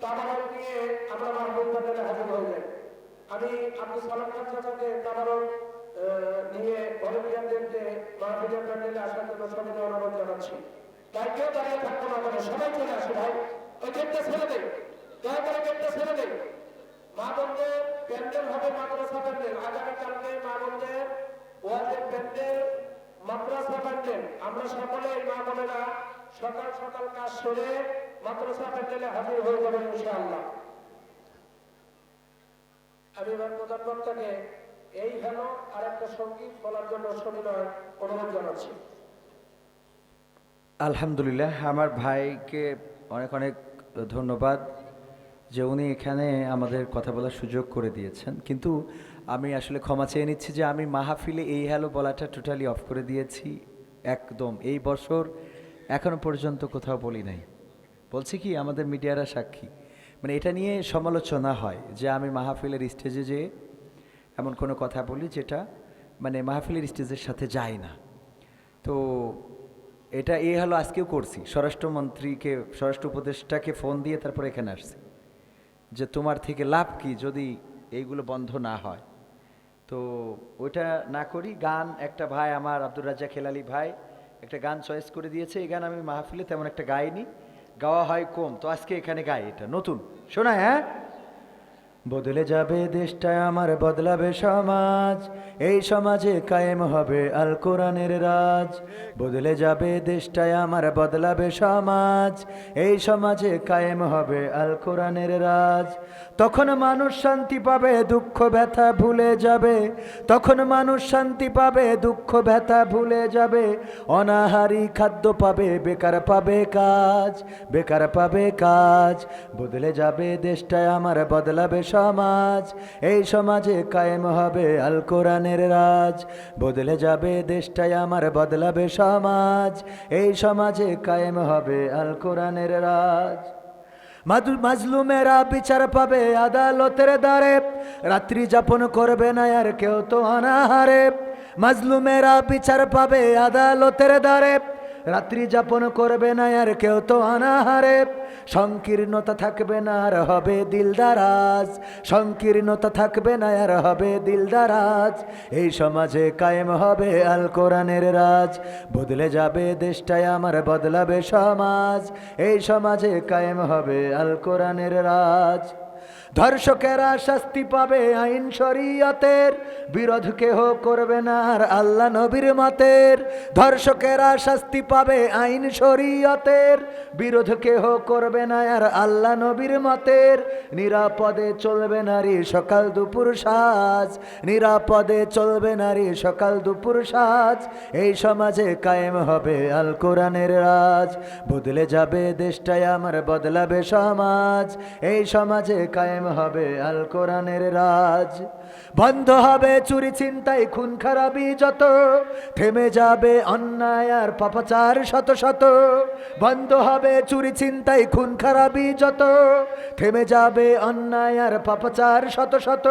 Speaker 3: তাবারক নিয়ে আমরা মাহফিল প্যান্ডেলে হাজির হয়ে যাই। আমি আব্দুল সালাম খান চাচাকে তাবারক নিয়ে ভলেন্টিয়ারদেরকে মাহফিলের প্যান্ডেলে আসার জন্য সবাইকে অনুরোধ জানাচ্ছি। তাই কেউ দাঁড়িয়ে থাকবো না, মানে সবাই চলে আসে ভাই। ওই গেটটা ছেড়ে দেয়, দয়া করে গেটটা ছেড়ে দেয়। মা বোনদের প্যান্ডেল হবে মাদ্রাসা প্যান্ডেল। আগামীকালকে মা বোনদের ওয়াজের প্যান্ডেল মাদ্রাসা প্যান্ডেল। আমরা সকলে মা বোনেরা সকাল সকাল কাজ সেরে মাদ্রাসা প্যান্ডেলে হাজির হয়ে যাবেন ইনশাআল্লাহ। আমি এবার প্রধান বক্তাকে এই হেন আর একটা সঙ্গীত বলার জন্য সবিনয় অনুরোধ জানাচ্ছি।
Speaker 1: আলহামদুলিল্লাহ, আমার ভাইকে অনেক অনেক ধন্যবাদ যে উনি এখানে আমাদের কথা বলার সুযোগ করে দিয়েছেন। কিন্তু আমি আসলে ক্ষমা চেয়ে নিচ্ছি যে আমি মাহফিলে এই হ্যালো বলাটা টোটালি অফ করে দিয়েছি একদম। এই বছর এখনো পর্যন্ত কোথাও বলি নাই। বলছি কি, আমাদের মিডিয়ারা সাক্ষী, মানে এটা নিয়ে সমালোচনা হয় যে আমি মাহফিলের স্টেজে যেয়ে এমন কোনো কথা বলি যেটা মানে মাহফিলের স্টেজের সাথে যায় না। তো এটা এই হলো আজকেও করছি, স্বরাষ্ট্রমন্ত্রীকে, স্বরাষ্ট্র উপদেষ্টাকে ফোন দিয়ে তারপর এখানে আসছি যে তোমার থেকে লাভ কি যদি এইগুলো বন্ধ না হয়। তো ওইটা না করি। গান একটা ভাই আমার আব্দুর রাজ্জাক হেলালি ভাই একটা গান চয়েস করে দিয়েছে। এই গান আমি মাহফিলে তেমন একটা গাইনি, গাওয়া হয় কম, তো আজকে এখানে গাই। এটা নতুন শোনায়। হ্যাঁ, বদলে যাবে দেশটা আমার, বদলাবে সমাজ, এই সমাজে কায়েম হবে আল কোরআনের রাজ। বদলে যাবে দেশটায় আমার, বদলাবে সমাজ, এই সমাজে কায়েম হবে আল কোরআনের রাজ। তখন মানুষ শান্তি পাবে, দুঃখ ব্যথা ভুলে যাবে। তখন মানুষ শান্তি পাবে, দুঃখ ব্যথা ভুলে যাবে। অনাহারি খাদ্য পাবে, বেকার পাবে কাজ, বেকার পাবে কাজ। বদলে যাবে দেশটায় আমার, বদলাবে সমাজ, এই সমাজে কায়েম হবে আল কোরআনের রাজ। বদলে যাবে দেশটায় আমার, বদলাবে সমাজ, এই সমাজে কায়েম হবে আল কোরআনের রাজ। মাজলুমেরা বিচার পাবে আদালতের দ্বারে, রাত্রি যাপন করবে না আর কেউ তো অনাহারে। মাজলুমেরা বিচার পাবে আদালতের দ্বারে, রাত্রি যাপন করবে না আর কেউ তো অনাহারে। সংকীর্ণতা থাকবে না আর হবে দিলদারাজ, সংকীর্ণতা থাকবে না আর হবে দিলদারাজ। এই সমাজে কায়েম হবে আল কোরআনের রাজ। বদলে যাবে দেশটায় আমার, বদলাবে সমাজ, এই সমাজে কায়েম হবে আল কোরআনের রাজ। ধর্ষকেরা শাস্তি পাবে আইন শরীয়তের, বিরোধ কেহ করবে না আর আল্লাহ নবীর মতের। ধর্ষকেরা শাস্তি পাবে আইন শরীয়তের, বিরোধ কেহ করবে না আর আল্লাহ নবীর মতের। নিরাপদে চলবে নারী সকাল দুপুর সাজ, নিরাপদে চলবে নারী সকাল দুপুর সাজ। এই সমাজে কায়েম হবে আল কোরআনের রাজ। বদলে যাবে দেশটায় আমার, বদলাবে সমাজ, এই সমাজে কায়েম হবে আল কোরআনের রাজ। বন্ধ হবে চুরি ছিনতাই খুন খারাপি যত, থেমে যাবে অন্যায় আর পাপাচার শত শত। বন্ধ হবে চুরি ছিনতাই খুন খারাপি যত, থেমে যাবে অন্যায় আর পাপাচার শত শত।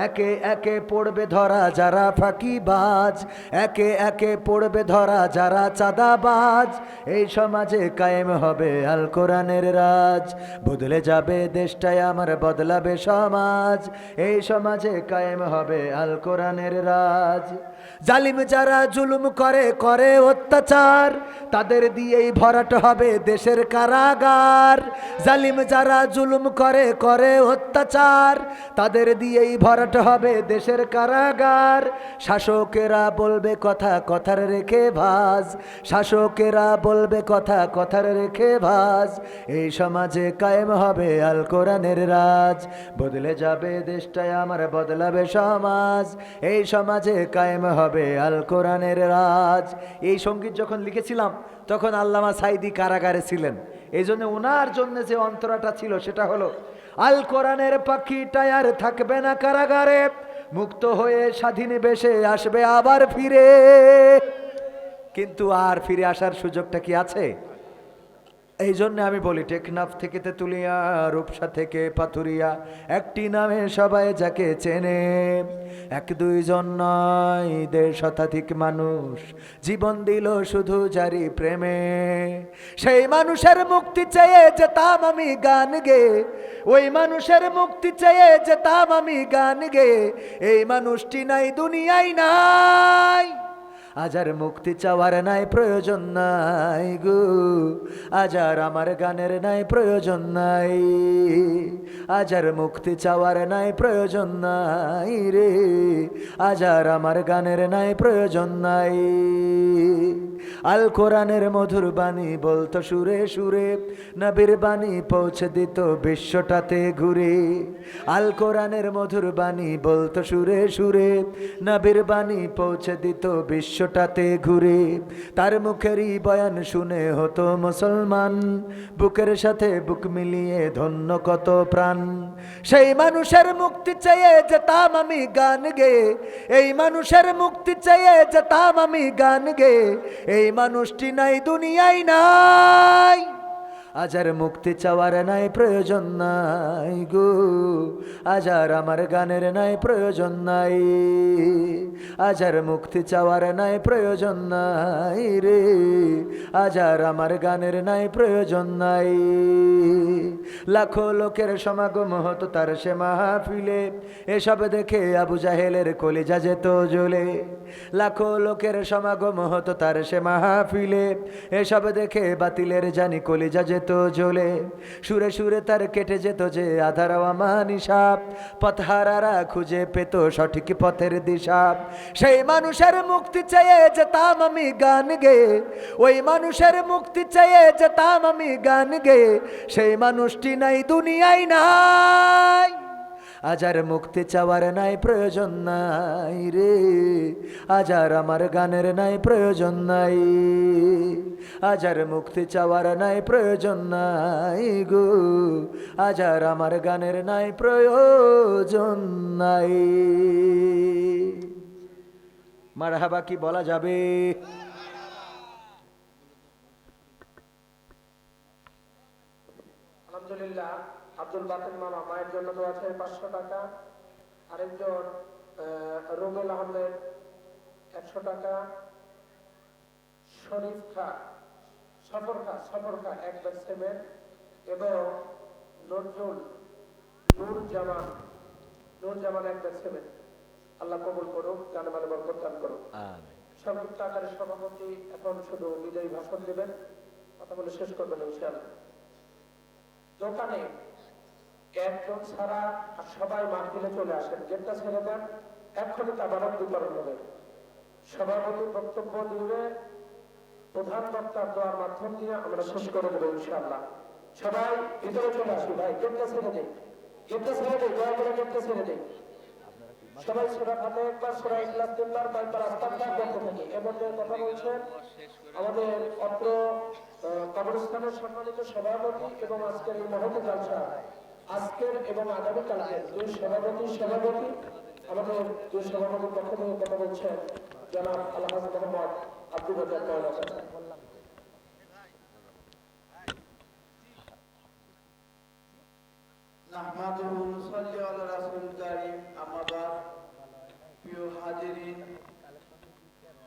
Speaker 1: একে একে পড়বে ধরা যারা ফাঁকিবাজ, একে একে পড়বে ধরা যারা চাঁদাবাজ। এই সমাজে কায়েম হবে আল কোরআনের রাজ। বদলে যাবে দেশটায় আমার, বদলাবে সমাজ, এই সমাজে কায়েম হবে আল কোরআনের রাজ। জালিম যারা জুলুম করে করে অত্যাচার, তাদের দিয়েই ভরাট হবে দেশের কারাগার। জালিম যারা জুলুম করে করে অত্যাচার, তাদের দিয়েই ভরাট হবে দেশের কারাগার। শাসকেরা বলবে কথা কথার রেখে ভাজ, শাসকেরা বলবে কথা কথার রেখে ভাজ। এই সমাজে কায়েম হবে আল কোরআনের রাজ। বদলে যাবে দেশটায় আমার, বদলাবে সমাজ, এই সমাজে কায়েম হবে আল কোরআনের রাজ। এই সঙ্গীত যখন লিখেছিলাম তখন আল্লামা সাইদি কারাগারে ছিলেন। এই জন্য ওনার জন্য যে অন্তরাটা ছিল সেটা হলো, আল কোরআনের পাখিটাই আর থাকবে না কারাগারে, মুক্ত হয়ে স্বাধীন বেশে আসবে আবার ফিরে। কিন্তু আর ফিরে আসার সুযোগটা কি আছে? এই জন্য আমি বলি টেকনাফ থেকে তেতুলিয়া, রূপসা থেকে পাথুরিয়া, একটি নামে সবাই যাকে চেনে। এক দুইজন নয়, 1.5 শতাধিক মানুষ জীবন দিল শুধু জারি প্রেমে। সেই মানুষের মুক্তি চেয়ে যেতাম আমি গান গে, ওই মানুষের মুক্তি চেয়ে যেতাম আমি গান গে। এই মানুষটি নাই দুনিয়ায় নাই, আজ আর মুক্তি চাওয়ার নাই প্রয়োজন নাই গো, আজ আর আমার গানের নাই প্রয়োজন নাই, আজ আর মুক্তি চাওয়ার নাই প্রয়োজন নাই রে, আজ আর আমার গানের নাই প্রয়োজন নাই। আল কোরআনের মধুর বাণী বলতো সুরে সুরে, নবীর বাণী পৌঁছে দিত বিশ্বটাতে ঘুরে। আল কোরআনের মধুর বাণী বলতো সুরে সুরে, নবীর বাণী পৌঁছে দিত বিশ্বটাতে ঘুরে। তার মুখেরই বয়ান শুনে হতো মুসলমান, বুকের সাথে বুক মিলিয়ে ধন্য কত প্রাণ। সেই মানুষের মুক্তি চেয়ে যেতাম আমি গান গে, এই মানুষের মুক্তি চেয়ে যেতাম আমি গান গে। এই মানুষটি নাই দুনিয়ায় নাই, আজ আর মুক্তি চাওয়ার নাই প্রয়োজন নাই গো, আজ আর আমার গানের নাই প্রয়োজন নাই, আজ আর মুক্তি চাওয়ার নাই প্রয়োজন নাই রে, আজ আর আমার গানের নাই প্রয়োজন নাই। লাখো লোকের সমাগম হতো তার সে মাহফিলে, এসব দেখে আবু জাহেলের কলিজা যেত জ্বলে। লাখো লোকের সমাগম হতো তার সে মাহফিলে, এসব দেখে বাতিলের জানি কলিজা যেত জ্বলে। সুরে সুরে তার কেটে যেত যে আধার আমানিশা, পথহারারা খুঁজে পেত সঠিক পথের দিশা। সেই মানুষের মুক্তি চেয়ে যেতাম আমি গান গে, ওই মানুষের মুক্তি চেয়ে যেতাম আমি গান গে। সেই মানুষটি নাই দুনিয়ায় নাই, আজ আর মুক্তি চাওয়ার নাই প্রয়োজন নাই রে, আজ আর আমার গানের নাই প্রয়োজন নাই, আজ আর মুক্তি চাওয়ার নাই প্রয়োজন নাই গো, আজ আর আমার গানের নাই প্রয়োজন নাই। মারহাবা কি বলা যাবে?
Speaker 3: আলহামদুলিল্লাহ। আব্দুল বাতেন মামা মায়ের জন্য দোয়া চাই 500 টাকা। আরেকজন রুবেল আহমেদ 100 টাকা। শরীফ খা, সফর খা 1 ব্যাগ সিমেন্ট, এবং নূরজামান 1 ব্যাগ সিমেন্ট। আল্লাহ কবুল করুক, জানে মানে বরকত দান করুক। সংযুক্ত আকারের সভাপতি এখন শুধু বিজয়ী ভাষণ দেবেন, কথা বলে শেষ করবেন ইনশাআল্লাহ। দোকানে একজন ছাড়া সবাই মাহফিলে চলে আসেন, গেটটা ছেড়ে দেন, এক্ষুনি তাবারক বিতরণ হবে। সভাপতি বক্তব্য দিবে, প্রধান বক্তার দোয়ার মাধ্যম দিয়ে আমরা শেষ করে দেবো ইনশাআল্লাহ। সবাই ভিতরে চলে আসি ভাই, গেটটা ছেড়ে দেই, দয়া করে গেটটা ছেড়ে দেই। সবাই সূরা ফাতিহা একবার, সূরা ইখলাস তিনবার, কয়েকবার আস্তাগফিরুল্লাহ বলতে থাকি। এবং কথা বলছেন আমাদের অত্র কবরস্থানের সম্মানিত সভাপতি এবং আজকের এই মহৎ জলসা, আজকের এবং আগামীকালের দুই সভাপতি আমাদের দুই সভাপতির পক্ষ থেকে কথা বলছেন জনাব আলহাজ মোহাম্মদ আব্দুল রাজ্জাক মাওলানা চাচা।
Speaker 2: নাহমাদুহু নুসাল্লি আলা রাসূলিল কারীম, আম্মা বা'দ।